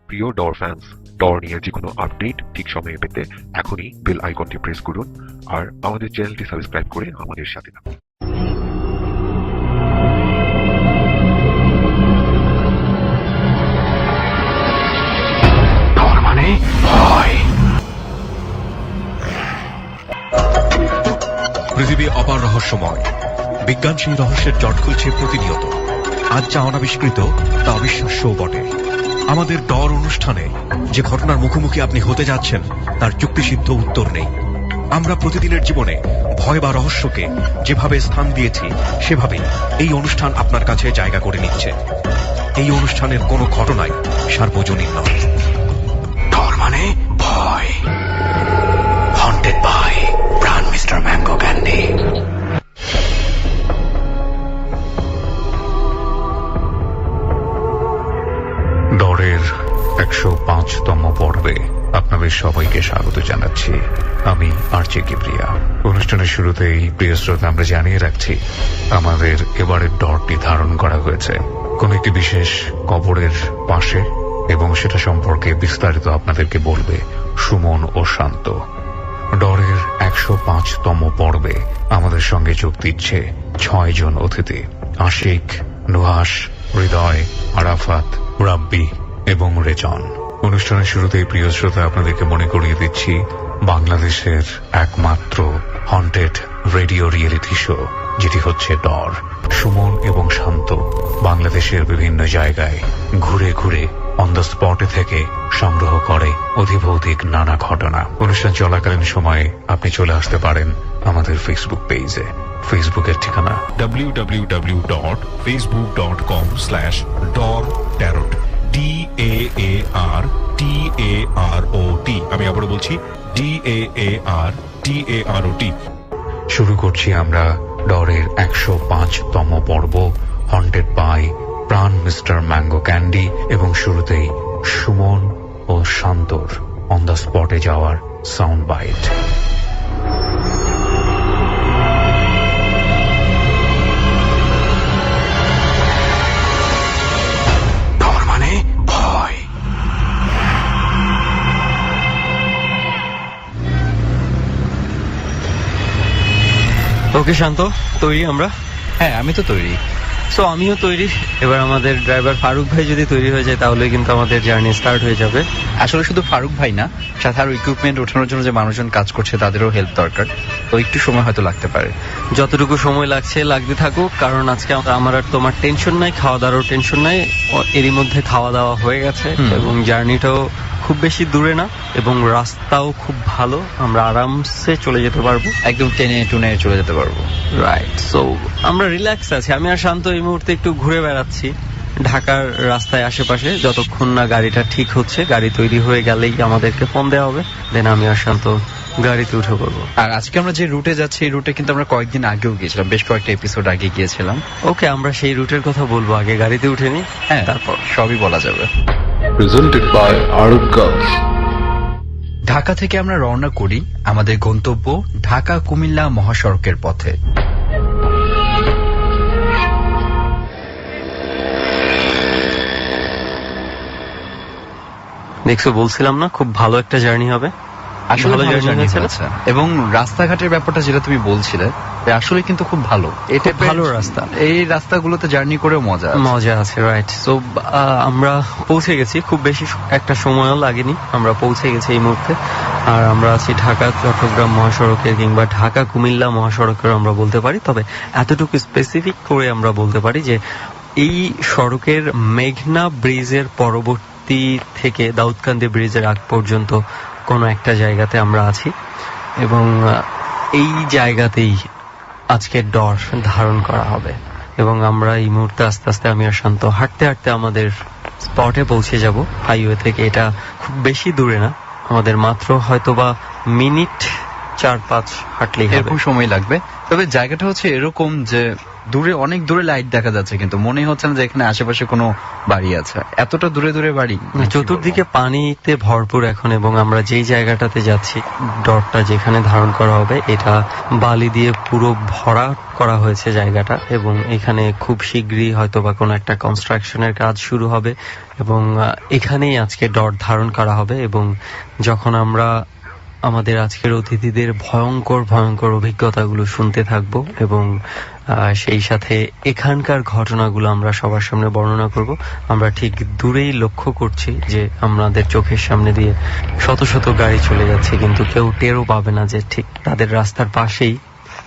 প্রিয় ডর ফ্যান্স, ডর নিয়ে যে কোনো আপডেট ঠিক সময়ে পেতে এখনই বেল আইকনটি প্রেস করুন আর আমাদের চ্যানেলটি সাবস্ক্রাইব করে আমাদের সাথে থাকুন। ডর মানে ভয়। পৃথিবী অপার রহস্যময়, বিজ্ঞান সেই রহস্যের জট খুলছে প্রতিনিয়ত। আজ যা অনাবিষ্কৃত তা অবিশ্বাস্যও বটে। আমাদের ডর অনুষ্ঠানে যে ঘটনার মুখোমুখি আপনি হতে যাচ্ছেন তার যুক্তিসিদ্ধ উত্তর নেই। আমরা প্রতিদিনের জীবনে ভয় বা রহস্যকে যেভাবে স্থান দিয়েছি সেভাবেই এই অনুষ্ঠান আপনার কাছে জায়গা করে নিচ্ছে। এই অনুষ্ঠানের কোনো ঘটনাই সার্বজনীন নয়। ডর মানে ভয়। হন্টেড বাই প্রাণ মিস্টার ম্যাঙ্গো ক্যান্ডি। ডরের 105তম পর্বে আপনাদের সবাইকে স্বাগত জানাচ্ছি। আমি আরজে কিবরিয়া। অনুষ্ঠানের শুরুতেই প্রিয় শ্রোতা আমরা জানিয়ে রাখছি আমাদের এবারের ডরটি ধারণ করা হয়েছে কোন একটি বিশেষ কবরের পাশে, এবং সেটা সম্পর্কে বিস্তারিত আপনাদেরকে বলবে সুমন ও শান্ত। ডরের 105তম পর্বে আমাদের সঙ্গে যোগ দিচ্ছে 6 জন অতিথি: আশিক, নুহাস, হৃদয়, আরাফাত, রাব্বি এবং রেজন। অনুষ্ঠানের শুরুতেই প্রিয় শ্রোতা আপনাদেরকে মনে করিয়ে দিচ্ছি বাংলাদেশের একমাত্র হন্টেড রেডিও রিয়েলিটি শো, যেটি হচ্ছে ডর। সুমন এবং শান্ত বাংলাদেশের বিভিন্ন জায়গায় ঘুরে ঘুরে অন দ্য স্পটে থেকে সংগ্রহ করে অধিভৌতিক নানা ঘটনা। অনুষ্ঠান চলাকালীন সময়ে আপনি চলে আসতে পারেন আমাদের ফেসবুক পেজে। ফেসবুকের ঠিকানা www.facebook.com/dortarot DAARTAROT। আমি আবারও বলছি DAARTAROT। শুরু করছি আমরা ডরের 105তম পর্ব, হন্টেড বাই প্রাণ মিস্টার ম্যাঙ্গো ক্যান্ডি। এবং শুরুতেই সুমন ও শান্তর অন দ্য স্পটে যাওয়ার সাউন্ড বাইট। ডর মানে ভয়। ওকে শান্ত, তৈরি আমরা? হ্যাঁ, আমি তো তৈরি। সো আমিও তৈরি। এবার আমাদের ড্রাইভার ফারুক ভাই যদি তৈরি হয়ে যায় তাহলে কিন্তু আমাদের জার্নি স্টার্ট হয়ে যাবে। আসলে শুধু ফারুক ভাই না, সাথে আরো ইকুইপমেন্ট ওঠানোর জন্য যে মানুষজন কাজ করছে তাদেরও হেল্প দরকার, তো একটু সময় হয়তো লাগতে পারে। যতটুকু সময় লাগতে থাকুক, কারণ আজকে আমার আর তোমার টেনশন নাই, খাওয়া দাওয়ারও টেনশন নাই। এরই মধ্যে খাওয়া দাওয়া হয়ে গেছে এবং জার্নিটাও খুব বেশি দূরে না এবং রাস্তাও খুব ভালো, আমরা আরামসে চলে যেতে পারবো, একদম টেনে টুনে চলে যেতে পারবো। রাইট। সো আমরা রিল্যাক্স আছি। আমি আর শান্ত এই মুহূর্তে একটু ঘুরে বেড়াচ্ছি ঢাকার রাস্তায় আশেপাশে, যতক্ষণ না গাড়িটা ঠিক হচ্ছে। গাড়ি তৈরি হয়ে গেলেই আমাদেরকে ফোন দেওয়া হবে, দেন আমি আর শান্ত গাড়িতে উঠে পড়বো। আর আজকে আমরা যে রুটে যাচ্ছি এই রুটে কিন্তু আমরা কয়েকদিন আগেও গিয়েছিলাম, বেশ কয়েকটা এপিসোড আগে গিয়েছিলাম। ওকে, আমরা সেই রুটের কথা বলবো, আগে গাড়িতে উঠে নি, হ্যাঁ, তারপর সবই বলা যাবে। Presented by Arab Girls। Dhaka থেকে আমরা রওনা করি আমাদের গন্তব্য ঢাকা কুমিল্লা মহাসড়কের পথে। দেখছো, বলছিলাম না খুব ভালো একটা জার্নি হবে। আসলে ভালো ভালো জার্নি জার্নি হয়েছিল। হয়েছে। এবং রাস্তাঘাটের ব্যাপারটা যেটা তুমি বলছিলে, আসলে কিন্তু খুব ভালো। এটা খুব ভালো রাস্তা। এই রাস্তাগুলোতে জার্নি করেও মজা আছে। রাইট। সো আমরা পৌঁছে গেছি, খুব বেশি একটা সময়ও লাগেনি, আমরা পৌঁছে গেছি এই মুহূর্তে। আর আমরা আছি ঢাকা চট্টগ্রাম মহাসড়কের কিংবা ঢাকা কুমিল্লা মহাসড়কের আমরা বলতে পারি। তবে এতটুকু স্পেসিফিক করে আমরা বলতে পারি যে এই সড়কের মেঘনা ব্রিজের পরবর্তী থেকে দাউদকান্দি ব্রিজের আগ পর্যন্ত কোনো একটা জায়গাতে আমরা আছি এবং এই জায়গাতেই আজকে ডর ধারণ করা হবে। এবং আমরা এই মুহূর্তে আস্তে আস্তে আমি আর শান্ত হাঁটতে হাঁটতে আমাদের স্পটে পৌঁছে যাব হাইওয়ে থেকে। এটা খুব বেশি দূরে না, আমাদের মাত্র হয়তোবা মিনিট 4-5 হাঁটলেই হবে, এরকম সময় লাগবে। তবে জায়গাটা হচ্ছে এরকম যে দূরে অনেক দূরে লাইট দেখা যাচ্ছে, কিন্তু মনে হচ্ছে না যে এখানে আশেপাশে কোনো বাড়ি আছে। এতটা দূরে দূরে বাড়ি, চতুর্দিকে পানিতে ভরপুর এখন, এবং আমরা যেই জায়গাটাতে যাচ্ছি, ডটটা যেখানে ধারণ করা হবে, এটা বালি দিয়ে পুরো ভরা করা হয়েছে জায়গাটা, এবং এখানে খুব শীঘ্রই হয়তো বা কোনো একটা কনস্ট্রাকশনের কাজ শুরু হবে, এবং এখানেই আজকে ডট ধারণ করা হবে। এবং যখন আমরা আমাদের আজকের অতিথিদের ভয়ঙ্কর ভয়ঙ্কর অভিজ্ঞতাগুলো শুনতে থাকবো, এবং সেই সাথে এখানকার ঘটনাগুলো আমরা সবার সামনে বর্ণনা করব, আমরা ঠিক দূরেই লক্ষ্য করছি যে আমাদের চোখের সামনে দিয়ে শত শত গাড়ি চলে যাচ্ছে, কিন্তু কেউ টেরও পাবে না যে ঠিক তাদের রাস্তার পাশেই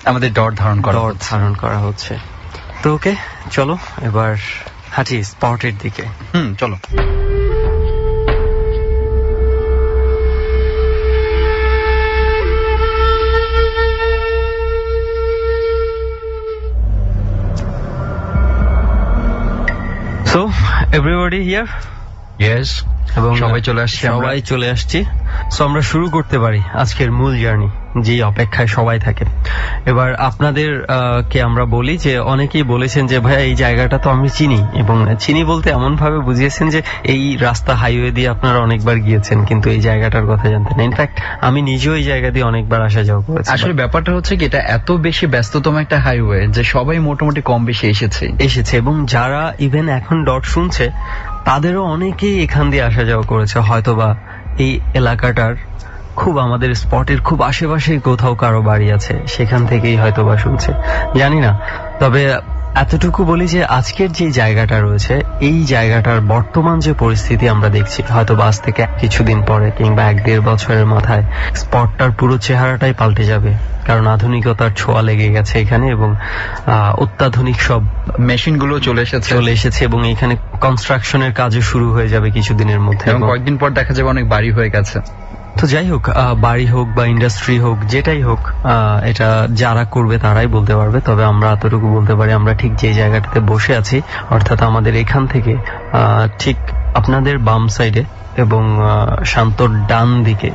আমাদের ডট ধারণ করা হচ্ছে। তো ওকে, চলো এবার হাঁটি স্পটের দিকে। চলো। So, everybody here? Yes, এবং সবাই চলে আসছি, সবাই চলে আসছি। সো আমরা শুরু করতে পারি আজকের মূল জার্নি, যে অপেক্ষায় সবাই থাকে। এবার আপনাদের কে আমরা বলি যে অনেকেই বলেছেন যে ভাইয়া এই জায়গাটা তো আমি চিনি, এবং চিনি বলতে এমন ভাবে বুঝিয়েছেন যে এই রাস্তা হাইওয়ে দিয়ে আপনারা অনেকবার গিয়েছেন, কিন্তু এই জায়গাটার কথা জানতেন না। ইনফ্যাক্ট আমি নিজেও এই জায়গা দিয়ে অনেকবার আসা যাওয়া করেছি। আসলে ব্যাপারটা হচ্ছে কি, এটা এত বেশি ব্যস্ততম একটা হাইওয়ে যে সবাই মোটামুটি কম বেশি এসেছে, এবং যারা ইভেন এখন ডট শুনছে তাদেরও অনেকেই এখান দিয়ে আসা যাওয়া করেছে, হয়তোবা এই এলাকাটার খুব আমাদের স্পটের খুব আশেপাশে কোথাও কারো বাড়ি আছে, সেখান থেকেই হয়তোবা শুনছে, জানি না। তবে এতটুকু বলি যে আজকের যে জায়গাটা রয়েছে, এই জায়গাটার বর্তমান যে পরিস্থিতি আমরা দেখছি, হয়তো আজ থেকে কিছুদিন পরে কিংবা 1-1.5 বছরের মাথায় স্পটটার পুরো চেহারাটাই পাল্টে যাবে, কারণ আধুনিকতার ছোঁয়া লেগে গেছে এখানে, এবং অত্যাধুনিক সব মেশিন গুলো চলে এসেছে, এবং এখানে কনস্ট্রাকশনের কাজও শুরু হয়ে যাবে কিছুদিনের মধ্যে, এবং কয়েকদিন পর দেখা যাবে অনেক বাড়ি হয়ে গেছে। তো যাই হোক, বাড়ি হোক বা ইন্ডাস্ট্রি হোক, যেটাই হোক, এটা যারা করবে তারাই বলতে পারবে। তবে আমরা এতটুকু বলতে পারি, আমরা ঠিক যে জায়গাটাতে বসে আছি, অর্থাৎ আমাদের এখান থেকে ঠিক আপনাদের বাম সাইডে এবং শান্তর ডান দিকে,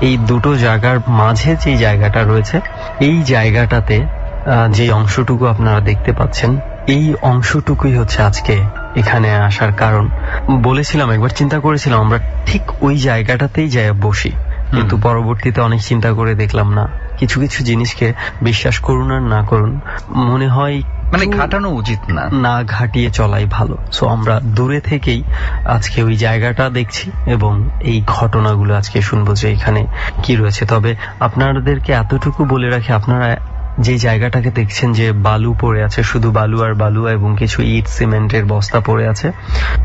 এই দুটো জায়গার মাঝে যে জায়গাটা রয়েছে, এই জায়গাটাতে যে অংশটুকু আপনারা দেখতে পাচ্ছেন, এই অংশটুকুই হচ্ছে আজকে এখানে আসার কারণ। বলেছিলাম, একবার চিন্তা করেছিলাম আমরা ঠিক ওই জায়গাটাতেই যাই বসি, কিন্তু পরবর্তীতে অনেক চিন্তা করে দেখলাম না, কিছু কিছু জিনিসকে বিশ্বাস করুন আর না করুন, মনে হয় মানে ঘাটানো উচিত না ঘাটিয়ে চলাই ভালো। সো আমরা দূরে থেকেই আজকে ওই জায়গাটা দেখছি, এবং এই ঘটনাগুলো আজকে শুনবো যে এখানে কি রয়েছে। তবে আপনাদেরকে এতটুকু বলে রাখি, আপনারা যে জায়গাটাকে দেখছেন যে বালু পড়ে আছে, শুধু বালু আর বালু, এবং কিছু ইট সিমেন্টের বস্তা পড়ে আছে,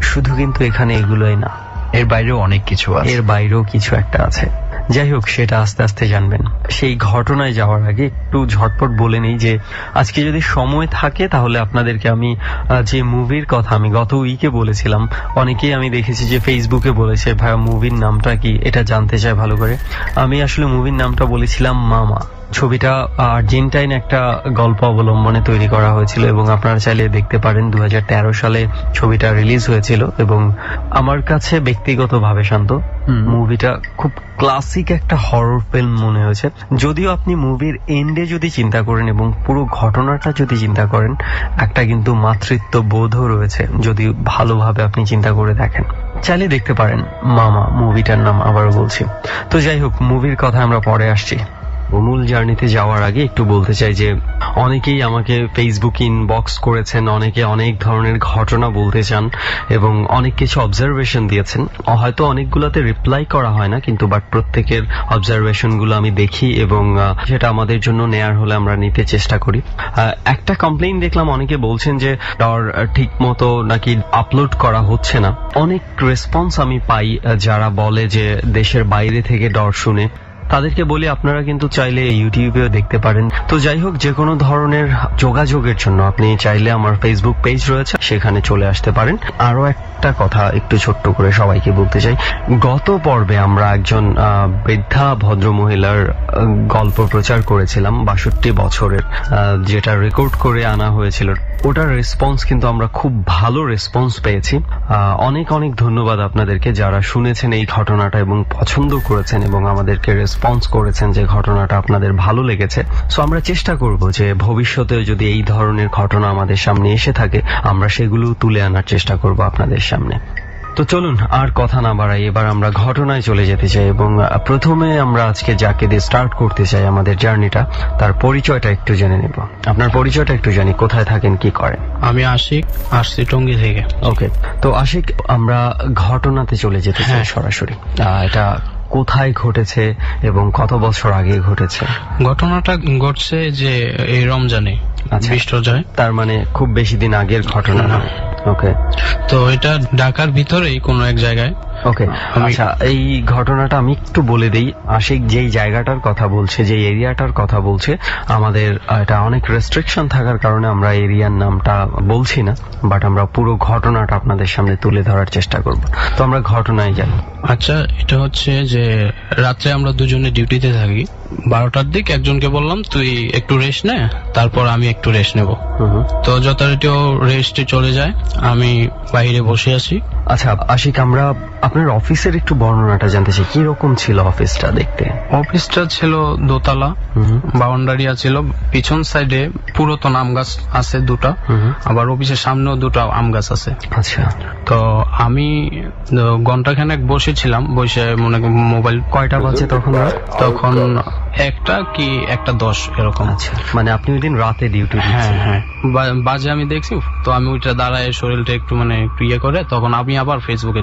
শুধু কিন্তু এখানে এগুলোই না, এর বাইরেও অনেক কিছু আছে, এর বাইরেও কিছু একটা আছে। যাই হোক, সেটা আস্তে আস্তে জানবেন। সেই ঘটনায় যাওয়ার আগে একটু ঝটপট বলে নেই যে আজকে যদি সময় থাকে তাহলে আপনাদেরকে আমি যে মুভির কথা আমি গত উইকে বলেছিলাম, অনেকেই আমি দেখেছি যে ফেসবুকে বলেছে ভাইয়া মুভির নামটা কি, এটা জানতে চাই ভালো করে। আমি আসলে মুভির নামটা বলেছিলাম মামা। ছবিটা আর্জেন্টাইন একটা গল্প অবলম্বনে তৈরি করা হয়েছিল, এবং আপনারা চাইলে দেখতে পারেন। 2013 সালে ছবিটা রিলিজ হয়েছিল, এবং আমার কাছে ব্যক্তিগতভাবে শান্ত মুভিটা খুব ক্লাসিক একটা হরর ফিল্ম মনে হয়েছে। যদিও আপনি মুভির এন্ডে যদি চিন্তা করেন এবং পুরো ঘটনাটা যদি চিন্তা করেন, একটা কিন্তু মাতৃত্ব বোধও রয়েছে যদি ভালোভাবে আপনি চিন্তা করে দেখেন। চাইলে দেখতে পারেন মামা মুভিটার নাম, আবারও বলছি। তো যাই হোক, মুভির কথা আমরা পরে আসছি। মূল জার্নিতে যাওয়ার আগে একটু বলতে চাই যে অনেকেই আমাকে ফেসবুক ইনবক্স করেছেন, অনেকে অনেক ধরনের ঘটনা বলতে চান, এবং অনেক কিছু অবজারভেশন দিয়েছেন। হয়তো অনেকগুলোতে রিপ্লাই করা হয় না, কিন্তু বাট প্রত্যেকের অবজারভেশন গুলো আমি দেখি, এবং সেটা আমাদের জন্য নেয়ার হলে আমরা নিতে চেষ্টা করি। একটা কমপ্লেইন দেখলাম, অনেকে বলছেন যে ডর ঠিক মতো নাকি আপলোড করা হচ্ছে না। অনেক রেসপন্স আমি পাই যারা বলে যে দেশের বাইরে থেকে ডর শুনে, তাদেরকে বলি আপনারা কিন্তু চাইলে ইউটিউবেও দেখতে পারেন। তো যাই হোক, যে কোনো ধরনের যোগাযোগের জন্য আপনি চাইলে আমার ফেসবুক পেজ রয়েছে, সেখানে চলে আসতে পারেন। আরো একটা কথা একটু ছোট্ট করে সবাইকে বলতে চাই, গত পর্বে আমরা একজন বৃদ্ধা ভদ্র মহিলার গল্প প্রচার করেছিলাম 62 বছরের, যেটা রেকর্ড করে আনা হয়েছিল। ওটার রেসপন্স কিন্তু আমরা খুব ভালো রেসপন্স পেয়েছি। অনেক অনেক ধন্যবাদ আপনাদেরকে যারা শুনেছেন এই ঘটনাটা এবং পছন্দ করেছেন এবং আমাদেরকে রেসপন্স রেসপন্স করেছেন যে ঘটনাটা আপনাদের ভালো লেগেছে। সো আমরা চেষ্টা করব যে ভবিষ্যতে যদি এই ধরনের ঘটনা আমাদের সামনে এসে থাকে আমরা সেগুলো তুলে আনার চেষ্টা করব আপনাদের সামনে। তো চলুন আর কথা না বাড়াই, এবার আমরা ঘটনায় চলে যেতে চাই এবং প্রথমে আমরা আজকে যাকে দিয়ে স্টার্ট করতে চাই আমাদের জার্নিটা, তার পরিচয়টা একটু জেনে নেব। আপনার পরিচয়টা একটু জানি, কোথায় থাকেন, কি করেন? আমি আশিক, আসছি টঙ্গী থেকে। ওকে, তো আশিক আমরা ঘটনাতে চলে যেতে চাই হ্যাঁ। সরাসরি। এটা কোথায় ঘটেছে এবং কত বছর আগে ঘটেছে? ঘটনাটা ঘটছে যে এই রমজানে, আচ্ছা। 20 রোজায়। তার মানে খুব বেশি দিন আগের ঘটনা না? ওকে তো এটা ঢাকার ভিতরেই কোনো এক জায়গায়। ওকে, আচ্ছা এই ঘটনাটা আমি একটু বলে দিই। আশিক যেই জায়গাটার কথা বলছে, যে এরিয়াটার কথা বলছে, আমাদের এটা অনেক রেস্ট্রিকশন থাকার কারণে আমরা এরিয়ার নামটা বলছি না, বাট আমরা পুরো ঘটনাটা আপনাদের সামনে তুলে ধরার চেষ্টা করব। তো আমরা ঘটনায় যাই। আচ্ছা, এটা হচ্ছে যে রাত্রে আমরা দুজনে ডিউটিতে থাকি। 12টার দিক একজনকে বললাম তুই একটু রেস্ট নে, তারপর আমি একটু রেস্ট নেব। তো যথারীতি ও রেস্টে চলে যায়, আমি বাইরে বসে আছি। আচ্ছা আশিক, আমরা আপনার অফিসের একটু বর্ণনাটা জানতে চাই, কি রকম ছিল অফিসটা দেখতে? অফিসটা ছিল দোতলা, বাউন্ডারি ছিল, পিছন সাইডে পুরাতন আম গাছ আছে দুটা, আবার অফিসের সামনেও দুটো আম গাছ আছে। আচ্ছা, তো আমি ঘন্টাখানেক বসেছিলাম, বসে মনে মোবাইল। কয়টা বাজে তখন? তখন 1টা কি 1:10 এরকম। আচ্ছা, মানে আপনি ওই দিন রাতে ডিউটি? হ্যাঁ হ্যাঁ, বাজে আমি দেখছি। তো আমি ওইটা দাঁড়ায় শরীরটা একটু মানে একটু ইয়ে করে, তখন আমি আবার ফেসবুকে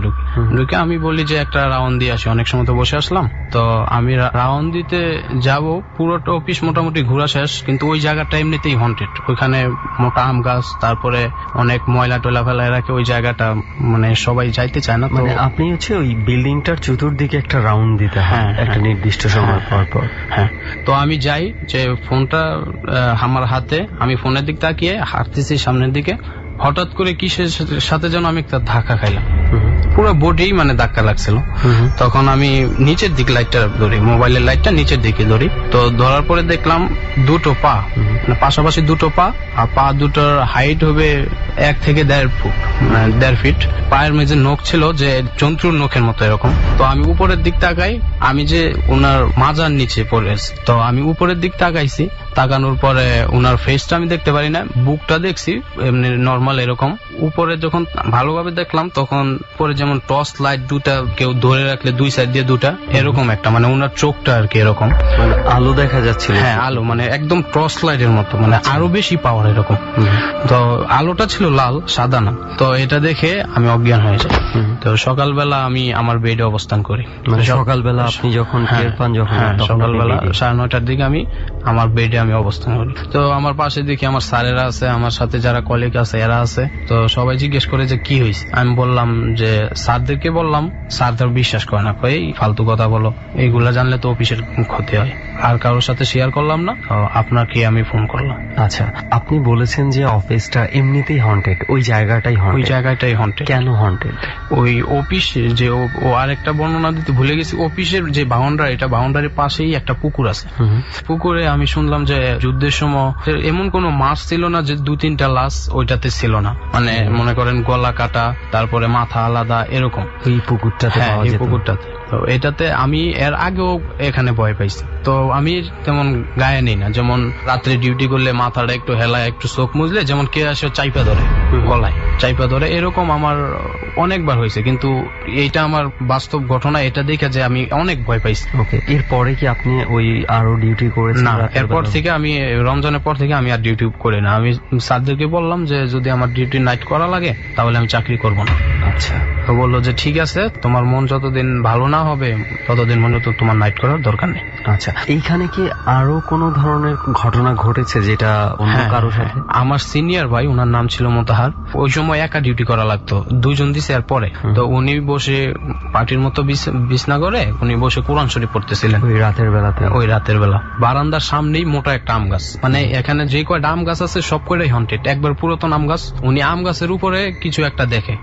ঢুকে আমি বলি যে একটা রাউন্ড দিয়ে আসি, অনেক সময় তো বসে আসলাম। তো আমি রাউন্ড দিতে যাব, পুরোটা অফিস মোটামুটি ঘোরা শেষ, কিন্তু ওই জায়গাটা এমনিতেই হন্টেড। ওইখানে মোটা আম গাছ, তারপরে অনেক ময়লা টয়লা ফেলায় রাখে ওই জায়গাটা, মানে সবাই যাইতে চায় না। মানে আপনি হচ্ছে ওই বিল্ডিংটার চতুর্দিকে একটা রাউন্ড দিতে হয় একটা নির্দিষ্ট সময় পর পর? হ্যাঁ। তো আমি যাই, যে ফোনটা আমার হাতে, আমি ফোনের দিক তাকিয়ে হাঁটতেছি সামনের দিকে, হঠাৎ করে কিসের সাথে যেন আমি একটা ধাক্কা খাইলাম, পুরো বডি মানে ধাক্কা লাগছিল। তখন আমি নিচের দিকে লাইটটা ধরি, মোবাইলের লাইটটা নিচের দিকে ধরি। তো ধরার পরে দেখলাম দুটো পা, মানে পাশাপাশি দুটো পা, আর পা দুটোর হাইট হবে 1 থেকে 1.5 ফুট, মানে 1.5 ফিট। পায়ের মেঝে নখ ছিল যে জন্তুর নখের মতো এরকম। তো আমি উপরের দিক তাকাই, আমি যে ওনার মাজার নিচে পড়ে, তো আমি উপরের দিক তাকাইছি, তাকানোর পরে ওনার ফেসটা আমি দেখতে পারি না, বুকটা দেখছি এমনি নর্মাল এরকম। উপরে যখন ভালোভাবে দেখলাম, তখন পরে যেমন টর্চ লাইট দুটা কেউ ধরে রাখলে দুই সাইড দিয়ে দুটা, এরকম একটা, মানে ওনার চোখটা আর কি এরকম, মানে আলো দেখা যাচ্ছিল? হ্যাঁ আলো, মানে একদম টর্চ লাইটের মতো, মানে আরো বেশি পাওয়ার এরকম। তো আলোটা ছিল লাল, সাদা না। তো এটা দেখে আমি অজ্ঞান হয়ে যাই। তো সকালবেলা আমি আমার বেডে অবস্থান করি। মানে সকালবেলা আপনি যখন টের পান, যখন সকালবেলা 9:30টার দিকে আমি আমার বেডে আমি অবস্থান করি। তো আমার পাশে দেখি আমার স্যারেরা আছে, আমার সাথে যারা কলিগ আছে এরা আছে। তো সবাই জিজ্ঞেস করে যে কি হয়েছে। আমি বললাম যে স্যারদেরকে বললাম, স্যারদের বিশ্বাস করে না, এই ফালতু কথা বলো, এইগুলা জানলে তো অফিসের ক্ষতি হয়। আর কারোর সাথে শেয়ার করলাম না, আপনাকে আমি ফোন করলাম। আচ্ছা, আপনি বলেছেন যে অফিসটা এমনিতেই হন্টেড, ওই জায়গাটাই হন্টেড? ওই জায়গাটাই হন্টেড। কেন হন্টেড? ওই অফিস যে ও আরেকটা বর্ণনা দিতে ভুলে গেছি, অফিসের যে বাউন্ডারি, এটা বাউন্ডারির পাশেই একটা পুকুর আছে। পুকুরে আমি শুনলাম যে যুদ্ধের সময় এমন কোন মাছ ছিল না যে 2-3টা লাশ ওইটাতে ছিল না, মানে মনে করেন গলা কাটা, তারপরে মাথা আলাদা এরকম এই পুকুরটাতে? হ্যাঁ, এই পুকুরটাতে। তো এটাতে আমি এর আগেও এখানে ভয় পাইছি, তো আমি তেমন গায়ে নেই না। যেমন রাত্রে ডিউটি করলে মাথাটা একটু হেলায়, একটু চোখ মুজলে যেমন কে আসে চাইপা ধরে, গলায় চাইপা ধরে, এরকম আমার অনেকবার হয়েছে। কিন্তু এইটা আমার বাস্তব ঘটনা, এটা দেখে যে আমি অনেক ভয় পাইছি। ওকে, এরপরে কি আপনি ওই আরো ডিউটি করেছেন? না, এরপর থেকে আমি রমজানের পর থেকে আমি আর ডিউটি করি না। আমি স্যারদেরকে বললাম যে যদি আমার ডিউটি নাইট করা লাগে তাহলে আমি চাকরি করব না। আচ্ছা, তো বললো যে ঠিক আছে, তোমার মন যতদিন ভালো না হবে ততদিন পর্যন্ত তোমার নাইট করার দরকার নেই। আচ্ছা, এইখানে কি আরো কোন ধরনের ঘটনা ঘটেছে যেটা অন্য কারোর সাথে? আমার সিনিয়র ভাই, ওনার নাম ছিল মোতাহার, ওই সময় একা ডিউটি করা লাগতো, 2 জন দিছে। আর পরে তো উনি বসে পার্টির মতো বিছনা করে উনি বসে কোরআন শরীফ পড়তেছিলেন ওই রাতের বেলাতে? ওই রাতের বেলা। বারান্দার সামনেই মোটা একটা আম গাছ, মানে এখানে যে কয়টা আম গাছ আছে সব কয়টাই হন্টেড, একবার পুরাতন আম গাছ। উনি আম গাছের উপরে কিছু একটা দেখে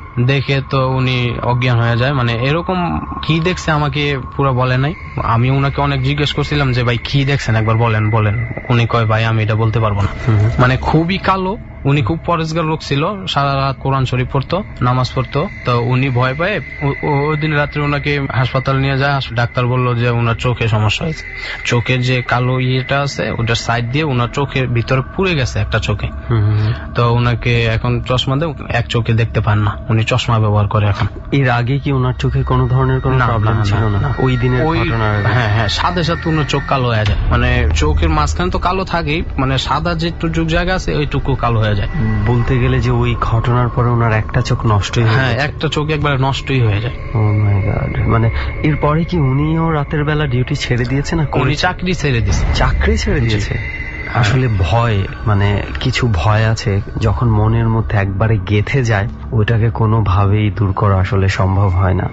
তো উনি অজ্ঞান হয়ে যায়। মানে এরকম কি দেখছে আমাকে পুরো বলে নাই। আমি উনাকে অনেক জিজ্ঞেস করছিলাম যে ভাই কি দেখছেন, একবার বলেন। উনি কয় ভাই আমি এটা বলতে পারবো না। মানে খুবই কালো, উনি খুব পরেশগার লোক ছিল, সারা রাত কোরআন শরীফ পড়তো, নামাজ পড়তো। তো উনি ভয় পায় ওই দিন রাত্রে ওনাকে হাসপাতাল নিয়ে যায়। ডাক্তার বললো যে ওনার চোখে সমস্যা হয়েছে, চোখের যে কালো ইয়েটা আছে ওটার সাইড দিয়ে ওনার চোখের ভিতরে পুড়ে গেছে একটা চোখে। তো ওনাকে এখন চশমা দিয়ে এক চোখে দেখতে পান না, উনি চশমা ব্যবহার করে এখন। এর আগে কি ওনার চোখে কোনো ধরনের কোনো প্রবলেম ছিল না? ওই দিনের ঘটনার আগে? হ্যাঁ, সাথে সাথে ওনার চোখ কালো হয়ে যায়, মানে চোখের মাঝখানে তো কালো থাকেই, মানে সাদা যেটুকু জায়গা আছে ওইটুকু কালো হয়ে যায়। বলতে গেলে যে ওই ঘটনার পরে ওনার একটা চোখ নষ্টই হয়ে হ্যাঁ, একটা চোখ একবার নষ্টই হয়ে যায়। ও মাই গড। মানে এরপরে কি উনিও রাতের বেলা ডিউটি ছেড়ে দিয়েছে না? উনি চাকরি ছেড়ে দিয়েছে। চাকরি ছেড়ে দিয়েছে? আসলে ভয়, মানে কিছু ভয় আছে যখন মনের মধ্যে একবারে গেঁথে যায় ওইটাকে কোনোভাবেই দূর করা আসলে সম্ভব হয় না।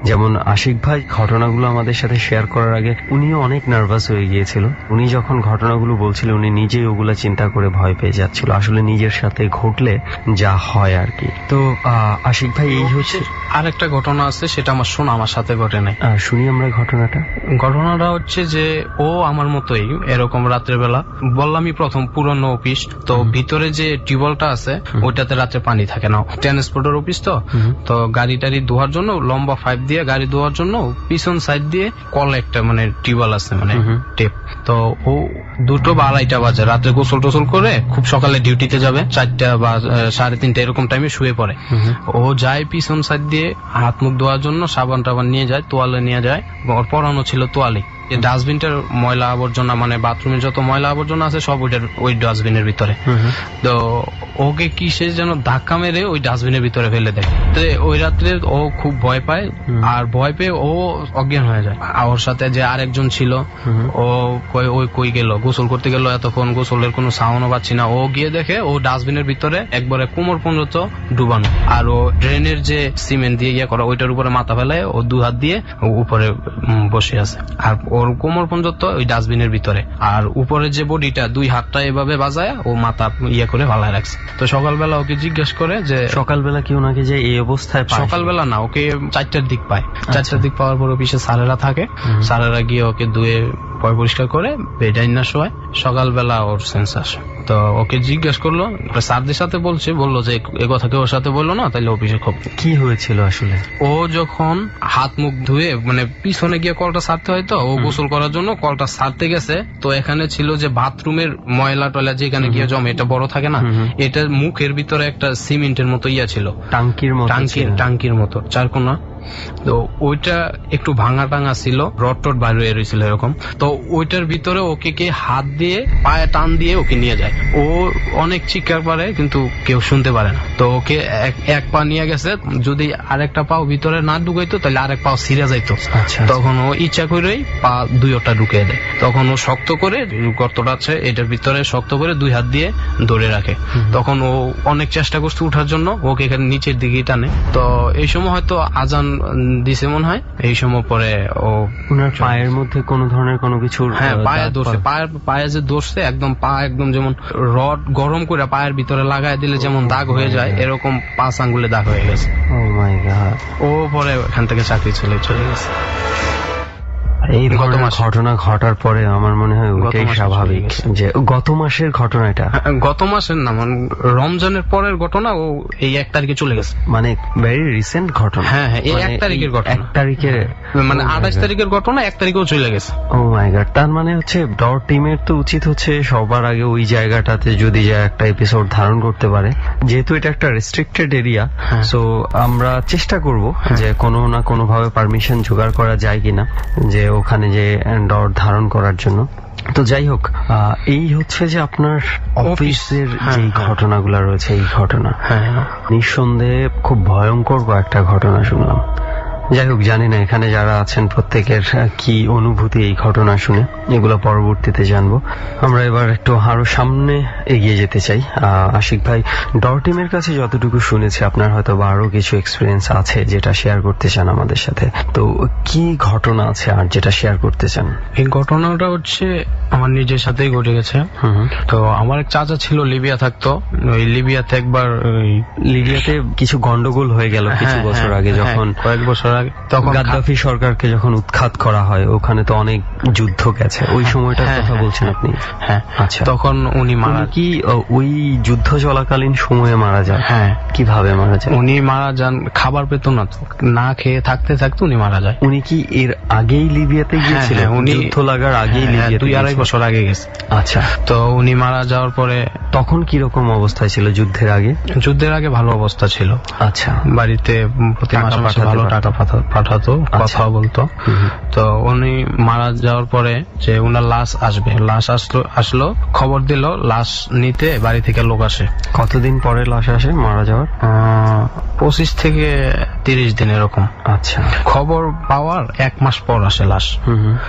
যেমন আশিক ভাই ঘটনাগুলো আমাদের সাথে শেয়ার করার আগে উনিও অনেক নার্ভাস হয়ে গিয়েছিল। উনি যখন ঘটনাগুলো বলছিল উনি নিজেই ওগুলা চিন্তা করে ভয় পেয়ে যাচ্ছিল, আসলে নিজের সাথে ঘটলে যা হয় আর কি। তো আশিক ভাই, এই হচ্ছে আরেকটা ঘটনা আছে, সেটা আমার শোনা, আমার সাথে ঘটে নাই। শুনি আমরা ঘটনাটা হচ্ছে যে ও আমার মতোই এরকম রাত্রে বেলা, বললামই প্রথম পুরনো অফিস তো, ভিতরে যে টিউবওয়েলটা আছে ওইটাতে রাত্রে পানি থাকে না, ট্রান্সপোর্টের অফিস তো গাড়ি টাড়ি ধোয়ার জন্য লম্বা পাইপ দিয়ে গাড়ি ধোয়ার জন্য পিছন সাইড দিয়ে কল একটা মানে টিউবওয়েল আছে, মানে টেপ। তো ও 2টা বা 2:30 বাজে রাত্রে গোসল টোসল করে খুব সকালে ডিউটিতে যাবে, 4টা বা 3:30 এরকম টাইমে শুয়ে পড়ে। ও যায় পিছন সাইড দিয়ে হাত মুখ ধোয়ার জন্য সাবান টাবান নিয়ে যায়, তোয়ালে নিয়ে যায়, ওর পরানো ছিল তোয়ালে। ডাস্টবিনটার ময়লা আবর্জনা, মানে বাথরুমের যত ময়লা আবর্জনা আছে সব ওই ডাস্টবিনের ভিতরে। তো ওকে কি সে যেন ধাক্কা মেরে ওই ডাস্টবিনের ভিতরে ফেলে দেয়। তো ওই রাত্রে ও খুব ভয় পায়, আর ভয় পেয়ে ও অজ্ঞান হয়ে যায়। আর ওর সাথে যে আরেকজন ছিল ও কই গেল, গোসল করতে গেল, এতক্ষণ গোসলের কোনো সাউন্ডও পাচ্ছি না। ও গিয়ে দেখে ও ডাস্টবিনের ভিতরে একবারে কোমর পর্যন্ত ডুবানো, আর ও ড্রেনের যে সিমেন্ট দিয়ে ইয়ে করা ওইটার উপরে মাথা ফেলায় ও 2 হাত দিয়ে উপরে বসে আছে, আর ওর কোমর পর্যন্ত ওই ডাস্টবিনের ভিতরে, আর উপরে যে বডিটা 2 হাতটা এভাবে বাজায় ও মাথা ইয়ে করে ভালায় রাখছে। তো সকালবেলা ওকে জিজ্ঞেস করে যে, সকালবেলা কি ওনাকে যে এই অবস্থায় পায়? সকালবেলা না, ওকে 4টার দিক পায়। 4টার দিক পাওয়ার পর অফিসে স্যারেরা থাকে, স্যারেরা গিয়ে ওকে ধুয়ে পয় পরিষ্কার করে বেডাইন না শোয়। সকালবেলা ওর সেন্স আসে, তো ওকে জিজ্ঞেস করলো, স্যারদের সাথে বললো যে এ কথা কেউ ওর সাথে বললো না, তাইলে অফিসে খবর। কি হয়েছিল আসলে? ও যখন হাত মুখ ধুয়ে মানে পিছনে গিয়ে কলটা সারতে হয়, তো ও গোসল করার জন্য কলটা সারতে গেছে। তো এখানে ছিল যে বাথরুমের ময়লা টয়লা যেখানে গিয়ে জমে, এটা বড় থাকে না, এটার মুখের ভিতরে একটা সিমেন্টের মতো ইয়া ছিল, টাঙ্কির মতো 4 কোনা। তো ওইটা একটু ভাঙা টাঙা ছিল, রড টড বাইরে রয়েছিল এরকম। তো ওইটার ভিতরে ওকে কে হাত দিয়ে পায়ে টান দিয়ে ওকে নিয়ে যায়। ও অনেক চিৎকার পারে কিন্তু কেউ শুনতে পারে না। তো ওকে এক পা নিয়ে গেছে, যদি আরেকটা পাও ভিতরে না ঢুকাইতো তাহলে আরেক পাও ছিঁড়ে যাইতো। তখন ও ইচ্ছা করেই পা 2টা ঢুকিয়ে দেয়। তখন ও শক্ত করে গর্তটা আছে এটার ভিতরে শক্ত করে 2 হাত দিয়ে ধরে রাখে। তখন ও অনেক চেষ্টা করছে উঠার জন্য, ওকে এখানে নিচের দিকে টানে। তো এই সময় হয়তো আজান দিছে মনে হয়, এই সময় পরে ও ওনার পায়ের মধ্যে কোনো ধরনের কোনো কিছু, হ্যাঁ পায়ে ধরছে, পায়ে যে ধরছে একদম পা একদম যেমন রড গরম করে পায়ের ভিতরে লাগাই দিলে যেমন দাগ হয়ে যায় এরকম 5 আঙ্গুলে দাগ হয়ে গেছে। ও মাই গড। ও পরে এখান থেকে চাকরি চলে গেছে। এই ঘটনা ঘটার পরে আমার মনে হয় ওইটাই স্বাভাবিক যে গত মাসের ঘটনা, এটা গত মাসের না, মানে রমজানের পরের ঘটনা। ও এই 1 তারিখে চলে গেছে, মানে ভেরি রিসেন্ট ঘটনা। হ্যাঁ এই 1 তারিখের ঘটনা, 1 তারিখে মানে 28 তারিখের ঘটনা 1 তারিখেও চলে গেছে। ও মাই গড। তার মানে হচ্ছে ডর টিমের তো উচিত হচ্ছে সবার আগে ওই জায়গাটাতে যদি একটা এপিসোড ধারণ করতে পারে, যেহেতু এটা একটা রেস্ট্রিক্টেড এরিয়া, সো আমরা চেষ্টা করব যে কোনো না কোনো ভাবে পারমিশন জোগাড় করা যায় কিনা যে ওখানে যে ডর ধারণ করার জন্য। তো যাই হোক, এই হচ্ছে যে আপনার অফিসের যে ঘটনাগুলো রয়েছে, এই ঘটনা নিঃসন্দেহে খুব ভয়ঙ্কর একটা ঘটনা শুনলাম। যাই হোক, জানি না এখানে যারা আছেন প্রত্যেকের কি অনুভূতি এই ঘটনা শুনে, এগুলো পরবর্তীতে জানবো। আমরা এবার একটু আরো সামনে এগিয়ে যেতে চাই। আশিক ভাই, ডর টিমের কাছে যতটুকু শুনেছি আপনার হয়তো বা আরো কিছু এক্সপিরিয়েন্স আছে যেটা শেয়ার করতে চান আমাদের সাথে। তো কি ঘটনা আছে আর যেটা শেয়ার করতে চান? এই ঘটনাটা হচ্ছে আমার নিজের সাথেই ঘটে গেছে। তো আমার এক চাচা ছিল, লিবিয়া থাকতো। ওই লিবিয়াতে একবার লিবিয়াতে কিছু গন্ডগোল হয়ে গেল কিছু বছর আগে, যখন কয়েক বছর আগে তখন গাদ্দাফি সরকারকে যখন উৎখাত করা হয় ওখানে তো অনেক যুদ্ধ গেছে, ওই সময়টার কথা বলছেন আপনি? হ্যাঁ, আচ্ছা। তখন উনি মারা কি ওই যুদ্ধ চলাকালীন সময়ে মারা যায়? হ্যাঁ। কিভাবে মারা যায়? উনি মারা যান, খাবার পেত না তো, না খেয়ে থাকতে থাকতে উনি মারা যায়। উনি কি এর আগেই লিবিয়াতে গিয়েছিলেন? উনি যুদ্ধ লাগার আগেই লিবিয়াতে? 2-2.5 বছর আগে গেছে। আচ্ছা, তো উনি মারা যাওয়ার পরে তখন কি রকম অবস্থায় ছিল যুদ্ধের আগে? যুদ্ধের আগে ভালো অবস্থা ছিল। আচ্ছা, বাড়িতে প্রতি টাকা মাসে পাঠাতে ভালো টাকা পাঠাতো, আচ্ছা। কথা বলতো। তো উনি মারা যাওয়ার পরে যে উনার লাশ আসবে, লাশ আসলো, খবর দিল লাশ নিতে বাড়ি থেকে লোক আসে। কতদিন পরে লাশ আসে মারা যাওয়ার? 25 থেকে 30 দিন এরকম। আচ্ছা, খবর পাওয়ার 1 মাস পর আসে লাশ।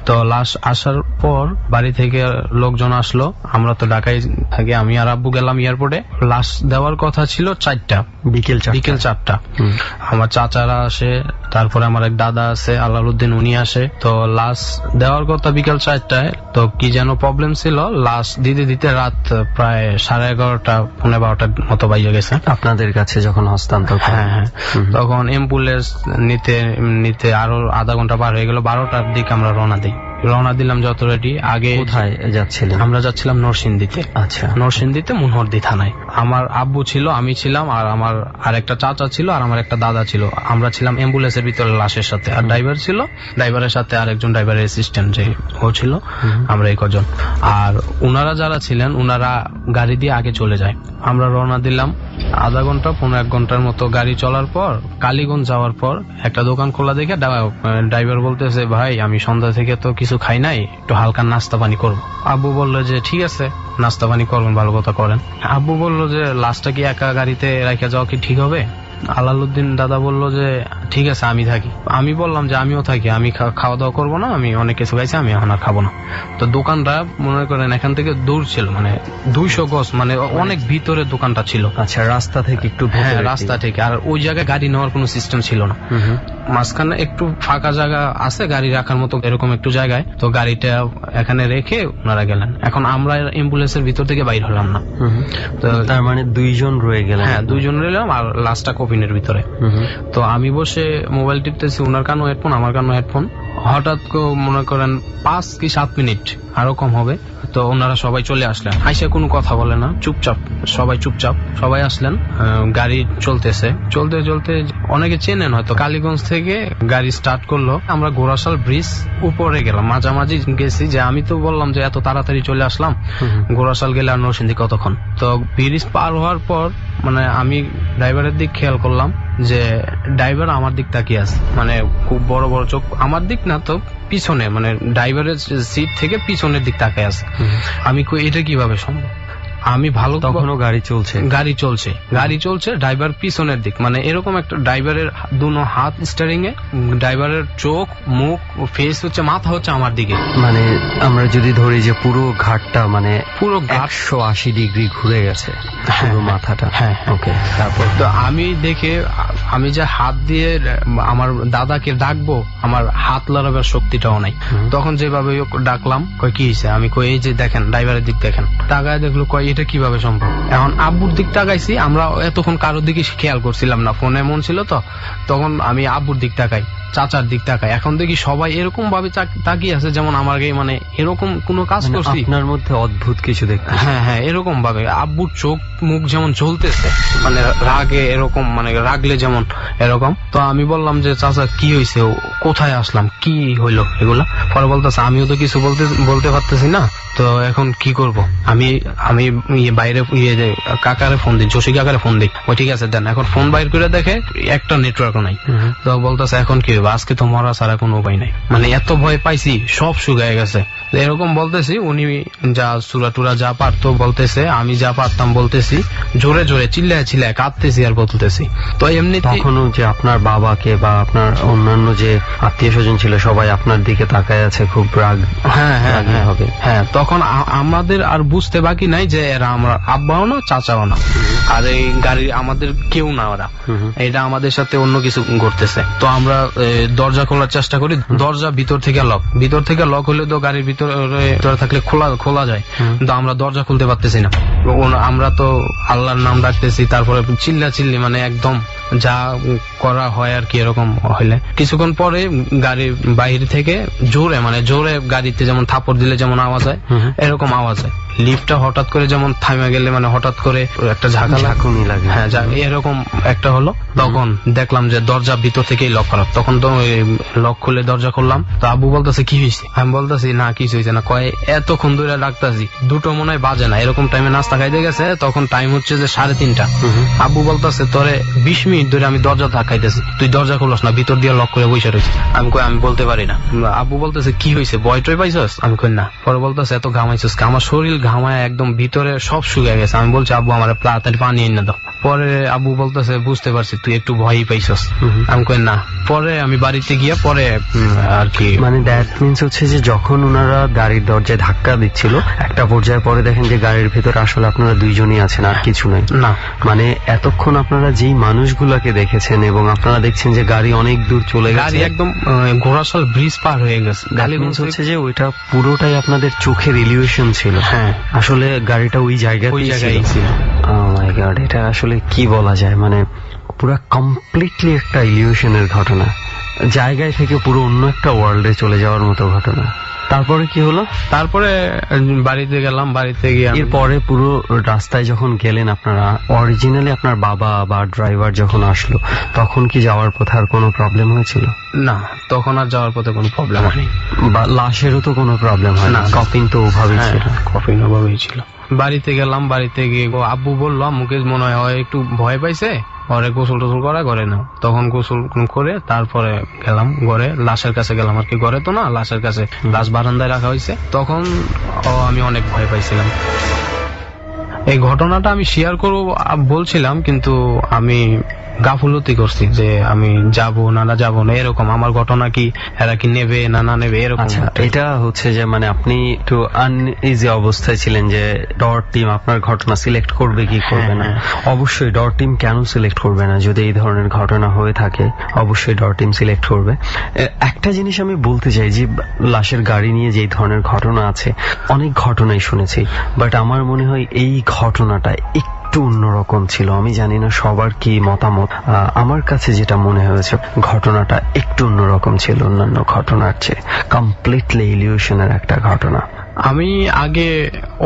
তো লাশ আসার পর বাড়ি থেকে লোকজন আসলো, আমরা তো ঢাকায় থাকি, আমি আর আব্বু গেলাম এয়ারপোর্টে। লাশ দেওয়ার কথা ছিল 4টা, বিকেল 4টা। আমার চাচারা আসে, তারপরে আমার এক দাদা আছে আলাউদ্দিন, উনি আসে। তো লাশ দেওয়ার কথা বিকেল 4টায়, তো কি যেন প্রবলেম ছিল, লাশ দিতে দিতে রাত প্রায় 11:30 পৌনে 12টার মতো বাইরে গেছে আপনাদের কাছে যখন হস্তান্তর? হ্যাঁ। তখন অ্যাম্বুলেন্স নিতে আরো আধা ঘন্টা পার হয়ে গেল। 12টার দিকে আমরা রওনা দিলাম যত রেডি। আগে কোথায় যাচ্ছিলেন? আমরা যাচ্ছিলাম নরসিংদীতে। আচ্ছা, নরসিংদীতে মুনহরদি থানায়। আমার আব্বু ছিল, আমি ছিলাম, আর আমার আরেকটা চাচা ছিল, আর আমার একটা দাদা ছিল। আমরা ছিলাম অ্যাম্বুলেন্সের ভিতরে লাশের সাথে, আর ড্রাইভার ছিল, ড্রাইভারের সাথে আরেকজন ড্রাইভারের অ্যাসিস্ট্যান্ট যে ও ছিল, আমরা এই কজন। আর উনারা যারা ছিলেন উনারা গাড়ি দিয়ে আগে চলে যায়। আমরা রওনা দিলাম আধা ঘন্টা 1.5 ঘন্টার মতো গাড়ি চলার পর, কালীগঞ্জ যাওয়ার পর একটা দোকান খোলা দেখে ড্রাইভার বলতেছে, ভাই আমি সন্ধ্যা থেকে তো কিছু খাই নাই, একটু হালকা নাস্তা পানি করবো। আব্বু বললো যে ঠিক আছে, নাস্তা পানি করবেন, ভালো কথা করেন। আব্বু বললো যে লাশটা কি একা গাড়িতে রেখে যাওয়া কি ঠিক হবে? আলাউদ্দিন দাদা বললো যে ঠিক আছে আমি থাকি। আমি বললাম যে আমিও থাকি, আমি খাওয়া দাওয়া করবো না, আমি অনেক কিছু খাইছি, আমি এখন আর খাবো না। তো দোকানটা মনে করেন এখান থেকে দূর ছিল, মানে 200 গজ, মানে অনেক ভিতরে দোকানটা ছিল। আচ্ছা, রাস্তা থেকে একটু? হ্যাঁ, রাস্তা থেকে। আর ওই জায়গায় গাড়ি নেওয়ার কোনো সিস্টেম ছিল না। মাঝখানে একটু ফাঁকা জায়গা আছে গাড়ি রাখার মতো, এরকম একটু জায়গায়। তো গাড়িটা এখানে রেখে ওনারা গেলেন। এখন আমরা অ্যাম্বুলেন্সের ভিতর থেকে বাইর হলাম না। তো তার মানে 2 জন রয়ে গেলেন? হ্যাঁ, 2 জন রইলাম, আর লাস্টটা কফিনের ভিতরে। তো আমি বসে মোবাইল টিপতেছি, ওনার কানো হেডফোন, আমার কানো হেডফোন। হঠাৎ মনে করেন 5 কি 7 মিনিট, আরো কম হবে, তো ওনারা সবাই চলে আসলেন। আইসা কোনো কথা বলে না, চুপচাপ সবাই আসলেন। গাড়ি চলতে অনেকে চেনেন হয়তো, কালীগঞ্জ থেকে গাড়ি স্টার্ট করলো। আমরা গোরাশাল ব্রিজ উপরে গেলাম, মাঝামাঝি গেছি। যে আমি তো বললাম যে এত তাড়াতাড়ি চলে আসলাম, গোরাশাল গেলে আর নরসিংদী কতক্ষণ। তো ব্রিজ পার হওয়ার পর মানে আমি ড্রাইভারের দিক খেয়াল করলাম যে ড্রাইভার আমার দিক তাকিয়ে আছে, মানে খুব বড় বড় চোখ, আমার দিক না তো পিছনে, মানে ড্রাইভারের সিট থেকে পিছনের দিক তাকিয়ে আছে। আমি কই এটা কিভাবে সম্ভব? আমি ভালো, তখনও গাড়ি চলছে, ড্রাইভার পিছনের দিক, মানে এরকম একটা ড্রাইভারের দুনো হাত স্টিয়ারিং এ, ড্রাইভারের চোখ মুখ ফেস হচ্ছে, মাথা হচ্ছে আমার দিকে। মানে আমরা যদি ধরি যে পুরো ঘাটটা, মানে পুরো 180 ডিগ্রি ঘুরে গেছে পুরো মাথাটা। হ্যাঁ, ওকে। তারপর তো আমি দেখে, আমি যে হাত দিয়ে আমার দাদাকে ডাকবো, আমার হাত লড়াবার শক্তিটাও নাই। তখন যেভাবে ডাকলাম, কই কি হয়েছে? আমি কই এই যে দেখেন ড্রাইভারের দিক দেখেন। তাকায় দেখলো, কই এটা কিভাবে সম্ভব? এখন আব্বুর দিক তাকাইছি, আমরা এতক্ষণ কারোর দিকে খেয়াল করছিলাম না, ফোনে মন ছিল তো। তখন আমি আব্বুর দিক তাকাই, চাচার দিক তাকাই, এখন দেখি সবাই এরকম ভাবে তাকিয়ে আছে যেমন আমাকে, মানে এরকম কোন কাজ করছি। আপনার মধ্যে অদ্ভুত কিছু দেখতে? হ্যাঁ, এরকম ভাবে আব্বুর চোখ মুখ যেমন জ্বলতেছে, মানে রাগে এরকম, মানে রাগলে যেমন এরকম। তো আমি বললাম যে চাচা কি হয়েছে, কোথায় আসলাম, কি হইলো এগুলা? পরে বলতেছে আমিও তো কিছু বলতে পারতেছি না, তো এখন কি করব? আমি বাইরে কাকারে ফোন দিই, জসি কাকারে ফোন দিই। ও ঠিক আছে দেন। এখন ফোন বাইর করে দেখে একটা নেটওয়ার্ক নাই। তো বলতেছে এখন কি হবে? আজকে তো মরা ছাড়া কোনো উপায় নাই, মানে এত ভয় পাইছি, সব শুকায় গেছে। এরকম বলতেছি, উনি যা সুরাটুরা যা পারতো বলতেছে, আমি যা পারতাম বলতেছি, জোরে জোরে চিল্লায় কাঁদতেছি আর বলতেছি। তো এমনি তখনও যে আপনার বাবাকে বা আপনার অন্যান্য যে আত্মীয় স্বজন ছিল সবাই আপনার দিকে তাকায় আছে খুব রাগ। হ্যাঁ, তখন আমাদের আর বুঝতে বাকি নাই যে এরা আমরা আব্বাও না চাচাও না, আর এই গাড়ি আমাদের কেউ না, ওরা এটা আমাদের সাথে অন্য কিছু ঘটতেছে। তো আমরা দরজা খোলার চেষ্টা করি, দরজা ভিতর থেকে লক হলে তো গাড়ির ভিতরে থাকলে খোলা যায়, কিন্তু আমরা দরজা খুলতে পারতেছি না। আমরা তো আল্লাহর নাম ডাকতেছি, তারপরে চিল্লি, মানে একদম যা করা হয় আর কি। এরকম হইলে কিছুক্ষণ পরে গাড়ির বাইরে থেকে জোরে গাড়িতে যেমন থাপড় দিলে যেমন আওয়াজ হয়, এরকম আওয়াজ হয়। লিফটটা হঠাৎ করে যেমন থামে গেলে মানে হঠাৎ করে একটা ঝাঁকুনি লাগে, হ্যাঁ এরকম একটা হলো। তখন দেখলাম যে দরজা ভিতর থেকেই লক করা। তখন তো লক খুলে দরজা খুললাম, তো আব্বু বলতেছে কি হয়েছে? আমি বলতেছি না কিছু হয়েছে না। কয় এতক্ষণ ধরে ডাকতেছি, 2টো মনে হয় বাজে না, এরকম টাইমে নাস্তা খাইতে গেছে। তখন টাইম হচ্ছে যে 3:30। আব্বু বলতেছে তোরে 20 মিনিট ধরে আমি দরজা ধাক্কাইতেছি, তুই দরজা খুলস না, ভিতর দিয়ে লক করে বসে রয়েছিস। আমি কই আমি বলতে পারি না। আব্বু বলতেছে কি হয়েছে, ভয় টয় পাইছস? আমি কই না। পরে বলতেছে এত ঘামাইছস? আমার শরীর ঘামায় একদম ভিতরে সব শুকিয়ে গেছে। আমি বলছি আব্বু আমার তাড়াতাড়ি পানি এনে দাও। পরে আব্বু বলতেছে বুঝতে পারছি তুই একটু ভয়ই পাইছস। আমি কই না। পরে আমি বাড়িতে গিয়ে পরে আর কি মানে দ্যাট মিন্স হচ্ছে যে যখন ওনারা গাড়ির দরজায় ধাক্কা দিচ্ছিল, একটা পর্যায়ে পরে দেখেন যে গাড়ির ভেতরে আসলে আপনারা 2জনই আছেন, আর কিছু নাই। না মানে এতক্ষণ আপনারা যেই মানুষগুলাকে দেখেছেন এবং আপনারা দেখছেন যে গাড়ি অনেক দূর চলে গেছে, গাড়ি একদম ঘোড়াশাল ব্রিজ পার হয়ে গেছে। গাড়ি হচ্ছে যে ওইটা পুরোটাই আপনাদের চোখের ইলিউশন ছিল। হ্যাঁ আসলে গাড়িটা ওই জায়গায় ছিল। Oh my God, এটা আসলে কি বলা যায়, মানে পুরো কমপ্লিটলি একটা ইলিউশনের ঘটনা, জায়গায় থেকে পুরো অন্য একটা ওয়ার্ল্ডে চলে যাওয়ার মতো ঘটনা। তারপরে কি হলো? তারপরে বাড়িতে গেলাম, বাড়িতে গিয়ে এরপরে পুরো রাস্তায় যখন গেলেন আপনারা, অরিজিনালি আপনার বাবা বা ড্রাইভার যখন আসলো, তখন কি যাওয়ার পথে আর কোনো প্রবলেম হয়েছিল? না, তখন আর যাওয়ার পথে কোনো প্রবলেম হয়নি। বা লাশেরও তো কোনো প্রবলেম হয় না? কফিন তো ওভাবেই ছিল। কফিন ওভাবেই ছিল। বাড়িতে গেলাম, বাড়িতে গিয়ে আব্বু বললো মুকেশ মনে হয় একটু ভয় পাইছে, ঘরে গোসল টোসল করা ঘরে না। তখন গোসল করে তারপরে গেলাম ঘরে, লাশের কাছে গেলাম আর কি। ঘরে তো না, লাশের কাছে, লাশ বারান্দায় রাখা হয়েছে। তখন আমি অনেক ভয় পাইছিলাম। এই ঘটনাটা আমি শেয়ার করবো বলছিলাম, কিন্তু আমি গাফুলতি করছি যে আমি যাব না যাব না এরকম। আমার ঘটনা কি এরা কি নেবে না নেবে এরকম। এটা হচ্ছে যে মানে আপনি একটু আনইজি অবস্থায় ছিলেন যে ডর টিম আপনার ঘটনা সিলেক্ট করবে কি করবে না। অবশ্যই ডর টিম কেন সিলেক্ট করবে না? যদি এই ধরনের ঘটনা হয়ে থাকে অবশ্যই ডর টিম সিলেক্ট করবে। একটা জিনিস আমি বলতে চাই যে লাশের গাড়ি নিয়ে যে ধরনের ঘটনা আছে, অনেক ঘটনাই শুনেছি, বাট আমার মনে হয় এই ঘটনাটা একটু অন্যরকম ছিল। আমি জানি না সবার কি মতামত, আমার কাছে যেটা মনে হয়েছে ঘটনাটা একটু অন্যরকম ছিল অন্যান্য ঘটনার চেয়ে। কমপ্লিটলি ইলিউশনের একটা ঘটনা। আমি আগে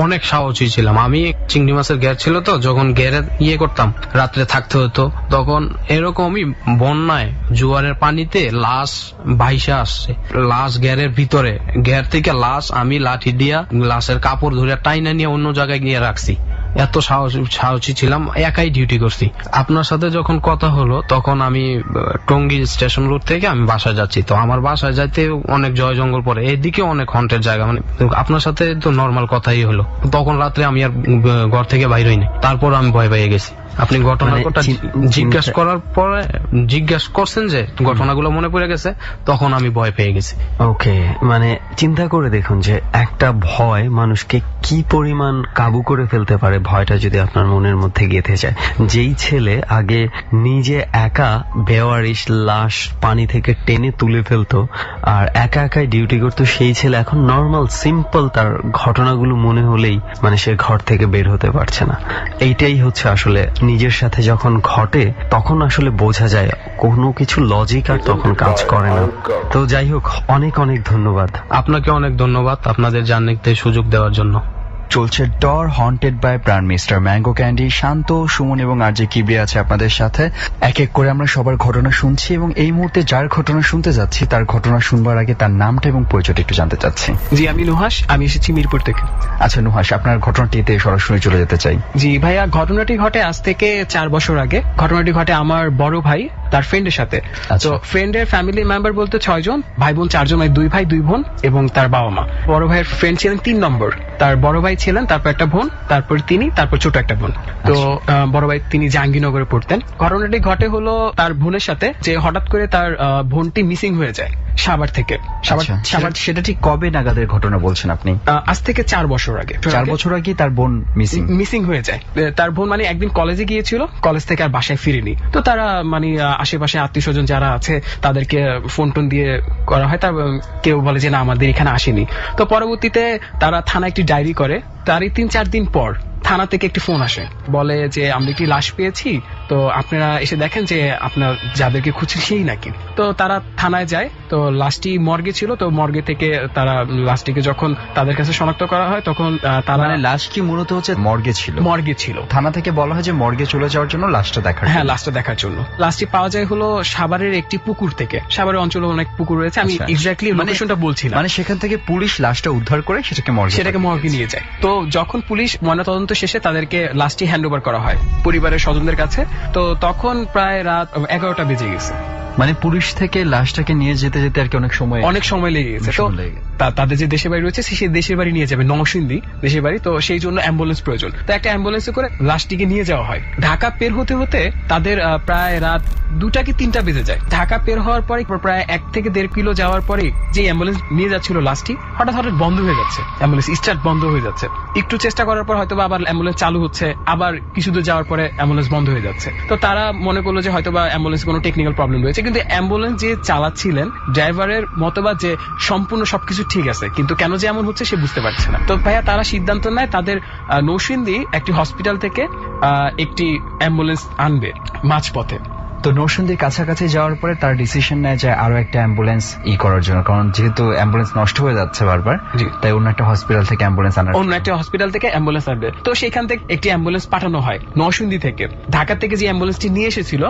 অনেক সাহসী ছিলাম। আমি চিংড়ি মাছের ঘের ছিল তো, যখন ঘেরে করতাম রাত্রে থাকতে হতো, তখন এরকমই বন্যায় জোয়ারের পানিতে লাশ ভাইসা আসছে। লাশ ঘেরের ভিতরে, ঘের থেকে লাশ আমি লাঠি দিয়া লাশের কাপড় ধরে টাইনা নিয়ে অন্য জায়গায় গিয়ে রাখছি। এত সাহসী ছিলাম, একাই ডিউটি করছি। আপনার সাথে যখন কথা হলো তখন আমি টঙ্গী স্টেশন রোড থেকে আমি বাসায় যাচ্ছি। তো আমার বাসায় যাইতে অনেক জয় জঙ্গল পরে, এদিকে অনেক হন্টের জায়গা। মানে আপনার সাথে তো নর্মাল কথাই হলো। তখন রাত্রে আমি আর ঘর থেকে বাইর হইনি, তারপর আমি ভয় পেয়ে গেছি। আপনি ঘটনাটা জিজ্ঞাসা করার পরে জিজ্ঞাসা করছেন যে ঘটনাগুলো মনে পড়ে গেছে, তখন আমি ভয় পেয়ে গেছি। ওকে, মানে চিন্তা করে দেখুন যে একটা ভয় মানুষকে কি পরিমাণ কাবু করে ফেলতে পারে। ভয়টা যদি আপনার মনের মধ্যে গেঁথে যায়, যেই ছেলে আগে নিজে একা বেওয়ারিশ লাশ পানি থেকে টেনে তুলে ফেলতো আর একা একাই ডিউটি করতো, সেই ছেলে এখন নর্মাল সিম্পল তার ঘটনাগুলো মনে হলেই মানে সে ঘর থেকে বের হতে পারছে না। এইটাই হচ্ছে আসলে নিজের সাথে যখন ঘটে তখন আসলে বোঝা যায় কোনো কিছু লজিক আর তখন কাজ করে না। তো যাই হোক, অনেক অনেক ধন্যবাদ আপনাকে। অনেক ধন্যবাদ আপনাদের জানতে সুযোগ দেওয়ার জন্য। চলছে ডর হন্টেড বাই প্রাণ মিস্টার ম্যাঙ্গো ক্যান্ডি। শান্ত, সুমন এবং আরজে কিবরিয়া আছে আপনাদের সাথে। এক এক করে আমরা সবার ঘটনা শুনছি এবং এই মুহূর্তে যার ঘটনা শুনতে যাচ্ছি তার ঘটনা শুনবার আগে তার নামটা এবং পরিচয়টা একটু জানতে চাচ্ছি। জি, আমি নুহাস, আমি এসেছি মিরপুর থেকে। আচ্ছা নুহাস, আপনার ঘটনাটিতে সরাসরি চলে যেতে চাই। জি ভাইয়া, ঘটনাটি ঘটে আজ থেকে 4 বছর আগে। ঘটনাটি ঘটে আমার বড় ভাই তার ফ্রেন্ডের সাথে। তো ফ্রেন্ডের ফ্যামিলি মেম্বার বলতে 6 জন, ভাই বোন 4 জন, 2 ভাই 2 বোন এবং তার বাবা মা। বড় ভাইয়ের ফ্রেন্ড ছিলেন 3 নম্বর, তার বড় ভাই ছিলেন, তারপর একটা বোন, তারপর তিনি, তারপর ছোট একটা বোন। তো বড় ভাই তিনি জাহাঙ্গীরনগরে পড়তেন। ঘটনাটি ঘটে হলো তার বোনের সাথে, যে হঠাৎ করে তার বোনটি মিসিং হয়ে যায় সাভার থেকে। সাভার সেটা ঠিক কবে নাগাদের ঘটনা বলছেন আপনি? আজ থেকে 4 বছর আগে। 4 বছর আগে তার বোন মিসিং হয়ে যায়। তার বোন মানে একদিন কলেজে গিয়েছিল, কলেজ থেকে আর বাসায় ফিরেনি। তো তারা মানে আশেপাশে আত্মীয় স্বজন যারা আছে তাদেরকে ফোন টোন দিয়ে করা হয়, তার কেউ বলে যে না আমাদের এখানে আসেনি। তো পরবর্তীতে তারা থানায় একটি ডায়েরি করে। তারই 3-4 দিন পর থানা থেকে একটি ফোন আসে, বলে যে আমরা একটি লাশ পেয়েছি, তো আপনারা এসে দেখেন যে আপনার যাদেরকে খুঁজছেন সেই নাকি। তো তারা থানায় যায়, তো লাশটি মর্গে ছিল, তো মর্গে থেকে তারা লাশটিকে যখন তাদের কাছে শনাক্ত করা হয় তখন তারা মানে লাশ কি মূলত হচ্ছে মর্গে ছিল? মর্গে ছিল। থানা থেকে বলা হয় যে মর্গে চলে যাওয়ার জন্য লাশটা দেখার হ্যাঁ, জন্য। লাশটা দেখার জন্য। লাশটি পাওয়া যায় হলো সাভারের একটি পুকুর থেকে। সাভারের অঞ্চলে অনেক পুকুর রয়েছে, আমি আচ্ছা। এক্স্যাক্টলি মানে- লোকেশনটা বলছি না। মানে সেখান থেকে পুলিশ লাশটা উদ্ধার করে সেটাকে মর্গে নিয়ে যায়। তো যখন পুলিশ ময়নাতদন্ত শেষে তাদেরকে লাশটি হ্যান্ড ওভার করা হয় পরিবারের স্বজনদের কাছে, তো তখন প্রায় রাত 11টা বেজে গেছে। মানে পুলিশ থেকে লাশটাকে নিয়ে যেতে যেতে আর কি অনেক সময় লেগে গেছে। তো সময় লেগে গেছে। তাদের যে দেশের বাড়ি রয়েছে সেই দেশের বাড়ি নিয়ে যাবে, নরসিংদী দেশের বাড়ি, তো সেই জন্য অ্যাম্বুলেন্স প্রয়োজন। তো একটা অ্যাম্বুলেন্সে করে লাশটিকে নিয়ে যাওয়া হয়। ঢাকা পের হতে হতে তাদের প্রায় রাত 2টা কি 3টা বেজে যায়। ঢাকা পের হওয়ার পরে প্রায় 1 থেকে 1.5 কিলো যাওয়ার পরে যে অ্যাম্বুলেন্স নিয়ে যাচ্ছিল লাশটি হঠাৎ বন্ধ হয়ে যাচ্ছে, অ্যাম্বুলেন্স স্টার্ট বন্ধ হয়ে যাচ্ছে। একটু চেষ্টা করার পর হয়তো আবার অ্যাম্বুলেন্স চালু হচ্ছে, আবার কিছু দূর যাওয়ার পরে অ্যাম্বুলেন্স বন্ধ হয়ে যাচ্ছে। তো তারা মনে করলো যে হয়তো বা অ্যাম্বুলেন্স কোনো টেকনিক্যাল প্রবলেম রয়েছে, কিন্তু অ্যাম্বুলেন্স যে চালাচ্ছিলেন ড্রাইভারের মতবাদ যে সম্পূর্ণ সবকিছু ঠিক আছে, কিন্তু কেন যে এমন হচ্ছে সে বুঝতে পারছে না। তো ভাইয়া তারা সিদ্ধান্ত নেয় তাদের নরসিংদী একটি হসপিটাল থেকে একটি অ্যাম্বুলেন্স আনবে মাঝপথে। তো নরসিংদীর কাছাকাছি যাওয়ার পরে তার ডিসিশন নেয় যে আরো একটা অ্যাম্বুলেন্স করার জন্য, কারণ যেহেতু অ্যাম্বুলেন্স নষ্ট হয়ে যাচ্ছে বারবার, জি। তাই অন্য একটা হসপিটাল থেকে অ্যাম্বুলেন্স আনার অন্য একটা হসপিটাল থেকে অ্যাম্বুলেন্স আনবে। তো সেখান থেকে একটি অ্যাম্বুলেন্স পাঠানো হয় নরসিংদী থেকে। ঢাকা থেকে যে অ্যাম্বুলেন্সটি নিয়ে এসেছিল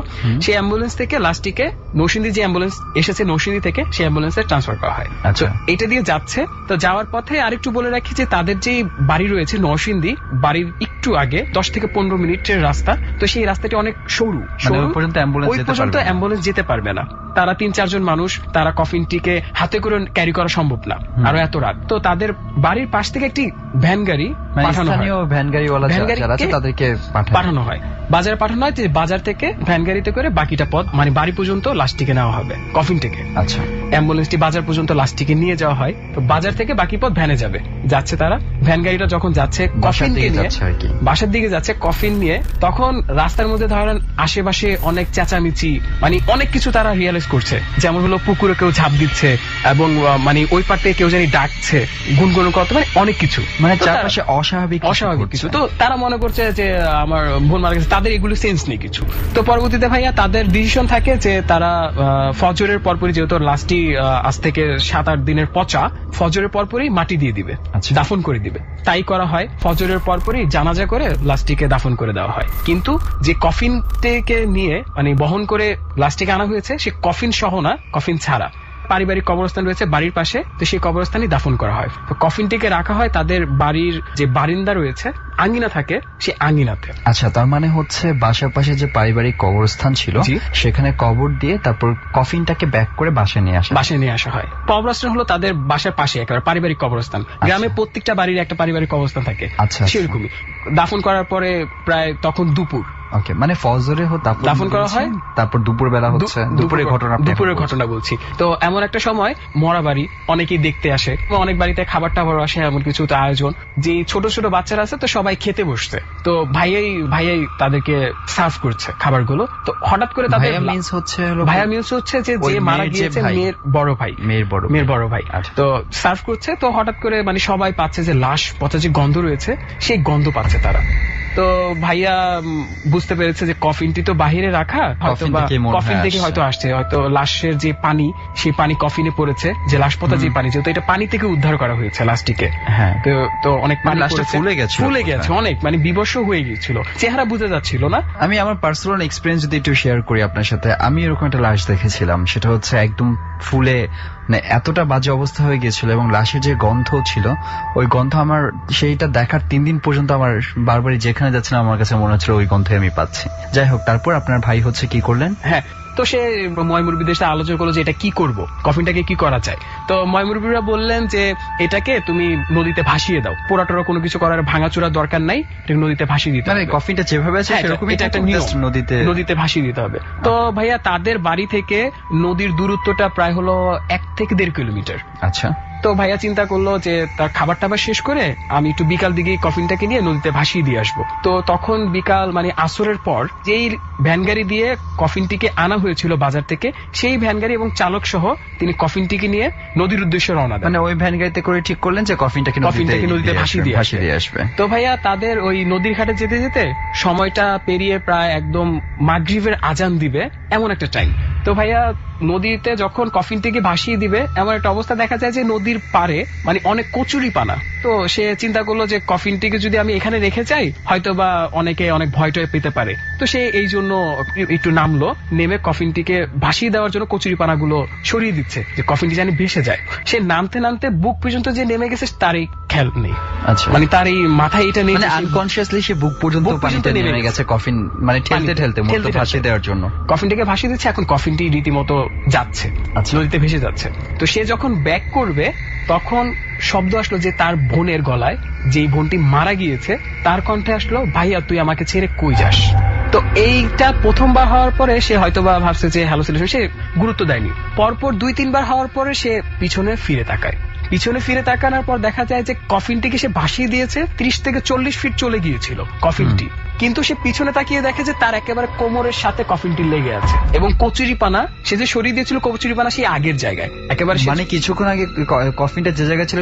সেই অ্যাম্বুলেন্স থেকে লাশটিকে নরসিংদী যে অ্যাম্বুলেন্স এসেছে নরসিংদী থেকে সেই অ্যাম্বুলেন্সে ট্রান্সফার করা হয়। আচ্ছা। তো এটা দিয়ে যাচ্ছে। তো যাওয়ার পথে আরেকটু বলে রাখি যে তাদের যে বাড়ি রয়েছে নরসিংদী, বাড়ির একটু আগে 10 থেকে 15 মিনিটের রাস্তা। তো সেই রাস্তাটি অনেক সরু, মানে ওই পর্যন্ত অ্যাম্বুলেন্স ওই যেতে পর্যন্ত পারবে না। অ্যাম্বুলেন্স যেতে পারবে না। তারা 3-4 জন মানুষ, তারা কফিনটিকে হাতে করে ক্যারি করা সম্ভব না, আরো এত রাত। তো তাদের বাড়ির পাশ থেকে একটি ভ্যান গাড়ি মানে পাঠানো হয়, স্থানীয় ভ্যান গাড়িওয়ালা যারা আছে তাদেরকে পাঠানো হয়। বাজারে পাঠানো হয়, যে বাজার থেকে ভ্যান গাড়িতে করে বাকিটা পথ মানে বাড়ি পর্যন্ত লাশটিকে নেওয়া হবে কফিন থেকে। আচ্ছা। অ্যাম্বুলেন্সটি বাজার পর্যন্ত লাশটিকে নিয়ে যাওয়া হয়। তো বাজার থেকে বাকি পথ ভ্যানে যাচ্ছে তারা। ভ্যান গাড়িটা যখন যাচ্ছে কফিন দিকে নিয়ে, যাচ্ছে আর কি। বাসার দিকে যাচ্ছে কফিন নিয়ে, তখন রাস্তার মধ্যে ধরেন আশেপাশে অনেক চেঁচামেচি, মানে অনেক কিছু তারা রিয়েলাইজ করছে। যেমন হলো পুকুরে কেউ ঝাঁপ দিচ্ছে, এবং মানে ওই পার থেকে কেউ জানি ডাকছে, গুনগুন করতে, মানে অনেক কিছু, মানে তো তারা- চারপাশে অস্বাভাবিক কিছু। তো তারা মনে করছে যে আমার বোন মারা গেছে, তাদের এগুলো সেন্স নেই কিছু। তো পরবর্তীতে ভাইয়া তাদের ডিসিশন থাকে যে তারা ফজরের পরপরই, যেহেতু লাশটি আজ থেকে 7-8 দিনের পচা, ফজরের পরপরই মাটি দিয়ে দিবে, আচ্ছা। দাফন করে দিবে। তাই করা হয়। ফজরের পরপরই জানাজা করে লাশটিকে দাফন করে দেওয়া হয়। কিন্তু যে কফিন থেকে নিয়ে মানে বহন করে লাশটিকে আনা হয়েছে সে কফিন সহ না, কফিন ছাড়া পারিবারিক কবরস্থান রয়েছে বাড়ির পাশে, তো সেই কবরস্থানে দাফন করা হয়। তো কফিনটিকে রাখা হয় তাদের বাড়ির যে বারিন্দা রয়েছে, আঙ্গিনা থাকে, সেই আঙ্গিনাতে। আচ্ছা, তার মানে হচ্ছে বাসার পাশে যে পারিবারিক কবরস্থান ছিল জি। সেখানে কবর দিয়ে তারপর কফিনটাকে ব্যাক করে বাসায় নিয়ে আসা। বাসায় নিয়ে আসা হয়। কবরস্থান হলো তাদের বাসার পাশে একেবারে পারিবারিক কবরস্থান। গ্রামে প্রত্যেকটা বাড়ির একটা পারিবারিক কবরস্থান থাকে, আচ্ছা। সেরকমই। দাফন করার পরে প্রায় তখন দুপুর, ওকে, মানে ফজরে দাফন করা হয়, তারপর দুপুর বেলা হচ্ছে দুপুরের ঘটনা বলছি। তো এমন একটা সময় মরা বাড়ি অনেকেই দেখতে আসে, অনেক বাড়িতে খাবার টাবার আসে, এমন কিছু তো আয়োজন, যে ছোট ছোট বাচ্চারা আছে, তো সবাই খেতে বসছে। তো ভাইয়াই তাদেরকে সার্ভ করছে খাবারগুলো। তো হঠাৎ করে তাদের ভাইয়া মিন্স হচ্ছে যে ওই মারা মেয়ের যে গিয়েছে ভাই। মেয়ের বড় ভাই। আচ্ছা। তো সার্ভ করছে, তো হঠাৎ করে মানে সবাই পাচ্ছে যে লাশ পচা যে গন্ধ রয়েছে, সেই গন্ধ পাচ্ছে তারা। তো ভাইয়া বুঝতে পেরেছে যে কফিনটি তো বাহিরে রাখা, হয়তো বা কফিন থেকে হয়তো আসছে, হয়তো লাশের যে পানি, সেই পানি কফিনে পড়েছে, যে লাশ পচা যে পানি, যেহেতু এটা পানি থেকে উদ্ধার করা হয়েছে লাশটিকে। হ্যাঁ। তো অনেক পানি লাশটা পড়েছে, ফুলে গেছে অনেক, মানে বিবর্ষ হয়ে গিয়েছিল, চেহারা বোঝা যাচ্ছিল না। আমি আমার পার্সোনাল এক্সপিরিয়েন্স যদি একটু শেয়ার করি আপনার সাথে, আমি এরকম একটা লাশ দেখেছিলাম, সেটা হচ্ছে একদম ফুলে মানে এতটা বাজে অবস্থা হয়ে গিয়েছিল, এবং লাশের যে গন্ধ ছিল, ওই গন্ধ আমার সেইটা দেখার 3 দিন পর্যন্ত আমার বারবারই যেখানে যাচ্ছিলাম আমার কাছে মনে হচ্ছিল ওই গন্ধে আমি পাচ্ছি। যাই হোক, তারপর আপনার ভাই হচ্ছে কি করলেন? হ্যাঁ, তো সে ময়মুরবিদের সাথে আলোচনা করলো যে এটা কি করব, কফিনটাকে কি করা যায়। তো ময়মুরবিরা বললেন যে এটাকে তুমি নদীতে ভাসিয়ে দাও, পোড়াটোরা কোনো কিছু করার ভাঙাচোরা দরকার নাই, এটাকে নদীতে ভাসিয়ে দিতে মানে হবে। কফিনটা যেভাবে আছে হ্যাঁ, সেরকমই এটা একটা নিয়ম, নদীতে ভাসিয়ে দিতে হবে। তো ভাইয়া তাদের বাড়ি থেকে নদীর দূরত্বটা প্রায় হলো 1 থেকে 1.5 কিলোমিটার। আচ্ছা। তো ভাইয়া চিন্তা করলো যে তার খাবার টাবার শেষ করে আমি একটু বিকাল দিকে কফিনটাকে নিয়ে নদীতে ভাসিয়ে দিয়ে আসবো। তো তখন বিকাল মানে আসরের পর যেই ভ্যান গাড়ি দিয়ে কফিনটিকে আনা হয়েছিল বাজার থেকে, সেই ভ্যান গাড়ি এবং চালক সহ তিনি কফিনটিকে নিয়ে নদীর উদ্দেশ্যে রওনা দেন। মানে ওই ভ্যান গাড়িতে করে ঠিক করলেন যে কফিনটাকে নদীতে ভাসিয়ে দিয়ে আসবে। তো ভাইয়া তাদের ওই নদীর ঘাটে যেতে যেতে সময়টা পেরিয়ে প্রায় একদম মাগরিবের আজান দিবে এমন একটা টাইম। তো ভাইয়া নদীতে যখন কফিনটিকে ভাসিয়ে দিবে এমন একটা অবস্থা দেখা যায় যে নদীর পাড়ে মানে অনেক কচুরি পানা। তো সে চিন্তা করলো যে কফিনটিকে যদি আমি এখানে রেখে যাই হয়তো বা অনেকে অনেক ভয় টয় পেতে পারে। তো সে এই জন্য একটু নামলো, নেমে কফিনটিকে ভাসিয়ে দেওয়ার জন্য কচুরি পানাগুলো সরিয়ে দিচ্ছে যে কফিনটি যেন ভেসে যায়। সে নামতে নামতে বুক পর্যন্ত যে নেমে গেছে তারই খেয়াল নেই। আচ্ছা, মানে তার এই মাথায় এটা নেই, মানে আনকনসিয়াসলি সে বুক পর্যন্ত পানিতে নেমে গেছে কফিন মানে ঠেলতে মতো ভাসিয়ে দেওয়ার জন্য। কফিনটাকে ভাসিয়ে দিচ্ছে, এখন কফিনটি রীতিমতো যাচ্ছে, নদীতে ভেসে যাচ্ছে। তো সে যখন ব্যাক করবে তখন শব্দ আসলো যে তার বোনের গলায়, যেই বোনটি মারা গিয়েছে তার কণ্ঠে আসলো, ভাইয়া তুই আমাকে ছেড়ে কই যাস। তো এইটা প্রথমবার হওয়ার পরে সে হয়তোবা ভাবছে যে হ্যালোসিনেশন, সে গুরুত্ব দেয়নি। পরপর 2-3 বার হওয়ার পরে সে পিছনে ফিরে তাকায়। পিছনে ফিরে তাকানোর পর দেখা যায় যে কফিনটিকে সে ভাসিয়ে দিয়েছে 30 থেকে 40 ফিট চলে গিয়েছিল কফিনটি, কিন্তু সে পিছনে তাকিয়ে দেখে যে তার একেবারে কোমরের সাথে কফিনটি লেগে আছে এবং কচুরিপানা সে যে সরিয়ে দিয়েছিল কচুরিপানা সেই আগের জায়গায় একেবারে, মানে কিছুক্ষণ আগে কফিনটা যে জায়গায় ছিল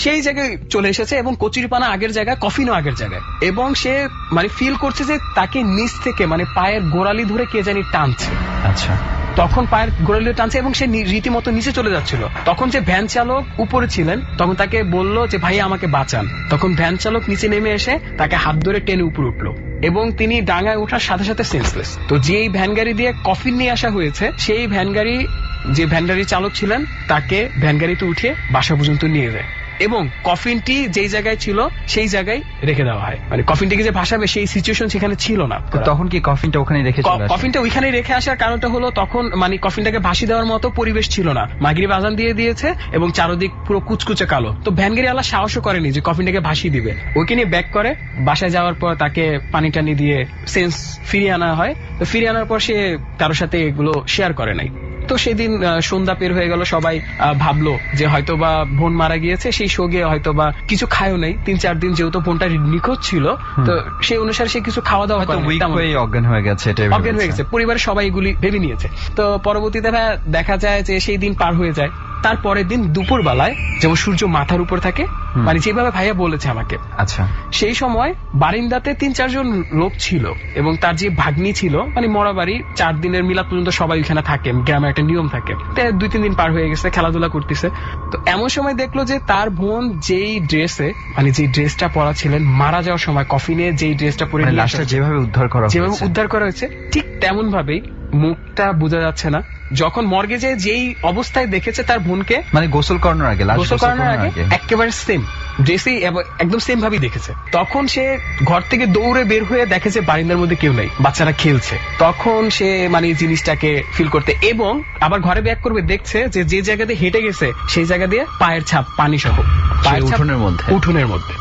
সেই জায়গায় চলে এসেছে এবং কচুরিপানা আগের জায়গায়, কফিনও আগের জায়গায়। এবং সে মানে ফিল করছে যে তাকে নিচ থেকে মানে পায়ের গোড়ালি ধরে কে জানি টানছে। আচ্ছা, তখন পায়ের গোড়ালি টানছে এবং সে রীতিমতো নিচে চলে যাচ্ছিল। তখন যে ভ্যান চালক উপরে ছিলেন তখন তাকে বলল যে ভাই আমাকে বাঁচান। তখন ভ্যান চালক নিচে নেমে এসে তাকে হাত ধরে টেনে উপরে উঠলো এবং তিনি ডাঙায় ওঠার সাথে সাথে সেন্সলেস। তো যেই ভ্যান গাড়ি দিয়ে কফিন নিয়ে আসা হয়েছে সেই ভ্যান গাড়ি চালক ছিলেন তাকে ভ্যান গাড়িতে উঠিয়ে বাসা পর্যন্ত নিয়ে যায় এবং কফিনটি যেই জায়গায় ছিল সেই জায়গায় রেখে দেওয়া হয়। মানে কফিনটিকে যে ভাসাবে সেই সিচুয়েশন সেখানে ছিল না। তখন কি কফিনটা ওখানে রেখে চলে আসে? কফিনটা ওইখানে রেখে আসার কারণটা হলো তখন মানে কফিনটাকে ভাসিয়ে দেওয়ার মতো পরিবেশ ছিল না। মাগরিব আজান দিয়ে দিয়েছে এবং চারদিক পুরো কুচকুচে কালো। তো ভ্যান গাড়ি আল্লাহ সাহসও করেনি যে কফিনটাকে ভাসিয়ে দিবে। ওইকে নিয়ে ব্যাক করে বাসায় যাওয়ার পর তাকে পানি টানি দিয়ে সেন্স ফিরিয়ে আনা হয়। তো ফিরিয়ে আনার পর সে কারোর সাথে এগুলো শেয়ার করে নাই। তো সেদিন সন্ধ্যা পের হয়ে গেল, সবাই ভাবলো যে হয়তোবা বোন মারা গিয়েছে, সেই শোকে হয়তোবা কিছু খায়ও নাই 3-4 দিন, যেহেতু বোনটা নিখোঁজ ছিল। তো সেই অনুসারে সে কিছু খাওয়া দাওয়া অজ্ঞান হয়ে গেছে, পরিবারের সবাই এগুলি ভেবে নিয়েছে। তো পরবর্তীতে দেখা যায় যে সেই দিন পার হয়ে যায়। তারপরের দিন দুপুর বেলায় যেমন সূর্য মাথার উপর থাকে, মানে যেভাবে ভাইয়া বলেছে আমাকে, আচ্ছা সেই সময় বারিন্দাতে 3-4 জন লোক ছিল এবং তার যে ভাগ্নি ছিল, মানে মরা বাড়ি 4 দিনের মিলাদ পর্যন্ত সবাই ওখানে থাকে, গ্রামে একটা নিয়ম থাকে। 2-3 দিন পার হয়ে গেছে, খেলাধুলা করতেছে। তো এমন সময় দেখলো যে তার বোন যেই ড্রেসে মানে যে ড্রেসটা পরা ছিলেন মারা যাওয়ার সময়, কফিনে যেই ড্রেসটা পরে লাশটা যেভাবে উদ্ধার করা হয়েছে ঠিক তেমন ভাবেই, মুখটা বোঝা যাচ্ছে না। যখন মর্গে যেই অবস্থায় দেখেছে তার বোনকে, মানে গোসল করানোর আগে একেবারে সেম ড্রেসেই একদম সেম ভাবেই দেখেছে। তখন সে ঘর থেকে দৌড়ে বের হয়ে দেখেছে বারিন্দার মধ্যে কেউ নাই, বাচ্চারা খেলছে। তখন সে মানে জিনিসটাকে ফিল করতে এবং আবার ঘরে ব্যাক করবে, দেখছে যে জায়গাতে হেঁটে গেছে সেই জায়গা দিয়ে পায়ের ছাপ পানি সহ, উঠোনের মধ্যে।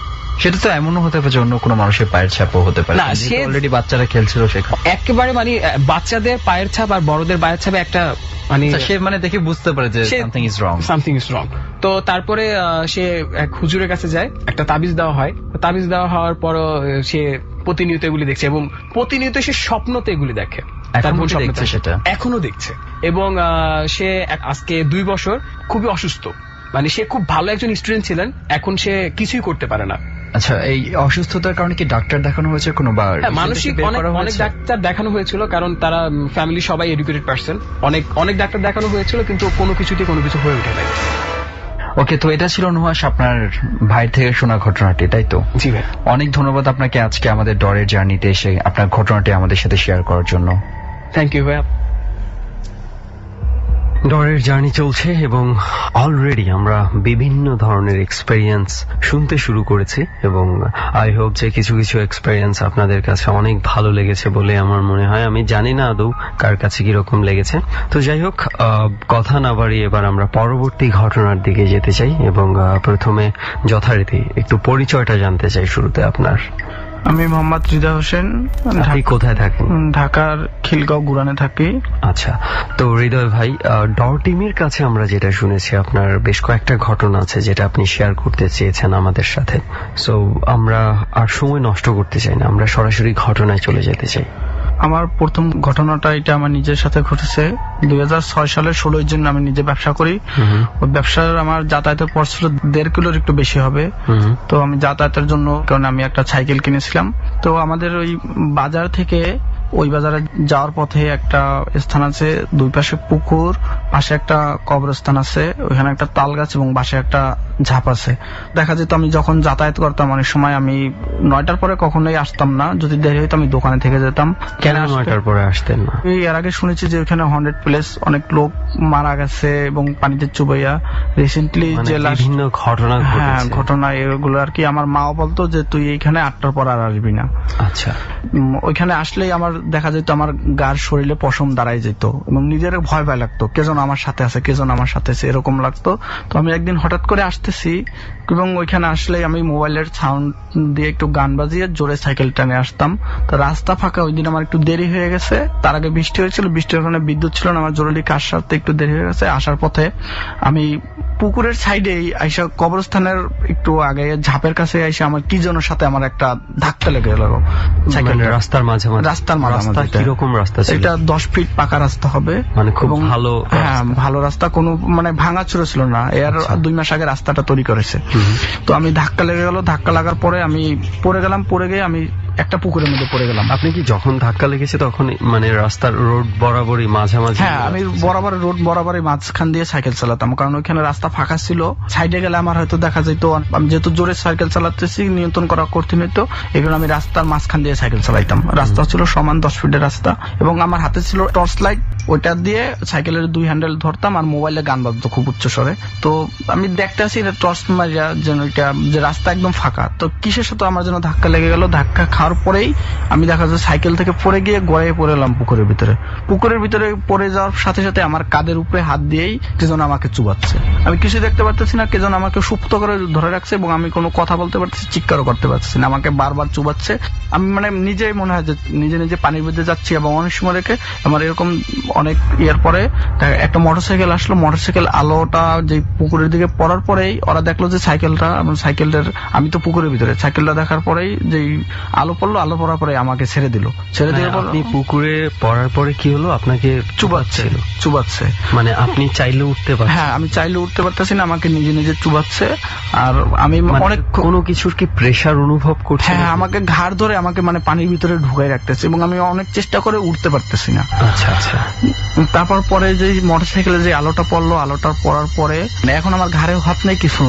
সেটা তো এমনও হতে পারে অন্য কোনো মানুষের পায়ের ছাপও হতে পারে না, সে অলরেডি বাচ্চারা খেলছিল সেখানে। একেবারে মানে বাচ্চাদের পায়ের ছাপ আর বড়দের পায়ের ছাপে একটা মানে সে মানে দেখে বুঝতে পারে যে সামথিং ইজ রং। তো তারপরে সে এক হুজুরের কাছে যায়, একটা তাবিজ দেওয়া হয়। তাবিজ দেওয়া হওয়ার পর সে প্রতিনিয়ত এগুলি দেখছে এবং প্রতিনিয়ত সে স্বপ্নতে এগুলি দেখে, সেটা এখনো দেখছে। এবং সে আজকে 2 বছর খুবই অসুস্থ, মানে সে খুব ভালো একজন স্টুডেন্ট ছিলেন, এখন সে কিছুই করতে পারে না। আচ্ছা, এই অসুস্থতার কারণে কি ডাক্তার দেখানো হয়েছে কোনোবার? মানসিক অনেক ডাক্তার দেখানো হয়েছিল, কারণ তারা ফ্যামিলি সবাই এডুকেটেড পারসন। অনেক ডাক্তার দেখানো হয়েছিল কিন্তু কোনো কিছু হয়ে ওঠে নাই। ওকে, তো এটা ছিল নুহাস আপনার ভাইয়ের থেকে শোনা ঘটনাটি, তাই তো? জি ভাই, অনেক ধন্যবাদ আপনাকে আজকে আমাদের ডরের জার্নিতে এসে আপনার ঘটনাটি আমাদের সাথে শেয়ার করার জন্য। থ্যাংক ইউ ভাই। ডরের জার্নি চলছে এবং অলরেডি আমরা বিভিন্ন ধরনের এক্সপেরিয়েন্স শুনতে শুরু করেছি এবং আই হোপ যে কিছু এক্সপেরিয়েন্স আপনাদের কাছে অনেক ভালো লেগেছে বলে আমার মনে হয়। আমি জানি না আদৌ কার কাছে কিরকম লেগেছে। তো যাই হোক, কথা না বাড়িয়ে এবার আমরা পরবর্তী ঘটনার দিকে যেতে চাই এবং প্রথমে যথারীতি একটু পরিচয়টা জানতে চাই শুরুতে আপনার। আমি মোহাম্মদ রিদা হোসেন, আপনি কোথায় থাকেন? ঢাকার খিলগাঁও গুরানে থাকি। আচ্ছা, তো হৃদয় ভাই, ডর টিমের কাছে আমরা যেটা শুনেছি আপনার বেশ কয়েকটা ঘটনা আছে যেটা আপনি শেয়ার করতে চেয়েছেন আমাদের সাথে। সো আমরা আর সময় নষ্ট করতে চাই না, আমরা সরাসরি ঘটনায় চলে যেতে চাই। আমার প্রথম ঘটনাটা এটা আমার নিজের সাথে ঘটেছে 2006 সালের 16 জন্য আমি নিজে ব্যবসা করি। ওই ব্যবসার আমার যাতায়াতের পড়ছিল 1.5 কিলোর একটু বেশি হবে। তো আমি যাতায়াতের জন্য কারণ আমি একটা সাইকেল কিনেছিলাম। তো আমাদের ওই বাজার থেকে ওই বাজারে যাওয়ার পথে একটা স্থান আছে, দুই পাশে পুকুর, পাশে একটা কবরস্থান আছে, ওইখানে একটা তাল গাছ এবং পাশে একটা ঝাপ আছে। দেখা যেত আমি যখন যাতায়াত করতাম অনেক সময় আমি 9টার পরে কখনোই আসতাম না, যদি দেরি হইতো আমি দোকানে থেকে যেতাম। কেন 9টার পরে আসতেন না? এর আগে শুনেছি যে ওইখানে 100 প্লেস অনেক লোক মারা গেছে এবং পানিতে চুবাইয়া রিসেন্টলি যে বিভিন্ন ঘটনা ঘটনা এগুলো আর কি। আমার মাও বলতো যে তুই এইখানে 8টার পর আর আসবি না। আচ্ছা, ওইখানে আসলেই আমার দেখা যেত আমার গার শরীরে পশম দাঁড়াই যেত এবং নিজের ভয় ভয় লাগতো, কে যেন আমার সাথে আছে, কে যেন আমার সাথে আছে, এরকম লাগতো। তো আমি একদিন হঠাৎ করে আসতেছি এবং ওইখানে আসলেই আমি মোবাইলের সাউন্ড দিয়ে একটু গান বাজিয়ে জোরে সাইকেল টানে আসতাম। তো রাস্তা ফাঁকা, ওই দিন আমার একটু দেরি হয়ে গেছে। তার আগে বৃষ্টি হয়েছিল, বৃষ্টির কারণে বিদ্যুৎ ছিল না, আমার জরুরি কাজ সারতে একটু দেরি হয়ে গেছে। আসার পথে আমি পুকুরের সাইডেই আইসা কবরস্থানের একটু আগে ঝাপের কাছে আইসা আমার কি যেন সাথে আমার একটা ধাক্কা লেগে গেল সাইকেল রাস্তার মাঝে। রাস্তার মাঝে কিরকম রাস্তা ছিল? এটা 10 ফিট পাকা রাস্তা হবে, মানে খুব ভালো। হ্যাঁ, ভালো রাস্তা, কোনো মানে ভাঙা চুরো ছিল না। এর 2 মাস আগে রাস্তাটা তৈরি করেছে। তো আমি ধাক্কা লেগে গেল, ধাক্কা লাগার পরে আমি পড়ে গেলাম, পড়ে গিয়ে আমি একটা পুকুরের মধ্যে পড়ে গেলাম। আপনি কি যখন ধাক্কা লেগেছে তখন মানে রাস্তার রোড বরাবরই মাঝামাঝি? হ্যাঁ, আমি বরাবর রোড বরাবরই মাঝখান দিয়ে সাইকেল চালাতাম, কারণ ওইখানে রাস্তা ফাঁকা ছিল। সাইডে গেলে আমার হয়তো দেখা যেত, আমি যেহেতু জোরে সাইকেল চালাতেছি নিয়ন্ত্রণ করা কঠিন হইতো, এগুলো আমি রাস্তার মাঝখান দিয়ে সাইকেল চালাইতাম। রাস্তা ছিল সমান 10 ফিটের রাস্তা এবং আমার হাতে ছিল টর্চ লাইট, ওইটা দিয়ে সাইকেলের 2 হ্যান্ডেল ধরতাম আর মোবাইলে গান বাজতো খুব উচ্চ স্বরে। তো আমি দেখতে আসি টর্চ মারিয়া যেন এটা যে রাস্তা একদম ফাঁকা। তো কিসের সাথে আমার যেন ধাক্কা লেগে গেল, ধাক্কা খাওয়ার পরেই আমি দেখা যায় সাইকেল থেকে পড়ে গিয়ে গড়াইয়ে পড়ে এলাম পুকুরের ভিতরে। পুকুরের ভিতরে পড়ে যাওয়ার সাথে সাথে আমার কাঁধের উপরে হাত দিয়েই কে যেন আমাকে চুবাচ্ছে। আমি কিছু দেখতে পারতেছি না, কে যেন আমাকে সুপ্ত করে ধরে রাখছে এবং আমি কোনো কথা বলতে পারতেছি, চিৎকারও করতে পারতেছি না, আমাকে বারবার চুবাচ্ছে। আমি মানে নিজেই মনে হয় যে নিজে নিজে পানির মধ্যে যাচ্ছি। এবং অনেক সময় রেখে আমার এরকম অনেক ইয়ার পরে একটা মোটরসাইকেল আসলো, মোটরসাইকেল আলোটা যে পুকুরের দিকে পড়ার পরেই ওরা দেখলো যে সাইকেলটা, সাইকেলটার, আমি তো পুকুরের ভিতরে, সাইকেলটা দেখার পরেই যে আলো পড়লো, আলো পড়ার পরে আমাকে ছেড়ে দিল। ছেড়ে দিয়ে আপনি পুকুরে পড়ার পরে কি হলো? আপনাকে চুবাচ্ছে। মানে আপনি চাইলে উঠতে পারছেন? হ্যাঁ, আমি চাইলে উঠতে পারতেছি না, আমাকে নিজে নিজে চুবাচ্ছে। আর আমি অনেক কোনো কিছুর কি প্রেসার অনুভব করছি? হ্যাঁ, আমাকে ঘাড় ধরে আমাকে মানে পানির ভিতরে ঢুকাই রাখতেছে এবং আমি অনেক চেষ্টা করে উঠতে পারতেছি না। আচ্ছা আচ্ছা। তারপর পরে যে মোটরসাইকেলে যে আলোটা পড়লো, আলোটা পড়ার পরে এখন আমার ঘাড়ে হাত নেই, কিছু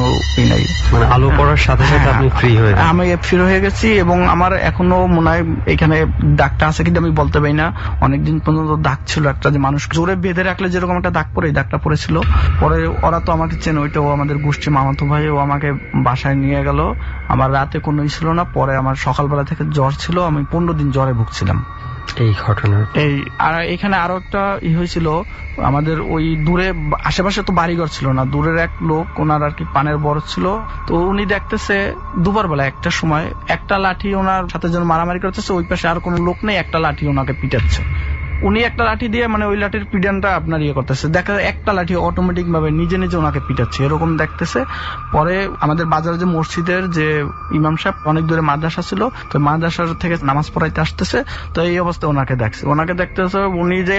নাই, মানে আলো পড়ার সাথে সাথে আপনি ফ্রি হয়ে গেছেন? আমি ফ্রি হয়ে গেছি এবং আমার এখনো মনে হয় এখানে দাগটা আছে কিন্তু আমি বলতে পারি না। অনেকদিন পর্যন্ত দাগ ছিল একটা, যে মানুষ জোরে বেঁধে রাখলে যেরকম একটা দাগ পরে, দাগটা পড়েছিল। পরে ওরা তো আমাকে চেনে, ওইটাও আমাদের গোষ্ঠী মামাতো ভাই, ও আমাকে বাসায় নিয়ে গেল। আমার রাতে কোনো ছিল না, পরে আমার সকালবেলা থেকে জ্বর ছিল, আমি 15 দিন জ্বরে ভুগছিলাম। এই ঘটনা আর এখানে আরো একটা হয়েছিল, আমাদের ওই দূরে আশেপাশে তো বাড়িঘর ছিল না, দূরের এক লোক, ওনার আর কি পানের বরজ ছিল। তো উনি দেখতেছে দুবার বেলা একটা সময় একটা লাঠি ওনার সাথে যেন মারামারি করতেছে, ওই পাশে আর কোনো লোক নেই, একটা লাঠি ওনাকে পিটাচ্ছে। উনি একটা লাঠি দিয়ে মানে ওই লাঠির পিটানটা আপনার করতেছে, দেখা যায় একটা লাঠি অটোমেটিক ভাবে নিজে নিজে ওনাকে পিটাচ্ছে, এরকম দেখতেছে। পরে আমাদের বাজারে যে মসজিদের যে ইমাম সাহেব, অনেক দূরে মাদ্রাসা ছিল, তো মাদ্রাসার থেকে নামাজ পড়াইতে আসতেছে। তো এই অবস্থায় ওনাকে দেখতেছে, উনি যে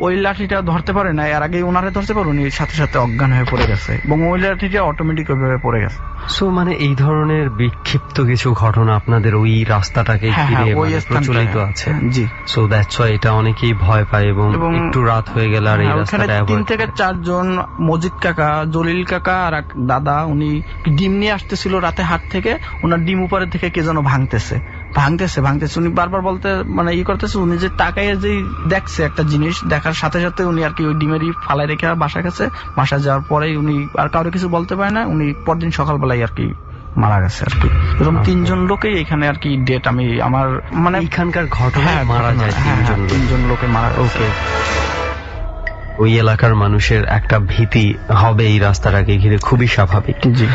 ওই লাঠিটা ধরতে পারে না, এর আগে ওনারে ধরতে পারে, উনি সাথে সাথে অজ্ঞান হয়ে পড়ে গেছে এবং ওই লাঠিটা অটোমেটিক ওইভাবে পড়ে গেছে। সো মানে এই ধরনের বিক্ষিপ্ত কিছু ঘটনা আপনাদের ওই রাস্তাটাকে ঘিরে প্রচলিত আছে। জি, সো দ্যাটস ওয়াই এটা অনেকেই ভয় পায় এবং একটু রাত হয়ে গেলে আর এই রাস্তাটা 3 থেকে 4 জন, মজিদ কাকা, জলিল কাকা আর এক দাদা, উনি ডিম নিয়ে আসতেছিল রাতে হাট থেকে, ওনার ডিম উপরে থেকে কে যেন ভাঙতেছে। উনি বারবার বলতে মানে করতেছে, উনি যে তাকায় যে দেখছে একটা জিনিস, দেখার সাথে সাথে উনি আর কি ওই ডিমেরই ফালাই রেখে বাসা গেছে। বাসা যাওয়ার পরেই উনি আর কাউকে কিছু বলতে পারে না, উনি পরদিন সকালবেলায় আর কি মারা গেছে আর কি। এরকম 3 জন লোকেই এখানে আর কি ডেট, আমি আমার মানে এখানকার ঘটনায় মারা যায় 3 জন লোকে মারা। ওকে, ওই এলাকার মানুষের একটা ভীতি হবে এই রাস্তাটাকে ঘিরে, খুবই স্বাভাবিক। জি।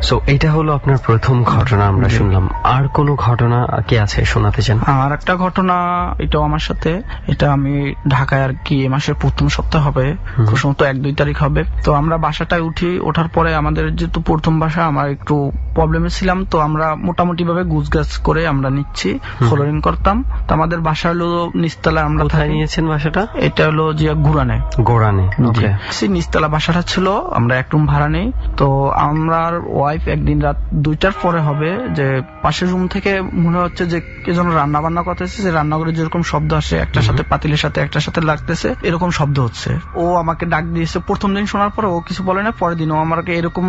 সো এটা হলো আপনার প্রথম ঘটনা আমরা শুনলাম, আর কোনো ঘটনা কি আছে শোনাতে চান? আর একটা ঘটনা, এটাও আমার সাথে, এটা আমি ঢাকায় আর কি এ মাসের প্রথম সপ্তাহ হবে, খুব সম্ভবত 1-2 তারিখ হবে। তো আমরা বাসাটায় উঠি, ওঠার পরে আমাদের যেহেতু প্রথম বাসা, আমার একটু প্রবলেমে ছিলাম, তো আমরা মোটামুটি ভাবে গুছগাছ করে আমরা নিচ্ছি, ফ্লোরিং করতাম। তো আমাদের বাসা হলো নিচতলা। আমরা কোথায় নিয়েছেন বাসাটা? এটা হলো যে গোড়ানে। ওকে। নিচতলা বাসাটা ছিল, আমরা এক রুম ভাড়া নেই। তো আমার ওয়াইফ একদিন রাত 2টার পরে হবে যে পাশের রুম থেকে মনে হচ্ছে যে কে যেন রান্না বান্না করতেছে, যে রান্নাঘরে যেরকম শব্দ আসে, একটার সাথে পাতিলের সাথে একটার সাথে লাগতেছে, এরকম শব্দ হচ্ছে। ও আমাকে ডাক দিয়েছে প্রথম দিন শোনার পরে, ও কিছু বলে না। পরের দিন ও আমাকে এরকম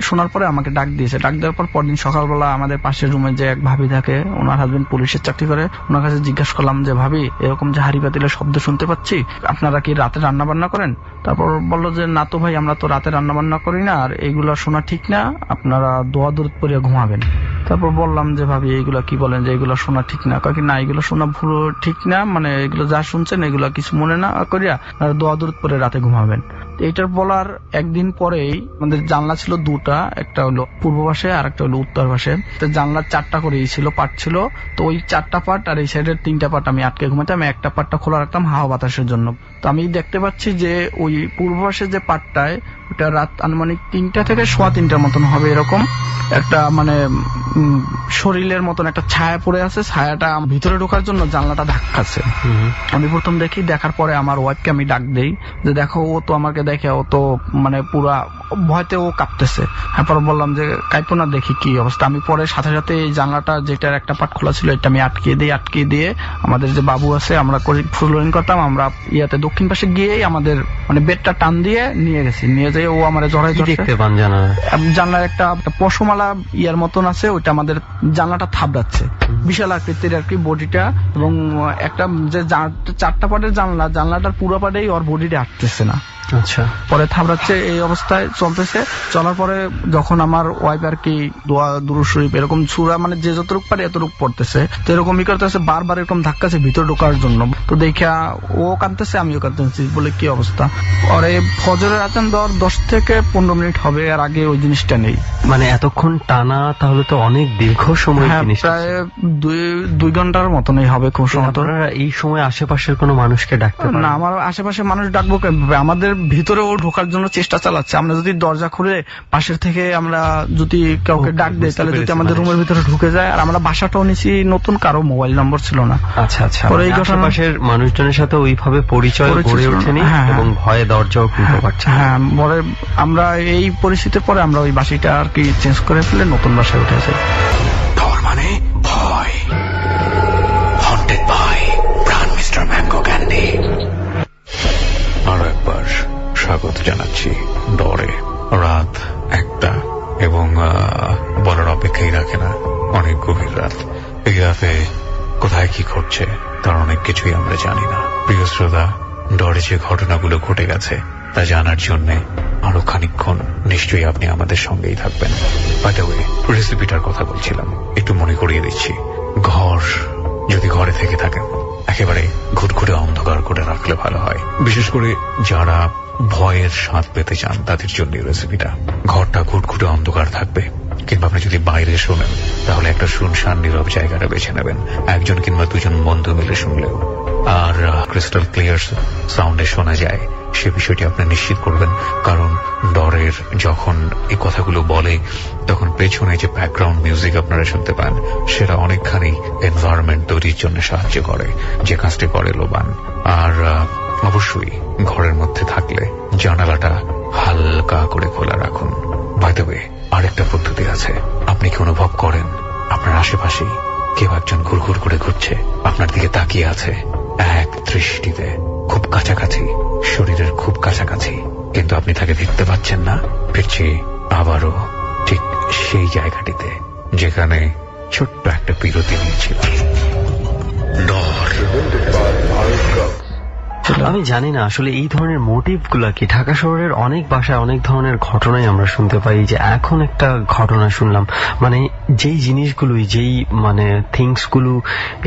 শোনার পরে আমাকে ডাক দিয়েছে। ডাক দেওয়ার পর পরদিন সকালবেলা আমাদের পাশের রুমে যে এক ভাবি থাকে, ওনার হাজবেন্ড পুলিশের চাকরি করে, ওনার কাছে জিজ্ঞাসা করলাম যে ভাবি এরকম যে হাড়ি পাতিলের শব্দ শুনতে পাচ্ছি, আপনারা কি রাতে রান্না বান্না করেন? তারপর বললো যে না তো ভাই, আমরা তো রাতে রান্না বান্না করি না, আর এইগুলা শোনা ঠিক না, আপনারা দোয়া দূরত পরে ঘুমাবেন। তারপর বললাম যে ভাবি এইগুলা কি বলেন, যে এগুলো শোনা ঠিক না? কি না, এগুলো শোনা ভুল ঠিক না, মানে এগুলো যা শুনছেন এগুলা কিছু মনে না করিয়া দোয়া দূরত পরে রাতে ঘুমাবেন। এইটার বলার একদিন পরেই আমাদের জানলা ছিল 2টা, একটা হলো পূর্ব পাশে আর একটা হলো উত্তর পাশে। তো জানলার 4টা করেই ছিল, পাট ছিল। তো ওই 4টা পাট আর এই সাইডের 3টা পাট আমি আটকে ঘুমাতাম, একটা পাটটা খোলা রাখতাম হাওয়া বাতাসের জন্য। তো আমি দেখতে পাচ্ছি যে ওই পূর্ব পাশে যে পাটটায়, ওটা রাত আনুমানিক 3টা থেকে 3:15 মতন হবে, এরকম একটা মানে শরীরের মতন একটা ছায়া পড়ে আছে। ছায়াটা ভিতরে ঢোকার জন্য জানলাটা ধাক্কাচ্ছে। আমি প্রথম দেখি, দেখার পরে আমার ওয়াইফকে আমি ডাক দেই যে দেখো, ও তো আমাকে দেখে, ও তো মানে পুরা ভয়তে ও কাঁপতেছে। তারপর বললাম যে কাইপো না, দেখি কি অবস্থা। আমি পরে সাথে সাথে এই জানলাটা, যেটার একটা পাট খোলা ছিল, এটা আমি আটকিয়ে দিয়ে আমাদের যে বাবু আছে, আমরা ফ্লোরিং করতাম, আমরা ইয়াতে দক্ষিণ পাশে গিয়েই আমাদের মানে বেডটা টান দিয়ে নিয়ে গেছি। নিয়ে যেয়ে ও আমার জড়াই দেখতে পান জানলার একটা পশমালা ইয়ার মতন আছে, ওইটা আমাদের জানলাটা থাবড়াচ্ছে, বিশাল আকৃতির আর কি বডিটা। এবং একটা যে 4টা পাটের জানলাটার পুরো পাটেই ওর বডিটা আটতেছে না। আচ্ছা। পরে থাবড়াচ্ছে, এই অবস্থায় চলতেছে। চলার পরে যখন আমার ওয়াইফ আর কি দোয়া দুরূদ শরীফ এরকম সূরা মানে যে যতটুকু পারে এতটুকু পড়তেছে, তো এরকমই করতেছে, বারবার এরকম ধাক্কাছে ভিতরে ঢোকার জন্য। তো দেখা ও কাঁদতেছে, আমিও কাঁদতেছি, বলে কি অবস্থা। আর এই ফজরের আজান দেওয়ার 10 থেকে 15 মিনিট হবে, আর আগে ওই জিনিসটা নেই। মানে এতক্ষণ টানা, তাহলে তো অনেক দীর্ঘ সময়। হ্যাঁ, প্রায় 2 ঘন্টার মতনই হবে খুব সম্ভবত। এই সময় আশেপাশের কোনো মানুষকে ডাকতে পারেন না? আমার আশেপাশে মানুষ ডাকবো কিভাবে? আমাদের ভিতরে ও ঢোকার জন্য চেষ্টা চালাচ্ছে। আমরা যদি দরজা খুলে পাশের থেকে আমরা যদি কাউকে ডাক দেই, তাহলে যদি আমাদের রুমের ভিতরে ঢুকে যায়। আর আমরা বাসাটাও নিছি নতুন, কারো মোবাইল নম্বর ছিল না। আচ্ছা আচ্ছা। পরে এই আশেপাশের মানুষজনের সাথে ওইভাবে পরিচয় গড়ে ওঠেনি এবং ভয়ে দরজাও খুলতে পারছে। হ্যাঁ, পরে আমরা এই পরিস্থিতির পরে আমরা ওই বাসিটা আর কি চেঞ্জ করে ফেলে নতুন বাসায় উঠেছে। ডর মানে ভয়। হন্টেড বাই প্রাণ মিস্টার ম্যাঙ্গো ক্যান্ডি। আরো একবার স্বাগত জানাচ্ছি ডরে। রাত 1টা এবং বলার অপেক্ষাই রাখে না, অনেক গভীর রাত। এই রাতে কোথায় কি ঘটছে তার অনেক কিছুই আমরা জানি না। প্রিয় শ্রোতা, ডরে যে ঘটনাগুলো ঘটে গেছে তা জানার জন্য আরো খানিকক্ষণ নিশ্চয়ই আপনি আমাদের সঙ্গেই থাকবেন। বাই দ্য ওয়ে, রেসিপিটার কথা বলছিলাম, একটু মনে করিয়ে দিচ্ছি। ঘর যদি ঘরে থেকে থাকেন, একেবারে ঘুটঘুটে অন্ধকার করে রাখলে ভালো হয়। বিশেষ করে যারা ভয়ের স্বাদ পেতে চান তাদের জন্য রেসিপিটা। ঘরটা ঘুটঘুটে অন্ধকার থাকবে, কিংবা আপনি যদি বাইরে শোনেন তাহলে একটা শুনশান নীরব জায়গাটা বেছে নেবেন, একজন কিংবা 2জন বন্ধু মিলে শুনলেও। আর ক্রিস্টাল ক্লিয়ার সাউন্ডে শোনা যায় সে বিষয়টি আপনি নিশ্চিত করবেন, কারণ ডরের যখন এই কথাগুলো বলে তখন পেছনে যে ব্যাকগ্রাউন্ড মিউজিক আপনারা শুনতে পান সেটা অনেকখানি এনভায়রনমেন্ট তৈরির জন্য সাহায্য করে, যে কাজটি করে লোবান। আর অবশ্যই ঘরের মধ্যে থাকলে জানালাটা হালকা করে খোলা রাখুন। বাই দ্য ওয়ে, আরেকটা পদ্ধতি আছে। আপনি কি অনুভব করেন আপনার আশেপাশে কেউ একজন ঘুরঘুর করে ঘুরছে, আপনার দিকে তাকিয়ে আছে এক দৃষ্টিতে, খুব কাছাকাছি, শরীরের খুব কাছাকাছি, কিন্তু আপনি তাকে দেখতে পাচ্ছেন না? ফিরছি আবারও ঠিক সেই জায়গাটিতে যেখানে ছোট্ট একটা বিরতি নিয়েছিলাম। ডর। আসছিল। আমি জানি না আসলে এই ধরনের মোটিভ গুলা কি। ঢাকা শহরের অনেক বাসায় অনেক ধরনের ঘটনাই আমরা শুনতে পাই, যে এখন একটা ঘটনা শুনলাম, মানে যেই জিনিসগুলোই যেই মানে থিংস গুলো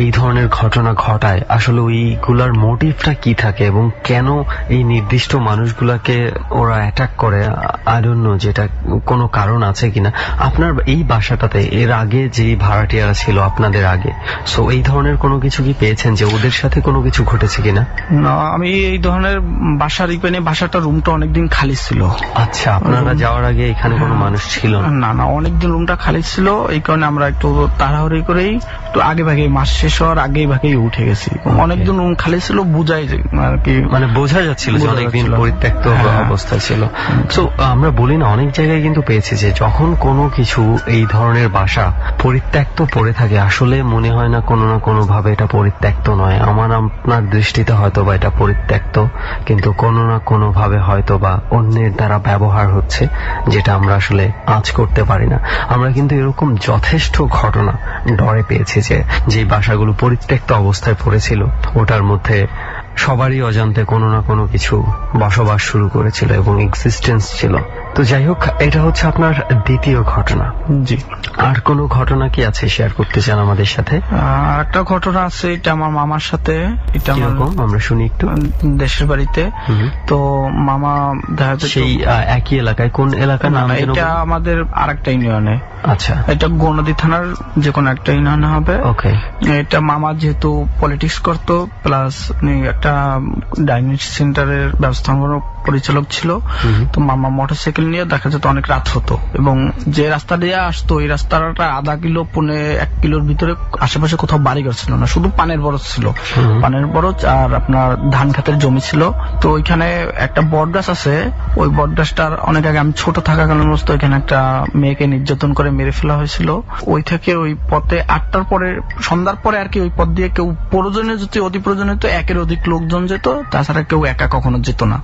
এই ধরনের ঘটনা ঘটায়, আসলে ওইগুলার মোটিভটা কি থাকে এবং কেন এই নির্দিষ্ট মানুষগুলাকে ওরা অ্যাটাক করে, আই ডোন্ট নো, যেটা কোনো কারণ আছে কিনা। আপনার এই বাসাটাতে এর আগে যে ভাড়াটিয়ারা ছিল আপনাদের আগে, সো এই ধরনের কোনো কিছু কি পেয়েছেন যে ওদের সাথে কোনো কিছু ঘটেছে কিনা? না, আমি এই ধরনের বাসার বাসাটা রুমটা অনেকদিন খালি ছিল। আচ্ছা, আপনারা যাওয়ার আগে এখানে কোনো মানুষ ছিল না? না না, অনেকদিন রুমটা খালি ছিল, এই কারণে আমরা একটু তাড়াহুড়ি করেই একটু আগে ভাগে, মাস শেষ হওয়ার আগেই ভাগেই উঠে গেছি। অনেকদিন রুম খালি ছিল, বুঝাই আর কি, মানে বোঝা যাচ্ছিল যে অনেকদিন পরিত্যক্ত অবস্থায় ছিল। তো আমরা বলি না, অনেক জায়গায় কিন্তু পেয়েছি যে যখন কোনো কিছু এই ধরনের বাসা পরিত্যক্ত পড়ে থাকে, আসলে মনে হয় না কোনো ভাবে এটা পরিত্যক্ত নয়। আমার আপনার দৃষ্টিতে হয়তো বা এটা পরিত্যক্ত, কিন্তু কোনো না কোনো ভাবে হয়তো বা অন্যের দ্বারা ব্যবহার হচ্ছে, যেটা আমরা আসলে আঁচ করতে পারি না। আমরা কিন্তু এরকম যথেষ্ট ঘটনা ডরে পেয়েছি যে বাসাগুলো পরিত্যক্ত অবস্থায় পড়েছিল, ওটার মধ্যে সবারই অজান্তে কোনো না কোনো কিছু বসবাস শুরু করেছিল এবং এক্সিস্টেন্স ছিল। তো যাই হোক, এটা হচ্ছে আপনার দ্বিতীয় ঘটনা। জি। আর কোনো ঘটনা কি আছে শেয়ার করতে চান আমাদের সাথে? একটা ঘটনা আছে, এটা আমার মামার সাথে। এটা আমার আমরা শুনি একটু। দেশের বাড়িতে। তো মামা দেখা যাচ্ছে সেই একই এলাকায়, কোন এলাকার নাম? এটা আমাদের আরেকটা ইউনিয়নে। আচ্ছা, এটা গৌনদী থানার যে কোনো একটা ইউনিয়নে হবে। ওকে। এটা মামা যেহেতু পলিটিক্স করতো, প্লাস একটা ডায়াগনস্টিক সেন্টারের ব্যবস্থাপনা পরিচালক ছিল, তো মামা মোটরসাইকেল নিয়ে দেখা যেত অনেক রাত হতো, এবং যে রাস্তা দিয়ে আসতো ওই রাস্তাটা আধা কিলো 1 কিলোর ভিতরে আশেপাশে কোথাও বাড়িঘর ছিল না, শুধু পানের বরজ ছিল। পানের বরজ আর আপনার ধান খাতের জমি ছিল। তো ওইখানে একটা বট গাছ আছে, ওই বট গাছটার অনেক আগে আমি ছোট থাকাকালীন অবস্থা ওইখানে একটা মেয়েকে নির্যাতন করে মেরে ফেলা হয়েছিল। ওই থেকে ওই পথে 8টার পরে, সন্ধ্যার পরে আর কি, ওই পথ দিয়ে কেউ প্রয়োজনে যদি অতি প্রয়োজনে তো 1-এর অধিক লোকজন যেত, তাছাড়া কেউ একা কখনো যেত না।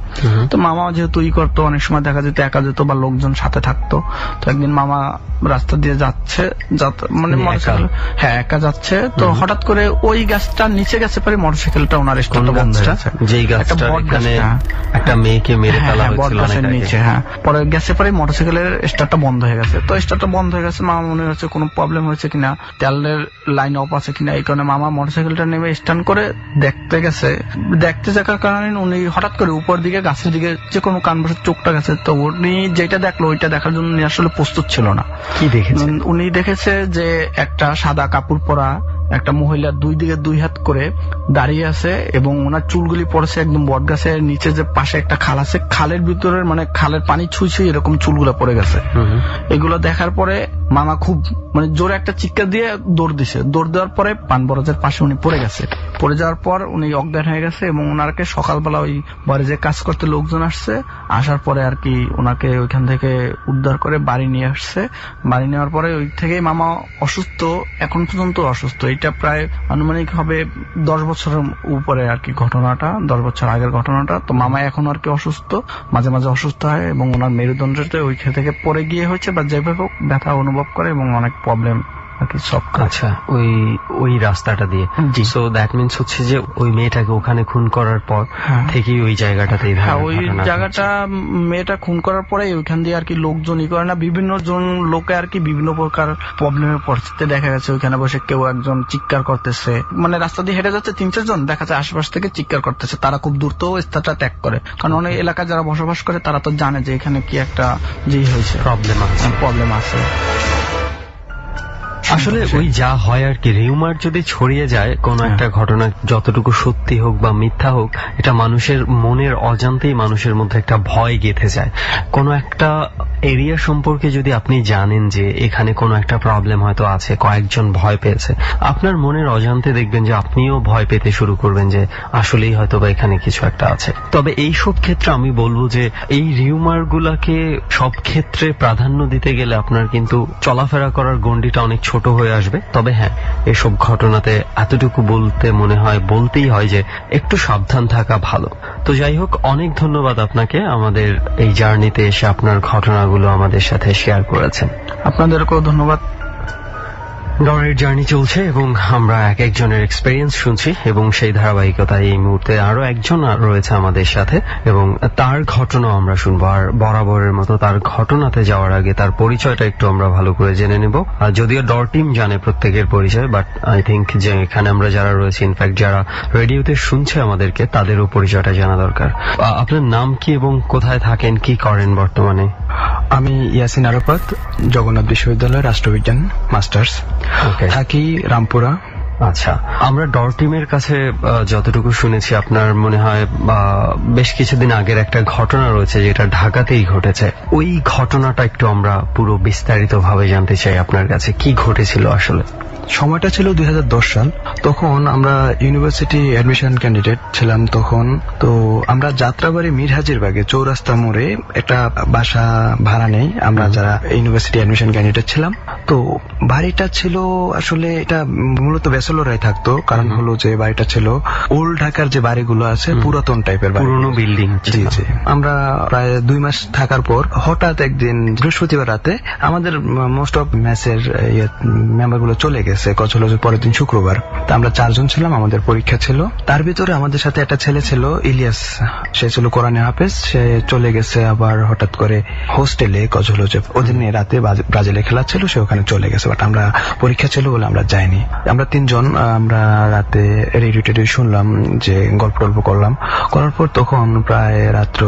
তো মামা যেহেতু করতো, অনেক সময় দেখা যেত একা যেত বা লোকজন সাথে থাকতো। তো একদিন মামা রাস্তা দিয়ে যাচ্ছে, মানে মোটরসাইকেল, হ্যাঁ একা যাচ্ছে, তো হঠাৎ করে ওই গাছটার নিচে গেছে পরে মোটরসাইকেলটা ওনার স্টার্ট বন্ধ হয়ে গেছে। যেই গাছটা এখানে একটা মেয়েকে মেরে ফেলা হয়েছিল অনেক আগে, নিচে, হ্যাঁ, পরে গেছে পরে মোটরসাইকেলের স্টার্টটা বন্ধ হয়ে গেছে। তো স্টার্টটা বন্ধ হয়ে গেছে, মামা মনে হচ্ছে কোনো প্রবলেম হয়েছে কিনা, তেলের লাইন অফ আছে কিনা, এই কারণে মামা মোটরসাইকেলটা নেমে স্ট্যান্ড করে দেখতে গেছে। দেখতে যাওয়ার কারণে উনি হঠাৎ করে উপর দিকে গাছের দিকে যে কোনো কানবাসের চোখটা গেছে। তো উনি যেটা দেখলো ওইটা দেখার জন্য উনি আসলে প্রস্তুত ছিল না। কি দেখেছেন? উনি দেখেছে যে একটা সাদা কাপড় পরা একটা মহিলা 2 দিকে 2 হাত করে দাঁড়িয়ে আছে, এবং ওনার চুলগুলি পড়েছে একদম বট গাছের নিচে, যে পাশে একটা খাল আছে, খালের ভিতরে মানে খালের পানি ছুঁই ছুঁই এরকম চুলগুলো পড়ে গেছে। এগুলো দেখার পরে মামা খুব মানে জোরে একটা চিৎকার দিয়ে দৌড় দিছে। দৌড় দেওয়ার পরে পান বরজের পাশে উনি পড়ে গেছে। পড়ে যাওয়ার পর উনি অজ্ঞান হয়ে গেছে, এবং ওনাকে সকালবেলা ওই বাড়ি যে কাজ করতে লোকজন আসছে, আসার পরে আর কি ওনাকে ওইখান থেকে উদ্ধার করে বাড়ি নিয়ে আসছে। বাড়ি নেওয়ার পরে ওই থেকেই মামা অসুস্থ, এখন পর্যন্ত অসুস্থ। এটা প্রায় আনুমানিক হবে 10 বছরের উপরে আর কি ঘটনাটা, 10 বছর আগের ঘটনাটা। তো মামা এখন আর কি অসুস্থ, মাঝে মাঝে অসুস্থ হয়, এবং ওনার মেরুদণ্ডতে ওই থেকে পড়ে গিয়ে হয়েছে বা যেভাবে ব্যথা অনুভব করে, এবং অনেক প্রবলেম আর কি সব। আচ্ছা, ওই রাস্তাটা দিয়ে। সো দ্যাট মিনস হচ্ছে যে ওই মেয়েটাকে ওখানে খুন করার পর থেকেই ওই জায়গাটাতেই, হ্যাঁ ওই জায়গাটা মেয়েটা খুন করার পরে ওইখান দিয়ে আর কি লোকজন করে না, বিভিন্ন জন লোকে আর কি বিভিন্ন প্রকার প্রবলেমের পরিস্থিতি দেখা গেছে। ওইখানে বসে কেউ একজন চিৎকার করতেছে, মানে রাস্তা দিয়ে হেঁটে যাচ্ছে 3-4 জন, দেখা যায় আশেপাশ থেকে চিৎকার করতেছে। তারা খুব দ্রুত স্থানটা ত্যাগ করে, কারণ অনেক এলাকায় যারা বসবাস করে তারা তো জানে যে এখানে কি একটা যে হয়েছে, প্রবলেম আছে। আসলে ওই যা হয় আর কি, রিউমার যদি ছড়িয়ে যায় কোন একটা ঘটনা, যতটুকু সত্যি হোক বা মিথ্যা হোক, এটা মানুষের মনের অজান্তেই মানুষের মধ্যে একটা ভয় গেঁথে যায়। কোন একটা এরিয়া সম্পর্কে যদি আপনি জানেন যে এখানে কোনো একটা প্রবলেম হয়তো আছে, কয়েকজন ভয় পেয়েছে, আপনার মনের অজান্তে দেখবেন যে আপনিও ভয় পেতে শুরু করবেন যে আসলেই হয়তো বা এখানে কিছু একটা আছে। তবে এই সব ক্ষেত্রে আমি বলবো যে এই রিউমার গুলাকে সব ক্ষেত্রে প্রাধান্য দিতে গেলে আপনার কিন্তু চলাফেরা করার গণ্ডিটা অনেক ছোট হয়ে আসবে। তবে হ্যাঁ, এসব ঘটনাতে এতটুকু বলতেই হয় যে একটু সাবধান থাকা ভালো। তো যাই হোক, অনেক ধন্যবাদ আপনাকে আমাদের এই জার্নিতে এসে আপনার ঘটনাগুলো আমাদের সাথে শেয়ার করেছেন। আপনাদেরকেও ধন্যবাদ। ডরের জার্নি চলছে এবং আমরা এক একজনের এক্সপেরিয়েন্স শুনছি এবং সেই ধারাবাহিকতায় এই মুহূর্তে আরো একজন রয়েছে আমাদের সাথে এবং তার ঘটনা আমরা শুনবো। আর বরাবরের মতো তার ঘটনাতে যাওয়ার আগে তার পরিচয়টা একটু আমরা ভালো করে জেনে নেব। যদিও ডর টিম জানে প্রত্যেকের পরিচয়, বাট আই থিঙ্ক যে এখানে আমরা যারা রয়েছে, ইনফ্যাক্ট যারা রেডিওতে শুনছে আমাদেরকে, তাদেরও পরিচয়টা জানা দরকার। আপনার নাম কি এবং কোথায় থাকেন, কি করেন বর্তমানে? আমি ইয়াসিন আরাফাত, জগন্নাথ বিশ্ববিদ্যালয় রাষ্ট্রবিজ্ঞান মাস্টার্স, থাকি রামপুরা। আচ্ছা, আমরা ডর টিমের কাছে যতটুকু শুনেছি আপনার মনে হয় বেশ কিছুদিন আগের একটা ঘটনা রয়েছে যেটা ঢাকাতেই ঘটেছে। ওই ঘটনাটা একটু আমরা পুরো বিস্তারিত ভাবে জানতে চাই আপনার কাছে, কি ঘটেছিল আসলে? সময়টা ছিল 2010 সাল। তখন আমরা ইউনিভার্সিটি অ্যাডমিশন ক্যান্ডিডেট ছিলাম তখন। তো আমরা যাত্রাবাড়ি মিরহাজিরবাগে চৌরাস্তা মোড়ে একটা বাসা ভাড়া নেই আমরা যারা ইউনিভার্সিটি অ্যাডমিশন ক্যান্ডিডেট ছিলাম। তো বাড়িটা ছিল আসলে এটা মূলত ব্যাচেলররাই থাকতো, কারণ হলো যে বাড়িটা ছিল ওল্ড ঢাকার যে বাড়িগুলো আছে, পুরাতন টাইপের বাড়ি, পুরনো বিল্ডিং। জি জি। আমরা প্রায় 2 মাস থাকার পর হঠাৎ একদিন বৃহস্পতিবার রাতে আমাদের মোস্ট অফ ম্যাচের মেম্বার গুলো চলে গেছে। হলো যে পরের দিন শুক্রবার। তা আমরা 4 জন ছিলাম, আমাদের পরীক্ষা ছিল। তার ভিতরে আমাদের সাথে একটা ছেলে ছিল ইলিয়াস, সে ছিল কোরআনে হাফেজ। সে চলে গেছে আবার হঠাৎ করে হোস্টেলে, হলো যে ওদিন রাতে ব্রাজিলে খেলা ছিল, সে ওখানে চলে গেছে। বাট আমরা পরীক্ষা ছিল বলে আমরা যাইনি। আমরা 3 জন আমরা রাতে রেডিও টেডিও শুনলাম, যে গল্প করলাম। করার পর তখন প্রায় রাত্র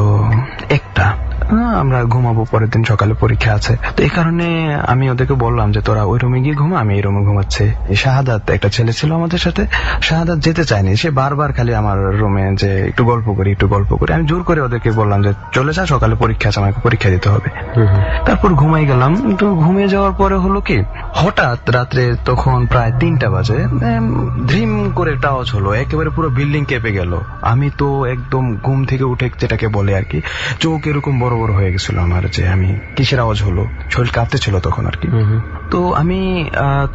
1টা, আমরা ঘুমাবো, পরের দিন সকালে পরীক্ষা আছে। তো এই কারণে আমি ওদেরকে বললাম যে তোরা ওই রুমে গিয়ে ঘুমা, আমি এই রুমে ঘুমাচ্ছি। শাহাদাত একটা ছেলে ছিল আমাদের সাথে, শাহাদাত যেতে চায়নি। সে বারবার খালি আমার রুমে যে একটু গল্প করি। আমি জোর করে ওদেরকে বললাম যে চলে যা, সকালে পরীক্ষা আছে, আমাকে পরীক্ষা দিতে হবে। তারপর ঘুমাই গেলাম। তো ঘুমিয়ে যাওয়ার পরে হলো কি, হঠাৎ রাত্রে তখন প্রায় 3টা বাজে ধ্রিম করে একটা আওয়াজ হলো, একেবারে পুরো বিল্ডিং কেঁপে গেল। আমি তো একদম ঘুম থেকে উঠে, যেটাকে বলে আর কি, চোখ এরকম বড় বড় হয়ে গেছিল আমার, যে আমি কিসের আওয়াজ হলো, শরীর কাঁপতে ছিল তখন আর কি। তো আমি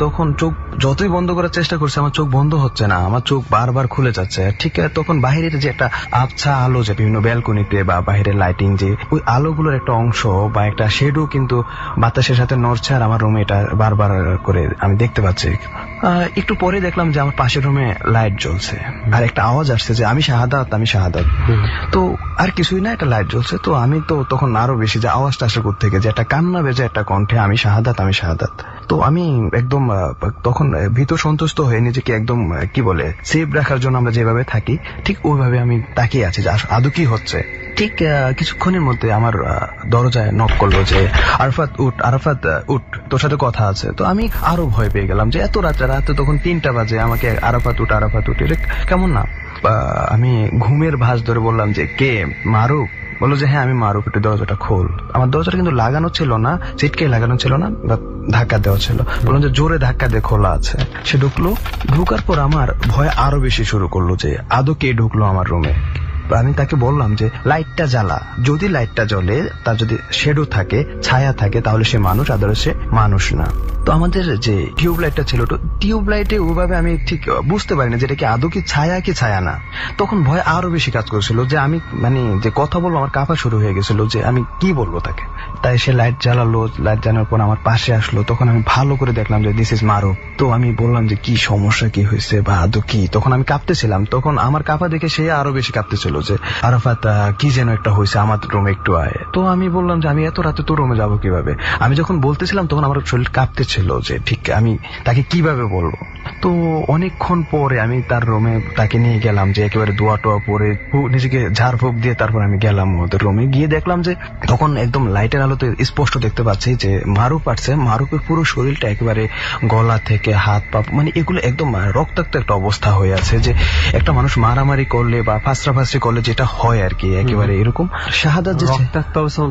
তখন চোখ যতই বন্ধ করার চেষ্টা করছি, আমার চোখ বন্ধ হচ্ছে না, আমার চোখ বারবার খুলে যাচ্ছে। ঠিক তখন বাহিরের যে একটা আবছা আলো, যে বিভিন্ন ব্যালকনিতে বা বাহিরের লাইটিং, যে ওই আলোগুলোর একটা অংশ বা একটা শেডও কিন্তু বাতাসের সাথে নড়ছে, আর আমার রুমে এটা বারবার করে আমি দেখতে পাচ্ছি। একটু পরে দেখলাম যে আমার পাশের রুমে লাইট জ্বলছে, আর একটা আওয়াজ আসছে যে আমি শাহাদাত। তো আর কিছুই না, একটা লাইট জ্বলছে। তো আমি তো তখন আরো বেশি, যে আওয়াজটা আসে থেকে, যে একটা কান্না বেজে একটা কণ্ঠে, আমি শাহাদাত। তো আমি একদম তখন ভীত সন্তুষ্ট হয়ে নিজেকে একদম কি বলে সেভ রাখার জন্য আমরা যেভাবে থাকি, ঠিক ওইভাবে আমি তাকিয়ে আছি যে আদৌ কি হচ্ছে। ঠিক কিছুক্ষণের মধ্যে আমার দরজায় নক করলো যে আরাফাত উঠ, তোর সাথে কথা আছে। তো আমি আরো ভয় পেয়ে গেলাম যে এত রাতে তখন 3টা বাজে, আমাকে আরাফাত উঠ, এটা কেমন না। আমি ঘুমের ভাঁজ ধরে বললাম যে কে, মারুফ? বললো যে হ্যাঁ আমি মারুফ, একটু দরজাটা খোল। আমার দরজাটা কিন্তু লাগানো ছিল না, চিটকে লাগানো ছিল না, ধাক্কা দেওয়া ছিল। বললাম যে জোরে ধাক্কা দিয়ে খোলা আছে। সে ঢুকলো। ঢুকার পর আমার ভয় আরো বেশি শুরু করলো যে আদৌ কে ঢুকলো আমার রুমে। আমি তাকে বললাম যে লাইটটা জ্বালা, যদি লাইটটা জ্বলে, তার যদি শেডো থাকে, ছায়া থাকে, তাহলে সে মানুষ, আদারওয়াইজ সে মানুষ না। তো আমাদের যে টিউব লাইটটা ছিল, তো টিউব লাইটে ওইভাবে আমি ঠিক বুঝতে পারিনি যেটা কি আদৌ কি ছায়া না। তখন ভয় আরো বেশি কাজ করছিল, যে আমি যে কথা বলবো, আমার কাঁপা শুরু হয়ে গেছিল, যে আমি কি বলবো তাকে। তাই সে লাইট জ্বালালো। লাইট জ্বালানোর পর আমার পাশে আসলো। তখন আমি ভালো করে দেখলাম যে দিস ইজ মারুফ। তো আমি বললাম যে কি সমস্যা, কি হয়েছে বা আদৌ কি। তখন আমি কাঁপতেছিলাম। তখন আমার কাঁপা দেখে সে আরো বেশি কাঁপতেছিল, যে আরাফাত কি যেন একটা হয়েছে, আমার রুমে একটু আয়। তো আমি বললাম যে আমি এত রাতে তোর রুমে যাবো কিভাবে। আমি যখন বলতেছিলাম তখন আমার শরীর কাঁপতেছিল, যে ঠিক আমি তাকে কিভাবে বলবো। তো অনেকক্ষণ পরে আমি তার রুমে তাকে নিয়ে গেলাম, যে একেবারে দোয়া টোয়া পরে নিজেকে ঝাড় ফুঁক দিয়ে তারপর আমি গেলাম ওদের রুমে। গিয়ে দেখলাম যে তখন একদম লাইটের আলোতে স্পষ্ট দেখতে পাচ্ছি যে মারুফ আসছে। মারুফের পুরো শরীরটা একেবারে গলা থেকে হাত পা, এগুলো একদম রক্তাক্ত একটা অবস্থা হয়ে আছে, যে একটা মানুষ মারামারি করলে বা ফাঁসরাফাঁসি করলে যেটা হয় আর কি, একেবারে এরকম। শাহাদাত যে রক্তাক্ত অবস্থা,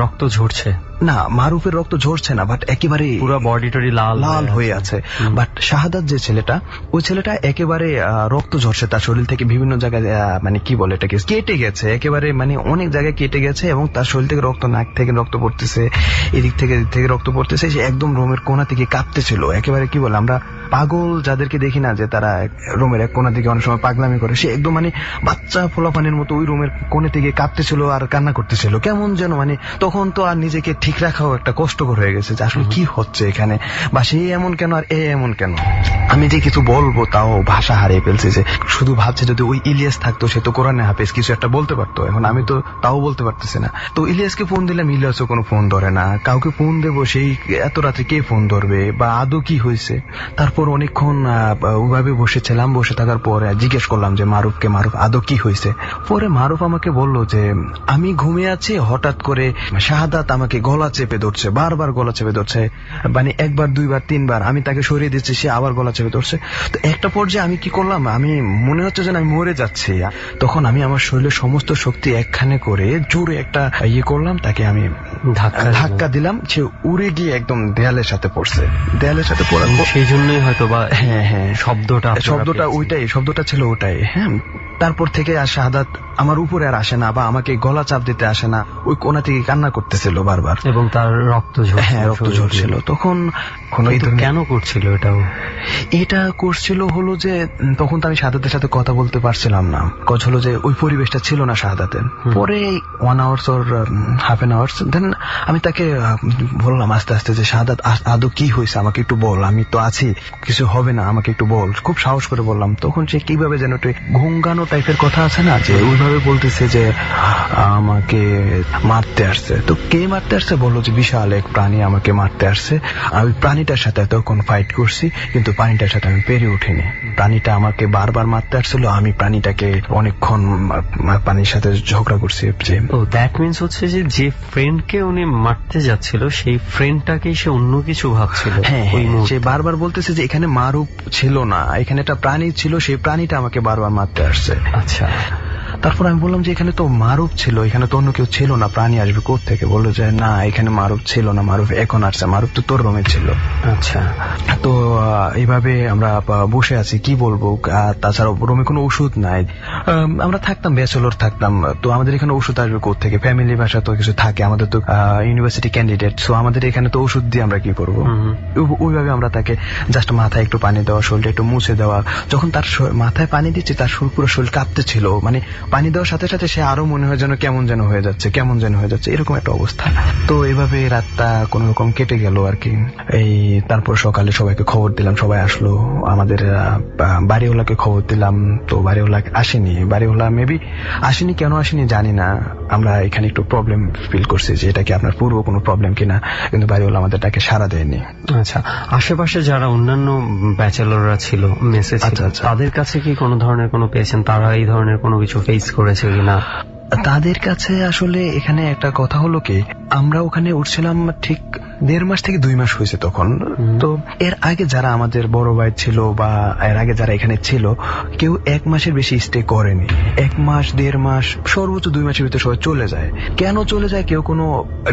রক্ত ঝরছে না, মারুফের রক্ত ঝরছে না, বাট একেবারে পুরো বডি টডি লাল হয়ে আছে। বাট শাহাদাত যে ছেলেটা, ওই ছেলেটা একেবারে রক্ত ঝরছে তার শরীর থেকে, বিভিন্ন জায়গায় কি বলে এটাকে কেটে গেছে, একেবারে অনেক জায়গায় কেটে গেছে, এবং তার শরীর থেকে রক্ত, নাক থেকে রক্ত পড়তেছে, এদিক থেকে রক্ত পড়তেছে। সে একদম রুমের কোণা থেকে কাঁপতেছিল, একেবারে কি বলে আমরা পাগল যাদেরকে দেখি না যে তারা রুমের এক কোণা থেকে অনেক সময় পাগলামি করে, সে একদম মানে বাচ্চা ফোলাপানির মতো ওই রুমের কোণে থেকে কাঁদতেছিল আর কান্না করতেছিল। কেমন যেন মানে তখন তো আর নিজেকে ঠিক রাখাও একটা কষ্টকর হয়ে গেছে যে আসলে কি হচ্ছে এখানে, বা সে এমন কেন আর এ এমন কেন। আমি যে কিছু বলবো তাও ভাষা হারিয়ে ফেলছি, যে শুধু ভাবছে যদি ওই ইলিয়াস থাকতো সে তো কোরআনে হাফেজ কিছু একটা বলতে পারতো, এখন আমি তো তাও বলতে পারতেছি না। তো ইলিয়াসকে ফোন দিলাম, ইলিয়াসও কোনো ফোন ধরে না, কাউকে ফোন দেবো সেই এত রাত্রে কে ফোন ধরবে বা আদৌ কি হয়েছে। তারপর অনেকক্ষণ ওইভাবে বসেছিলাম, বসে থাকার পরে জিজ্ঞেস করলাম যে মারুফকে, মারুফ আদৌ কি হয়েছে। পরে মারুফ আমাকে বলল যে আমি ঘুমিয়ে আছি, হঠাৎ করে শাহাদাত আমাকে গলা চেপে ধরছে, বারবার গলা চেপে ধরছে, মানে একবার দুইবার তিনবার, আমি তাকে সরিয়ে দিচ্ছি, সে আবার গলা চেপে ধরছে। তো একটা পর্যায়ে আমি কি করলাম, আমি মনে হচ্ছে যেন আমি মরে যাচ্ছি। তখন আমি আমার শরীরের সমস্ত শক্তি একখানে করে জোরে একটা ইয়ে করলাম, তাকে আমি ধাক্কা দিলাম, সে উড়ে গিয়ে একদম দেয়ালের সাথে পড়ছে। দেয়ালের সাথে পড়ার সেই জন্যই হয়তো বা হ্যাঁ শব্দটা ওইটাই, শব্দটা ছিল ওটাই। হ্যাঁ, তারপর থেকে আর শাহাদাত আমার উপরে আর আসে না বা আমাকে গলা চাপ দিতে আসে না, ওই কোণা থেকে কান্না করতেছিল বারবার এবং তার রক্ত ঝরছিল। তখন কেন করছিল এটাও? এটা করছিল হলো যে তখন তো আমি শাহাদাতের সাথে কথা বলতে পারছিলাম না, কজ হলো যে ওই পরিবেশটা ছিল না শাহাদাতের। পরে 1 hours or half an hours then আমি তাকে বললাম আস্তে আস্তে যে শাহাদাত আদৌ কি হয়েছে আমাকে একটু বল, আমি তো আছি, কিছু হবে না, আমাকে একটু বল। খুব সাহস করে বললাম। তখন সে কিভাবে যেন একটু ঘুঙ্গানো টাইপের কথা আছে না, যে ওইভাবে বলতেছে যে আমাকে মারতে আসছে। তো কে মারতে আসছে? বললো যে বিশাল এক প্রাণী আমাকে মারতে আসছে, আমি প্রাণীটার সাথে তখন ফাইট করছি, কিন্তু প্রাণীটার সাথে আমি পেরে উঠিনি। প্রাণীটা আমাকে বারবার মারতে আসছিল, আমি প্রাণীটাকে অনেকক্ষণ প্রাণীর সাথে ঝগড়া করছি। ও দ্যাট মিনস হচ্ছে যে যে ফ্রেন্ডকে উনি মারতে যাচ্ছিল সেই ফ্রেন্ডটাকে সে অন্য কিছু ভাবছিল। হ্যাঁ, সে বারবার বলতেছে যে এখানে মারুফ ছিল না, এখানে একটা প্রাণী ছিল, সেই প্রাণীটা আমাকে বারবার মারতে আসছে। আচ্ছা, তারপর আমি বললাম যে এখানে তো মারুফ ছিল, এখানে তো অন্য কেউ ছিল না, প্রাণী আসবে কোত্থেকে? বললো যে না, এখানে মারুফ ছিল না, মারুফ এখন আসছে, মারুফ তো তোর রুমে ছিল। আচ্ছা, তো এইভাবে আমরা বসে আছি, কি বলবো, তাছাড়া রুমে কোনো ওষুধ নাই। আমরা থাকতাম ব্যাচেলর থাকতাম, তো আমাদের এখানে ওষুধ আসবে কোত্থেকে? ফ্যামিলি ভাষা তো কিছু থাকে, আমাদের তো ইউনিভার্সিটি ক্যান্ডিডেট, সো আমাদের এখানে তো ওষুধ দিয়ে আমরা কি করবো? ওইভাবে আমরা তাকে জাস্ট মাথায় একটু পানি দেওয়া, শরীরটা একটু মুছে দেওয়া। যখন তার মাথায় পানি দিচ্ছি তার পুরো শরীর কাঁপতে ছিল, মানে পানি দেওয়ার সাথে সাথে সে আরো মনে হয় যেন কেমন যেন হয়ে যাচ্ছে, এরকম একটা অবস্থা। তো এইভাবে রাতটা কোন রকম কেটে গেল আর কি। এই তারপর সকালে সবাইকে খবর দিলাম, সবাই আসলো, আমাদের বাড়িওয়ালাকে খবর দিলাম, তো বাড়িওয়ালা আসেনি। বাড়িওয়ালা মেবি আসেনি, কেন আসেনি জানি না। আমরা এখানে একটু প্রবলেম ফিল করছি যে এটা কি আপনার পূর্ব কোনো প্রবলেম কিনা, কিন্তু বাড়িওয়ালা আমাদের তাকে সাড়া দেয়নি। আচ্ছা, আশেপাশে যারা অন্যান্য ব্যাচেলররা ছিল মেসে ছিল, তাদের কাছে কি কোনো ধরনের কোনো পেয়েছেন, তারা এই ধরনের কোনো কিছু ফেস করেছে কিনা? তাদের কাছে আসলে এখানে একটা কথা হলো কি, আমরা ওখানে উঠছিলাম ঠিক 1.5 মাস থেকে 2 মাস হয়েছে তখন। তো এর আগে যারা আমাদের বড় ভাই ছিল বা এর আগে যারা এখানে ছিল, কেউ 1 মাসের বেশি স্টে করেনি। 1 মাস 1.5 মাস সর্বোচ্চ 2 মাসের ভিতরে সবাই চলে যায়। কেন চলে যায় কেউ কোনো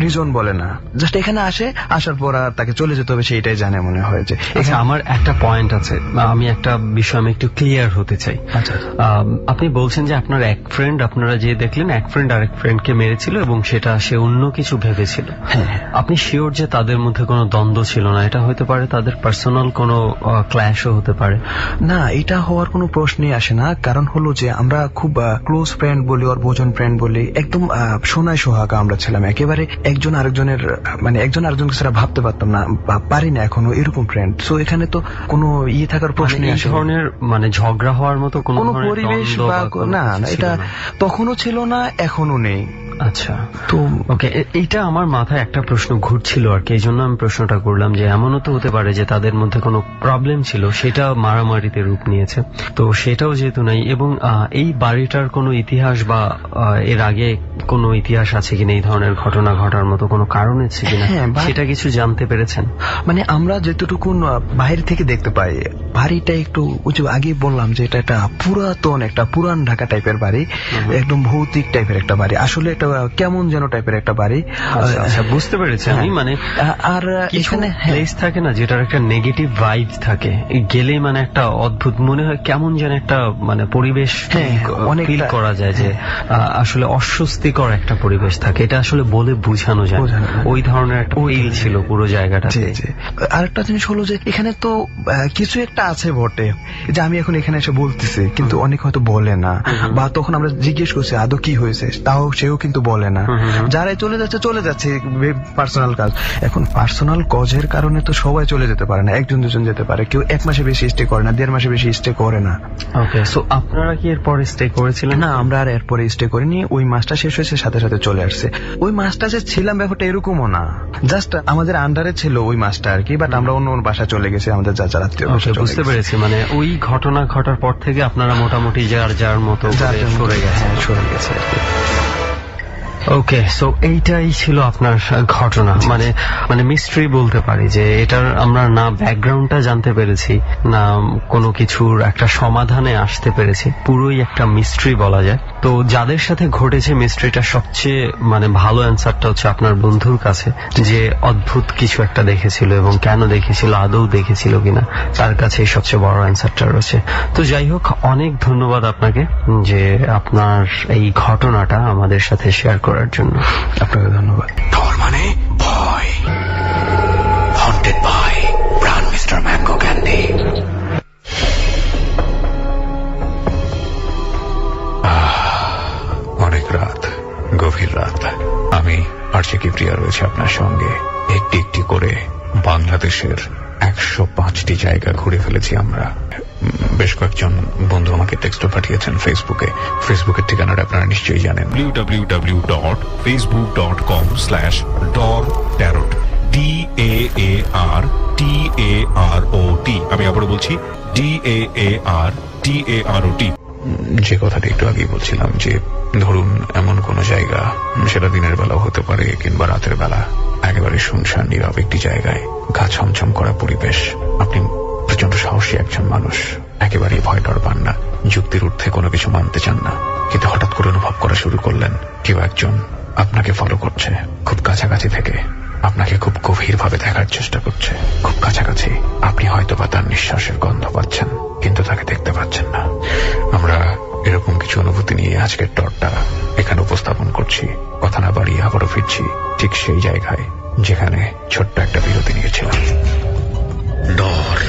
রিজন বলে না, জাস্ট এখানে আসে, আসার পর আর তাকে চলে যেতে হবে সেইটাই জানে মনে হয়। যে আচ্ছা, আমার একটা পয়েন্ট আছে, আমি একটা বিষয় আমি একটু ক্লিয়ার হতে চাই। আচ্ছা, আপনি বলছেন যে আপনার এক ফ্রেন্ড, আপনারা যে দেখলেন এক ফ্রেন্ড আরেক ফ্রেন্ডকে মেরেছিল এবং সেটা সে অন্য কিছু ভেবেছিল। আপনি শিওর যে তাদের মধ্যে কোনো দ্বন্দ্ব ছিল না? এটা হতে পারে তাদের পার্সোনাল কোনো ক্ল্যাশও হতে পারে। না, এটা হওয়ার কোনো প্রশ্নই আসে না। কারণ হলো যে আমরা খুব ক্লোজ ফ্রেন্ড বলি, ওর ভোজন ফ্রেন্ড বলি, একদম সোনায় সোহাগা আমরা ছিলাম একেবারে। একজন আরেকজনের মানে একজন আরেকজনকে ছাড়া ভাবতে পারতাম না, পারি না এখনো, এরকম ফ্রেন্ড। সো এখানে তো কোনো ইয়ে থাকার প্রশ্নই আসে না। এই ধরনের মানে ঝগড়া হওয়ার মতো কোনো পরিবেশ বা না, এটা তখনও ছিল না, এখনো নেই। আচ্ছা, তো ওকে, এইটা আমার মাথায় একটা প্রশ্ন ঘুরছিল আর কি, এই জন্য আমি প্রশ্নটা করলাম যে এমনও তো হতে পারে যে তাদের মধ্যে কোনো প্রবলেম ছিল, সেটা মারামারিতে রূপ নিয়েছে, তো সেটাও যেহেতু নাই। এবং এই বাড়িটার কোনো ইতিহাস বা এর আগে কোনো ইতিহাস আছে কিনা, এই ধরনের ঘটনা ঘটার মতো কোনো কারণ আছে কিনা, সেটা কিছু জানতে পেরেছেন? মানে আমরা যেটুকু বাইরে থেকে দেখতে পাই, বাড়িটা একটু আগে বললাম যে এটা একটা পুরাতন, একটা পুরান ঢাকা টাইপের বাড়ি, একদম ভৌতিক টাইপের একটা বাড়ি। আসলে একটা কেমন যেন টাইপের একটা বাড়ি। আচ্ছা, বুঝতে পেরেছি আমি। মানে আর এখানে এখানে প্লেস থাকে না যেটার একটা নেগেটিভ ভাইব থাকে, গেলেই মানে একটা অদ্ভুত মনে হয়, কেমন যেন একটা মানে পরিবেশ অনেকটা ফিল করা যায় যে আসলে অস্বস্তিকর একটা পরিবেশ থাকে, এটা আসলে বলে বোঝানো যায় না। ওই ধরনের একটা ফিল ছিল পুরো জায়গাটাতে। আরেকটা জিনিস হলো যে এখানে তো কিছু একটা আছে বটে, যে আমি এখন এখানে এসে বলতেছি কিন্তু অনেক হয়তো বলে না, বা তখন আমরা জিজ্ঞেস করছি আদৌ কি হয়েছে, তাও সেও কিন্তু বলে না। যারাই চলে যাচ্ছে পার্সোনাল কাজ। এখন পার্সোনাল কাজের কারণে তো সবাই চলে যেতে পারে না, একজন দুজন যেতে পারে, কেউ 1 মাসে বেশি স্টে করে না, 1.5 মাসে বেশি স্টে করে না। ওকে, সো আপনারা কি এরপরে স্টে করেছিলেন? না, আমরা আর এরপরে স্টে করিনি। ওই মাসটা শেষ হয়েছে সাথে সাথে চলে আসছে। ওই মাসটা যে ছিলাম ব্যাপারটা এরকমও না, জাস্ট আমাদের আন্ডারে ছিল ওই মাসটা আর কি, বাট আমরা অন্য বাসা চলে গেছি, আমাদের যা যারা আত্মীয়। বুঝতে পেরেছি, মানে ওই ঘটনা ঘটার পর থেকে আপনারা মোটামুটি যার মতো সরে গেছে আর কি। ওকে, সো এইটাই ছিল আপনার ঘটনা। মানে মিস্ট্রি বলতে পারি যে এটার আমরা না ব্যাকগ্রাউন্ডটা জানতে পেরেছি, না কোনো কিছুর একটা সমাধানে আসতে পেরেছি, পুরোই একটা মিস্ট্রি বলা যায়। তো যাদের সাথে ঘটেছে মিস্ট্রিটা সবচেয়ে মানে ভালো অ্যান্সারটা হচ্ছে আপনার বন্ধুর কাছে, যে অদ্ভুত কিছু একটা দেখেছিল এবং কেন দেখেছিল, আদৌ দেখেছিল কিনা, তার কাছেই সবচেয়ে বড় অ্যান্সারটা রয়েছে। তো যাই হোক, অনেক ধন্যবাদ আপনাকে যে আপনার এই ঘটনাটা আমাদের সাথে শেয়ার করার জন্য। আপনাকে ধন্যবাদ। ডর মানে ভয়, হন্টেড বাই প্রাণ মিস্টার ম্যাঙ্গো ক্যান্ডি। অনেক রাত, গভীর রাত। আমি আরজে কিবরিয়া রয়েছে আপনার সঙ্গে। একটি একটি করে বাংলাদেশের 105টি জায়গা ঘুরে ফেলেছি আমরা। বেশ কয়েকজন বন্ধু আমাকে টেক্সট পাঠিয়েছেন ফেসবুকের ঠিকানাটা আপনারা নিশ্চয়ই জানেন, www.facebook.com/dortarot DAARTAROT। আমি আবারও বলছি DAARTAROT। যে কথাটা একটু আগেই বলছিলাম, যে ধরুন এমন কোন জায়গা, সেটা দিনের বেলাও হতে পারে কিংবা রাতের বেলা, একেবারে শুনশান নীরব একটি জায়গায়, গা ছমছম করা পরিবেশ। আপনি প্রচন্ড সাহসী একজন মানুষ, একেবারেই ভয় ডর পান না, যুক্তির ঊর্ধ্বে কোনো কিছু মানতে চান না, কিন্তু হঠাৎ করে অনুভব করা শুরু করলেন কেউ একজন আপনাকে ফলো করছে, খুব কাছাকাছি থেকে আপনাকে খুব গভীর ভাবে দেখার চেষ্টা করছে, খুব কাছাকাছি। আপনি হয়তো বা তার নিঃশ্বাসের গন্ধ পাচ্ছেন, কিন্তু তাকে দেখতে পাচ্ছেন না। আমরা এরকম কিছু অনুভূতি নিয়ে আজকের ডরটা এখানে উপস্থাপন করছি। কথা না বাড়িয়ে আবারও ফিরছি ঠিক সেই জায়গায় যেখানে ছোট্ট একটা বিরতি নিয়েছিলাম। ডর।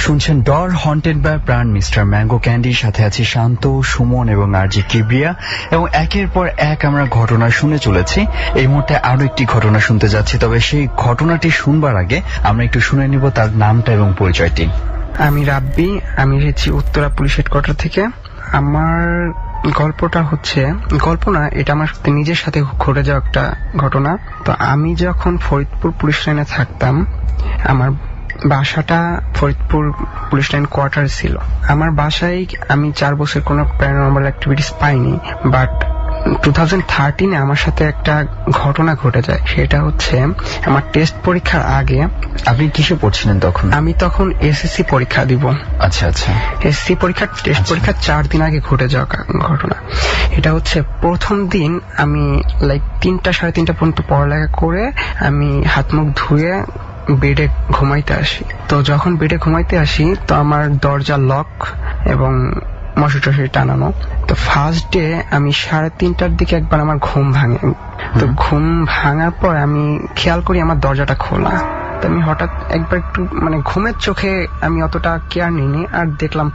শুনছেন ডর হন্টেড বাই প্রাণ মিস্টার ম্যাঙ্গো ক্যান্ডির সাথে আছি শান্ত, সুমন এবং আরজি কিবরিয়া, এবং একের পর এক আমরা ঘটনা শুনে চলেছি। এই মুহূর্তে আরো একটি ঘটনা শুনতে যাচ্ছি, তবে সেই ঘটনাটি শুনবার আগে আমরা একটু শুনে নিব তার নামটা এবং পরিচয়টি। আমি রাব্বি, আমি এসেছি উত্তরা পুলিশ হেডকোয়ার্টার থেকে। আমার গল্পটা হচ্ছে, গল্প না, এটা আমার নিজের সাথে ঘটে যাওয়া একটা ঘটনা। তো আমি যখন ফরিদপুর পুলিশ লাইনে থাকতাম, আমার বাসাটা ফরিদপুর পুলিশ লাইন কোয়ার্টার ছিল। আমার বাসায় আমি 4 বছর কোনো প্যারানর্মাল অ্যাক্টিভিটিস পাইনি, বাট 2013 আমার সাথে একটা ঘটনা ঘটে যায়। সেটা হচ্ছে আমার টেস্ট পরীক্ষার আগে। আপনি কিসে পড়ছিলেন তখন? আমি তখন এসএসসি পরীক্ষা দিব। আচ্ছা আচ্ছা। এসএসসি পরীক্ষার টেস্ট পরীক্ষার 4 দিন আগে ঘটে যাওয়া ঘটনা। এটা হচ্ছে প্রথম দিন আমি 3টা 3:30 পর্যন্ত পড়ালেখা করে আমি হাত মুখ ধুয়ে বেডে ঘুমাইতে আসি। তো যখন বেডে ঘুমাইতে আসি, তো আমার দরজা লক এবং মশারি টশারি টানানো। তো ফার্স্ট ডে আমি 3:30টার দিকে একবার আমার ঘুম ভাঙে। তো ঘুম ভাঙার পর আমি খেয়াল করি আমার দরজাটা খোলা। তো আমি হঠাৎ একবার একটু ঘুমের চোখে আমি অতটা কেয়ার নিইনি, আর দেখলাম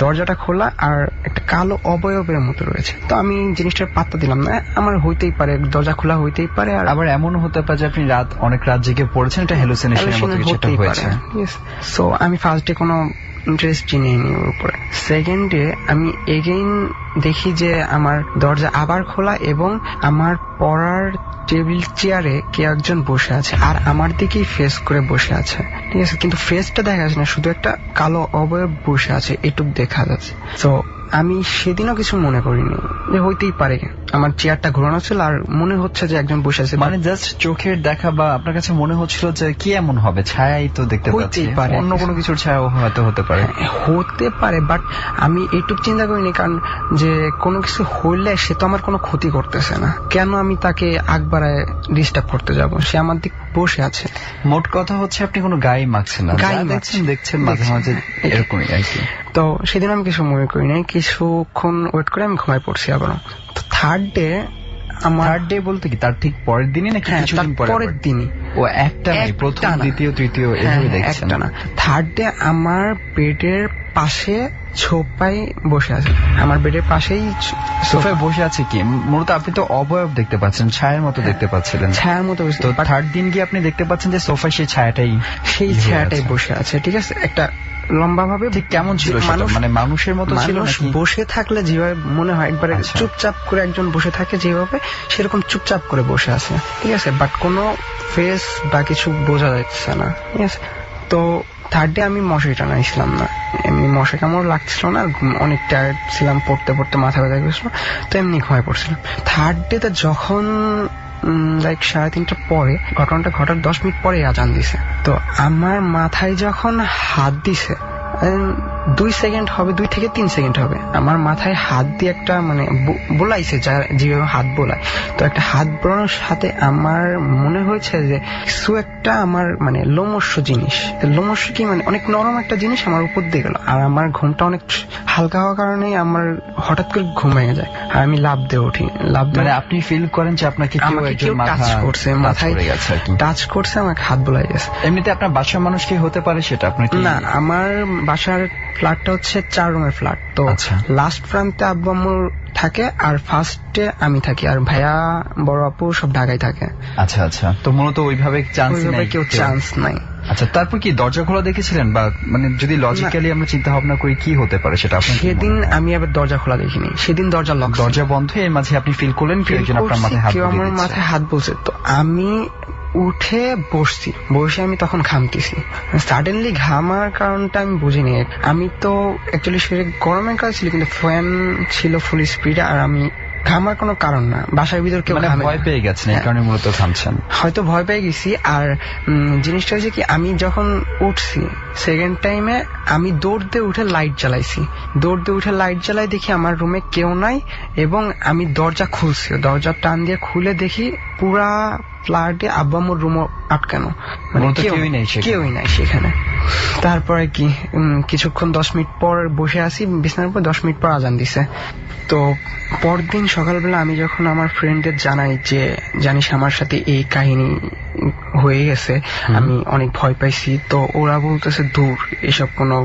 দরজাটা খোলা আর একটা কালো অবয়বের মতো রয়েছে। তো আমি জিনিসটার পাত্তা দিলাম না, আমার হইতেই পারে, দরজা খোলা হইতেই পারে। আর আবার এমনও হতে পারে যে আপনি অনেক রাত জেগে পড়েছেন, এটা হ্যালুসিনেশনের মতো কিছু একটা হয়েছে। সো আমি ফার্স্ট ডে কোনো ইন্টারেস্ট নেইনি ওর উপরে। সেকেন্ড ডে আমি এগেইন দেখি যে আমার দরজা আবার খোলা এবং আমার পড়ার টেবিল চেয়ারে কে একজন বসে আছে, আর আমার দিকেই ফেস করে বসে আছে। ঠিক আছে, কিন্তু ফেসটা দেখা যাচ্ছে না, শুধু একটা কালো অবয়ব বসে আছে, এটুক দেখা যাচ্ছে। তো আমি সেদিনও কিছু মনে করিনি যে হইতেই পারে, আমার চেয়ারটা ঘোরানো ছিল আর মনে হচ্ছে যে একজন বসে আছে, মানে জাস্ট চোখের দেখা বা আপনার কাছে মনে হচ্ছিল যে কি এমন হবে, ছায়াই তো দেখতে পাচ্ছি, হইতেই পারে। অন্য কোনো কিছুর ছায়াও হয়তো হতে পারে। হতে পারে, বাট আমি এইটুকু চিন্তা করিনি, কারণ যে কোনো কিছু হইলে সে তো আমার কোনো ক্ষতি করতেছে না, কেন আমি তাকে আগবাড়ায় ডিস্টার্ব করতে যাব, সে আমার দিক বসে আছে। মোট কথা হচ্ছে আপনি কোনো গায়ে মাখছেন না, গায়ে যা দেখছেন মাঝে মাঝে এরকমই আর কি। তো সেদিন আমি কিছু মনে করি নাই, কিছুক্ষণ ওয়েট করে আমি ঘুমাই পড়ছি আবার। তো থার্ড ডে আমার, থার্ড ডে বলতে কি তার ঠিক পরের দিনই নাকি হ্যাঁ, কিছুদিন তার পরের দিনই। ও একটা নাই, প্রথম একটা না। দ্বিতীয় তৃতীয় এভাবে দেখছেন? একটা না, থার্ড ডে আমার বেডের পাশে ছোপাই বসে আছে, আমার বেডের পাশেই সোফায় বসে আছে কি? মূলত আপনি তো অবয়ব দেখতে পাচ্ছেন, ছায়ার মতো দেখতে পাচ্ছিলেন, ছায়ার মতো বসে। তো থার্ড দিন গিয়ে আপনি দেখতে পাচ্ছেন যে সোফায় সেই ছায়াটাই বসে আছে, ঠিক আছে। একটা লম্বা ভাবে ঠিক কেমন ছিল সেটা? মানে মানুষের মতো ছিল মানুষ নাকি? বসে থাকলে যেভাবে মনে হয় একবারে আচ্ছা। চুপচাপ করে একজন বসে থাকে যেভাবে, সেরকম চুপচাপ করে বসে আছে, ঠিক আছে, বাট কোনো ফেস বা কিছু বোঝা যাচ্ছে না, ঠিক আছে। তো থার্ড ডে আমি মশারি টানাইছিলাম না, এমনি মশা কামড় লাগছিল না, আর অনেক টায়ার্ড ছিলাম, পড়তে পড়তে মাথা ব্যথা গেছিল, তো এমনি ঘুমায় পড়ছিলাম। থার্ড ডে তে যখন লাইক 3:30 পরে, ঘটনাটা ঘটার 10 মিনিট পরে আজান দিছে, তো আমার মাথায় যখন হাত দিছে, 2 সেকেন্ড হবে, 2 থেকে 3 সেকেন্ড হবে, আমার মাথায় হাত দিয়ে একটা মানে বোলাইছে, যেভাবে হাত বোলায়, তো একটা হাত বোলানোর সাথে আমার মনে হয়েছে যে কিছু একটা আমার মানে লোমস্য জিনিস, লোমস্য কি মানে অনেক নরম একটা জিনিস আমার উপর দিয়ে গেল, আর আমার ঘুমটা অনেক হালকা হওয়ার কারণে আমার হঠাৎ করে ঘুম ভেঙে যায়, আর আমি লাফ দিয়ে উঠি। মানে আপনি ফিল করেন যে আপনাকে কেউ টাচ করছে, মাথায় টাচ করছে, আমাকে হাত বোলাই গেছে। এমনিতে আপনার বাসার মানুষ কি হতে পারে সেটা আপনার কি? না, আমার বাসার ফ্ল্যাটটা হচ্ছে 4 রুমের ফ্ল্যাট, তো লাস্ট প্রান্তে আব্বু আম্মু থাকে আর ফার্স্টে আমি থাকি, আর ভাইয়া বড় আপু সব ঢাকায় থাকে। আচ্ছা আচ্ছা, তো মূলত ওইভাবে কেউ চান্স নাই। আচ্ছা, তারপর কি দরজা খোলা দেখেছিলেন, বা মানে যদি লজিক্যালি আমরা চিন্তা ভাবনা করি কি হতে পারে সেটা? সেদিন আমি আবার দরজা খোলা দেখিনি, সেদিন দরজা লক, দরজা বন্ধ, এর মাঝে আপনি ফিল করলেন কেউ একজন আপনার মাথায় হাত কেউ আমার মাথায় হাত বলছে, তো আমি উঠে বসছি, বসে আমি তখন ঘামতেছি, সাডেনলি ঘামার কারণটা আমি বুঝিনি। আমি তো অ্যাকচুয়ালি শরীরে গরমের কাজ ছিল, কিন্তু ফ্যান ছিল ফুল স্পিডে, আর আমি ঘামার কোনো কারণ না, বাসার ভিতর কেউ ভয় পেয়ে গেছেন এই কারণে মূলত ঘামছেন? হয়তো ভয় পেয়ে গেছি। আর জিনিসটা হচ্ছে কি, আমি যখন উঠছি সেকেন্ড টাইমে আমি দৌড় দিয়ে উঠে লাইট জ্বালাইছি, দৌড় দিয়ে উঠে লাইট জ্বালাই, দেখি আমার রুমে কেউ নাই, এবং আমি দরজা খুলছি, দরজা টান দিয়ে খুলে দেখি পুরা ফ্ল্যাটে আব্বু আম্মুর রুম আটকানো, মানে কেউই নাই সেখানে। তারপরে কি কিছুক্ষণ 10 মিনিট পর বসে আছি বিছানার উপর, 10 মিনিট পর আজান দিছে। তো পরদিন সকালবেলা আমি যখন আমার ফ্রেন্ডদের জানাই যে জানিস আমার সাথে এই কাহিনী হয়ে গেছে, আমি অনেক ভয় পাইছি, তো ওরা বলতেছে দূর, এসব কোনো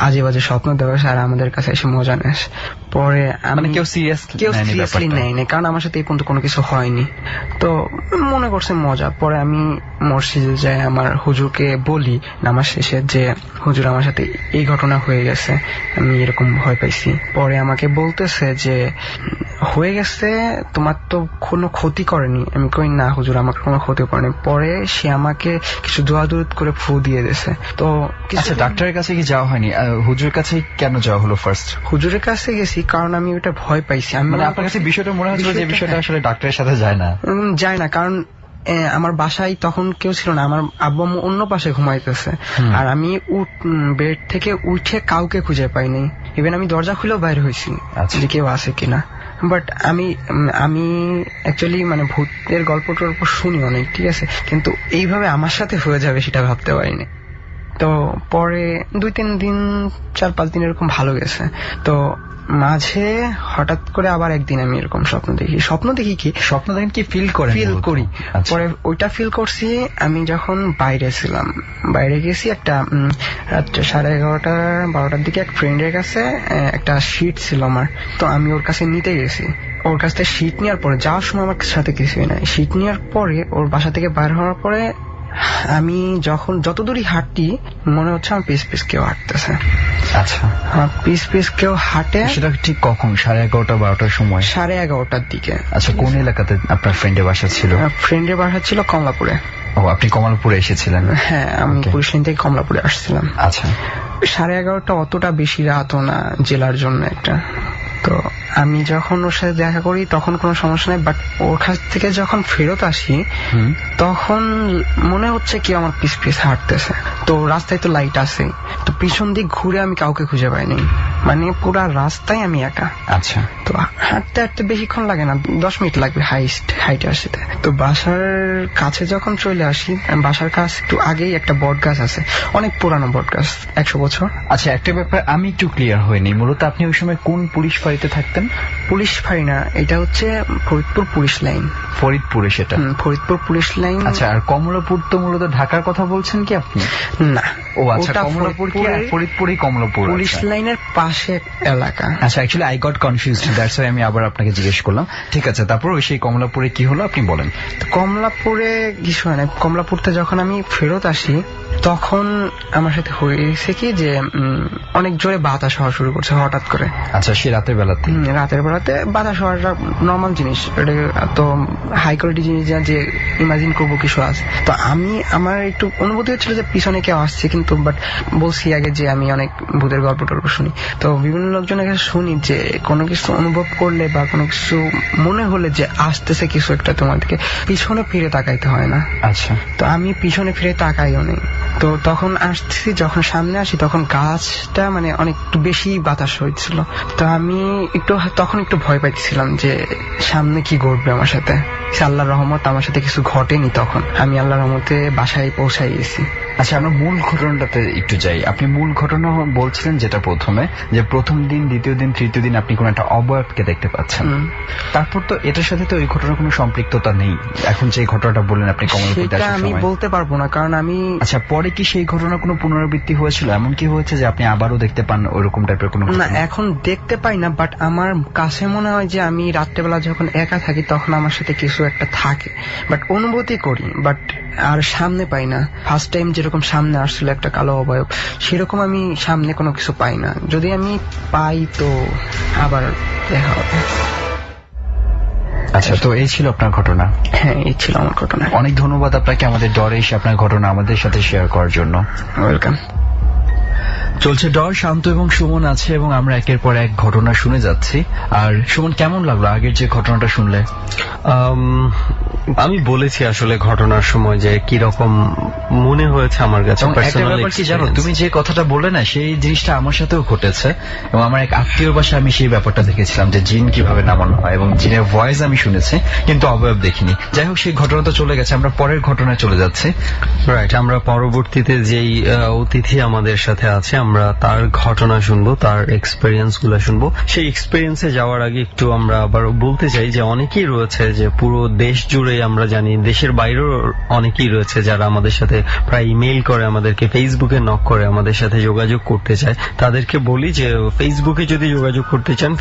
আজে বাজে স্বপ্ন দেখাস আর আমাদের কাছে এসে মজা নেস। পরে মানে কেউ সিরিয়াসলি নেয়নি, কারণ আমার সাথে এই পর্যন্ত কোনো কিছু হয়নি, তো মনে করছে মজা। পরে আমি মসজিদে যাই, আমার হুজুরকে বলি নামাজ শেষে যে হুজুর আমার সাথে এই ঘটনা হয়ে গেছে, আমি এরকম ভয় পাইছি। পরে আমাকে বলতেছে যে হয়ে গেছে, তোমার তো কোনো ক্ষতি করেনি। আমি কই না হুজুর, আমাকে কোনো ক্ষতি করেনি। পরে সে আমাকে কিছু দোয়া দরুদ করে ফু দিয়ে দিয়েছে। তো আচ্ছা, ডাক্তারের কাছে কি যাওয়া হয়নি? হুজুরের কাছে কেন যাওয়া হলো ফার্স্ট? হুজুরের কাছে গেছি কারণ আমি ওটা ভয় পাইছি। মানে আপনার কাছে বিষয়টা মনে হচ্ছিল যে বিষয়টা আসলে ডাক্তারের সাথে যায় না, কারণ আমার বাসায় তখন কেউ ছিল না, আমার আব্বু আম্মু অন্য পাশে ঘুমাইতেছে, আর আমি বেড থেকে উঠে কাউকে খুঁজে পাইনি, ইভেন আমি দরজা খুলেও বাইরে হয়েছি যে কেউ আছে কিনা। বাট আমি অ্যাকচুয়ালি মানে ভূতের গল্পটার উপর শুনি অনেক, ঠিক আছে, কিন্তু এইভাবে আমার সাথে হয়ে যাবে সেটা ভাবতে পারিনি। তো পরে 2-3 দিন 4-5 দিন এরকম ভালো গেছে। তো মাঝে হঠাৎ করে আবার একদিন আমি এরকম স্বপ্ন দেখি কি ফিল করি। পরে ওইটা ফিল করছি আমি যখন বাইরে ছিলাম, বাইরে গেছি একটা রাত্রে 11:30-12টার দিকে এক ফ্রেন্ডের কাছে একটা শীট ছিল আমার, তো আমি ওর কাছে নিতে গেছি। ওর কাছ থেকে শীট নেওয়ার পরে যাওয়ার সময় আমার সাথে কিছুই নাই, শীট নেওয়ার পরে ওর বাসা থেকে বাইর হওয়ার পরে আমি যখন যতদূরই হাঁটি মনে হচ্ছে আমার পিস পিস কেউ হাঁটতেছে। আচ্ছা, পিস পিস কেউ হাঁটে। সেটা ঠিক কখন? 11:30-12টার সময়? 11:30টার দিকে। আচ্ছা, কোন এলাকাতে আপনার ফ্রেন্ডের বাসা ছিল? ফ্রেন্ডের বাসা ছিল কমলাপুরে। ও, আপনি কমলাপুরে এসেছিলেন? হ্যাঁ, আমি পুলিশ লাইন থেকে কমলাপুরে আসছিলাম। আচ্ছা, 11:30 অতটা বেশি রাতও না জেলার জন্য একটা। তো তো আমি যখন ওর সাথে দেখা করি তখন কোনো সমস্যা নেই, বাট ওর কাছ থেকে যখন ফেরত আসি তখন মনে হচ্ছে কি আমার পিছ পিছ হাঁটতেছে। তো রাস্তায় তো লাইট আছে, তো পিছন দিক ঘুরে আমি কাউকে খুঁজে পাইনি, মানে পুরা রাস্তায় আমি একা। আচ্ছা, তো হাঁটতে হাঁটতে বেশিক্ষণ লাগে না, 10 মিনিট লাগবে হাইটে আসতে। তো বাসার কাছে যখন চলে আসি, বাসার কাছে একটু আগেই একটা বট গাছ আছে, অনেক পুরানো বট গাছ, 100 বছর। আচ্ছা, একটা ব্যাপার আমি একটু ক্লিয়ার হয়নি, মূলত আপনি ওই সময় কোন পুলিশ ফাঁড়িতে থাকতেন? পুলিশ ফাঁড়ি না, এটা হচ্ছে ফরিদপুর পুলিশ লাইন। ফরিদপুরে সেটা? Faridpur police line. আচ্ছা, আর কমলাপুর তো মূলত ঢাকার কথা বলছেন কি আপনি? না, ও আচ্ছা, কমলাপুর কি ফরিদপুরই? কমলাপুর পুলিশ লাইনের পাশে এলাকা। আচ্ছা, actually I got confused, that's why আমি আবার আপনাকে জিজ্ঞেস করলাম। ঠিক আছে, তারপর ওই সেই কমলাপুরে কি হলো আপনি বলেন। কমলাপুরে কিছু হয় না, কমলাপুরতে যখন আমি ফেরত আসি তখন আমার সাথে হয়েছে কি যে অনেক জোরে বাতাস হওয়া শুরু করছে হঠাৎ করে। আচ্ছা, সে রাতের বেলাতে? রাতের বেলাতে বাতাস হওয়াটা নর্মাল জিনিস, এটা তো হাই কোয়ালিটি জিনিস যে ইমাজিন করবো কিছু আছে। তো আমার একটু অনুভূতি হচ্ছিল যে পিছনে কেউ আসছে, কিন্তু বাট বলছি আগে যে আমি অনেক ভূতের গল্প টল্প শুনি, তো বিভিন্ন লোকজনের কাছে শুনি যে কোনো কিছু অনুভব করলে বা কোনো কিছু মনে হলে যে আসতেছে কিছু একটা, তোমাদেরকে পিছনে ফিরে তাকাইতে হয় না। আচ্ছা, তো আমি পিছনে ফিরে তাকাইও নেই। তো তখন আসছি, যখন সামনে আসি তখন গাছটা মানে অনেক বেশি বাতাস হয়েছিল। তো আমি তখন একটু ভয় পাইছিলাম যে সামনে কি ঘটবে আমার সাথে। আল্লাহর রহমত আমার সাথে কিছু ঘটেনি, তখন আমি আল্লাহর রহমতে বাসায় পৌঁছাই গেছি। আচ্ছা, আমরা মূল ঘটনাটাতে একটু যাই। আপনি মূল ঘটনা বলছিলেন যেটা প্রথমে, যে প্রথম দিন, দ্বিতীয় দিন, তৃতীয় দিন আপনি কোন একটা অবয়বকে দেখতে পাচ্ছেন। তারপর তো এটার সাথে তো ওই ঘটনার কোনো সম্পৃক্ততা নেই। এখন যে ঘটনাটা বললেন আপনি কমলাপুর দেখার সময়, আমি বলতে পারবো না, কারণ আমি। আচ্ছা, পরে কি সেই ঘটনার কোনো পুনরাবৃত্তি হয়েছিল? এমন কি হয়েছে যে আপনি আবারও দেখতে পান ওইরকম টাইপের কোনো? না, এখন দেখতে পাই না, বাট আমার কাছে মনে হয় যে আমি রাত্রেবেলা যখন একা থাকি তখন আমার সাথে কিছু একটা থাকে, বাট অনুভূতি করি, বাট আর সামনে পাই না। ফার্স্ট টাইম যেরকম সামনে আসছিল একটা কালো অবয়ব, সেরকম আমি সামনে কোনো কিছু পাই না। যদি আমি পাই তো আবার দেখা হবে। আচ্ছা, তো এই ছিল আপনার ঘটনা? হ্যাঁ, এই ছিল আমার ঘটনা। অনেক ধন্যবাদ আপনাকে আমাদের ডরে এসে আপনার ঘটনা আমাদের সাথে শেয়ার করার জন্য। ওয়েলকাম। চলছে ডর, শান্ত এবং সুমন আছে এবং আমরা একের পর এক ঘটনা শুনে যাচ্ছি। আর সুমন, কেমন লাগলো আগের যে ঘটনাটা শুনলে? আমি বলেছি আসলে ঘটনার সময় যে কি রকম মনে হয়েছে আমার কাছে। একটা ব্যাপার কি জানো, তুমি যে কথাটা বললে না, সেই জিনিসটা আমার সাথেও ঘটেছে এবং আমার এক আত্মীয় বাসায় আমি সেই ব্যাপারটা দেখেছিলাম যে জিন কিভাবে নামানো হয়, এবং জিনের ভয়েস আমি শুনেছি কিন্তু অবয়ব দেখিনি। যাই হোক, সেই ঘটনা তো চলে গেছে, আমরা পরের ঘটনায় চলে যাচ্ছি। রাইট, আমরা পরবর্তীতে যেই অতিথি আমাদের সাথে আছে আমরা তার ঘটনা শুনবো, তার এক্সপেরিয়েন্স গুলো শুনবো। সেই এক্সপেরিয়েন্সে যাওয়ার আগে একটু আমরা আবার বলতে চাই যে অনেকেই রয়েছে যে পুরো দেশ জুড়ে, আমরা জানি দেশের বাইরেও অনেকেই রয়েছে যারা আমাদের সাথে প্রায় ইমেইল করে, আমাদেরকে ফেসবুকে নক করে আমাদের সাথে যোগাযোগ করতে চায়। তাদেরকে বলি যে ফেসবুকে যদি যোগাযোগ করতে চান,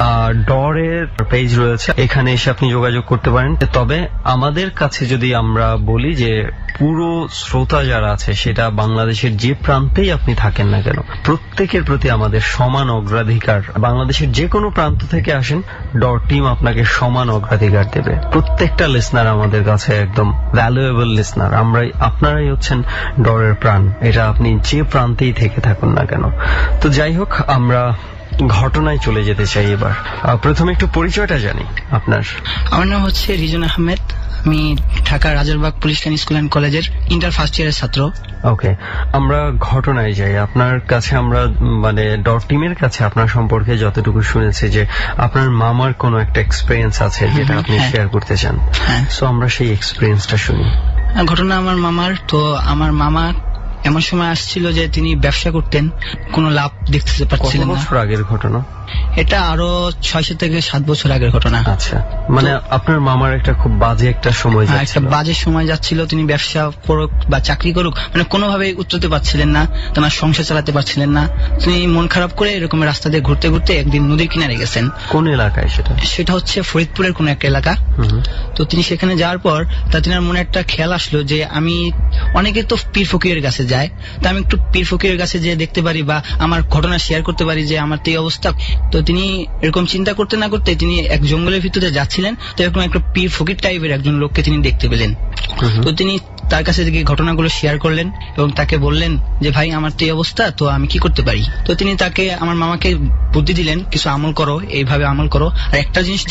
ডরের পেজ রয়েছে, এখানে এসে আপনি যোগাযোগ করতে পারেন। তবে আমাদের কাছে যদি আমরা বলি যে পুরো শ্রোতা যারা আছে, সেটা বাংলাদেশের যে প্রান্তেই আপনি থাকেন না কেন, প্রত্যেকের প্রতি আমাদের সমান অগ্রাধিকার। বাংলাদেশের যে কোনো প্রান্ত থেকে আসেন, ডর টিম আপনাকে সমান অগ্রাধিকার দেবে। প্রত্যেকটা লিসনার আমাদের কাছে একদম ভ্যালুয়েবল লিসনার। আপনারাই হচ্ছেন ডরের প্রাণ, এটা আপনি যে প্রান্তেই থেকে থাকুন না কেন। তো যাই হোক, আমরা ঘটনায় চলে যেতে চাই এবার। প্রথমে একটু পরিচয়টা জানি আপনার। আমার নাম হচ্ছে রিজন আহমেদ, আমি Dhaka Rajarbagh police line school and কলেজের ইন্টার ফার্স্ট ইয়ারের ছাত্র। ওকে, আমরা ঘটনায় যাই। আপনার কাছে আমরা মানে ডর টিমের কাছে আপনার সম্পর্কে যতটুকু শুনেছি যে আপনার মামার কোনো একটা এক্সপেরিয়েন্স আছে যেটা আপনি শেয়ার করতে চান। সো আমরা সেই এক্সপেরিয়েন্সটা শুনি। ঘটনা আমার মামার। তো আমার মামা এমন সময় আসছিল যে তিনি ব্যবসা করতেন, কোনো লাভ দেখতে পাচ্ছিলেন না। কত বছর আগের ঘটনা এটা? আরো 6 থেকে 7 বছর আগের ঘটনা। আচ্ছা, মানে আপনার মামার একটা খুব বাজে একটা সময় যাচ্ছিল। একটা বাজে সময় যাচ্ছিল, তিনি ব্যবসা করুক বা চাকরি করুক, মানে কোনোভাবে উঠতে পারছিলেন না, তোমার সংসার চালাতে পারছিলেন না। তিনি মন খারাপ করে এরকম রাস্তা দিয়ে ঘুরতে ঘুরতে একদিন নদীর কিনারে গেছেন। কোন এলাকায় সেটা? সেটা হচ্ছে ফরিদপুরের কোন একটা এলাকা। তো তিনি সেখানে যাওয়ার পর তিনার মনে একটা খেয়াল আসলো যে আমি, অনেকে তো পীর ফকিরের কাছে যায়, তো আমি একটু পীর ফকিরের কাছে যে দেখতে পারি বা আমার ঘটনা শেয়ার করতে পারি যে আমার তো এই অবস্থা। তো তিনি এরকম চিন্তা করতে না করতে তিনি এক জঙ্গলের ভিতরে যাচ্ছিলেন, তো এরকম একটা পীর ফকির টাইপের একজন লোককে তিনি দেখতে পেলেন। তো তিনি তার কাছে থেকে ঘটনাগুলো শেয়ার করলেন এবং তাকে বললেন যে ভাই, আমার তো এই অবস্থা, তো আমি কি করতে পারি। তো তিনি তাকে, আমার মামাকে বুদ্ধি দিলেন, কিছু আমল করো, এইভাবে আমল করো। আর একটা জিনিস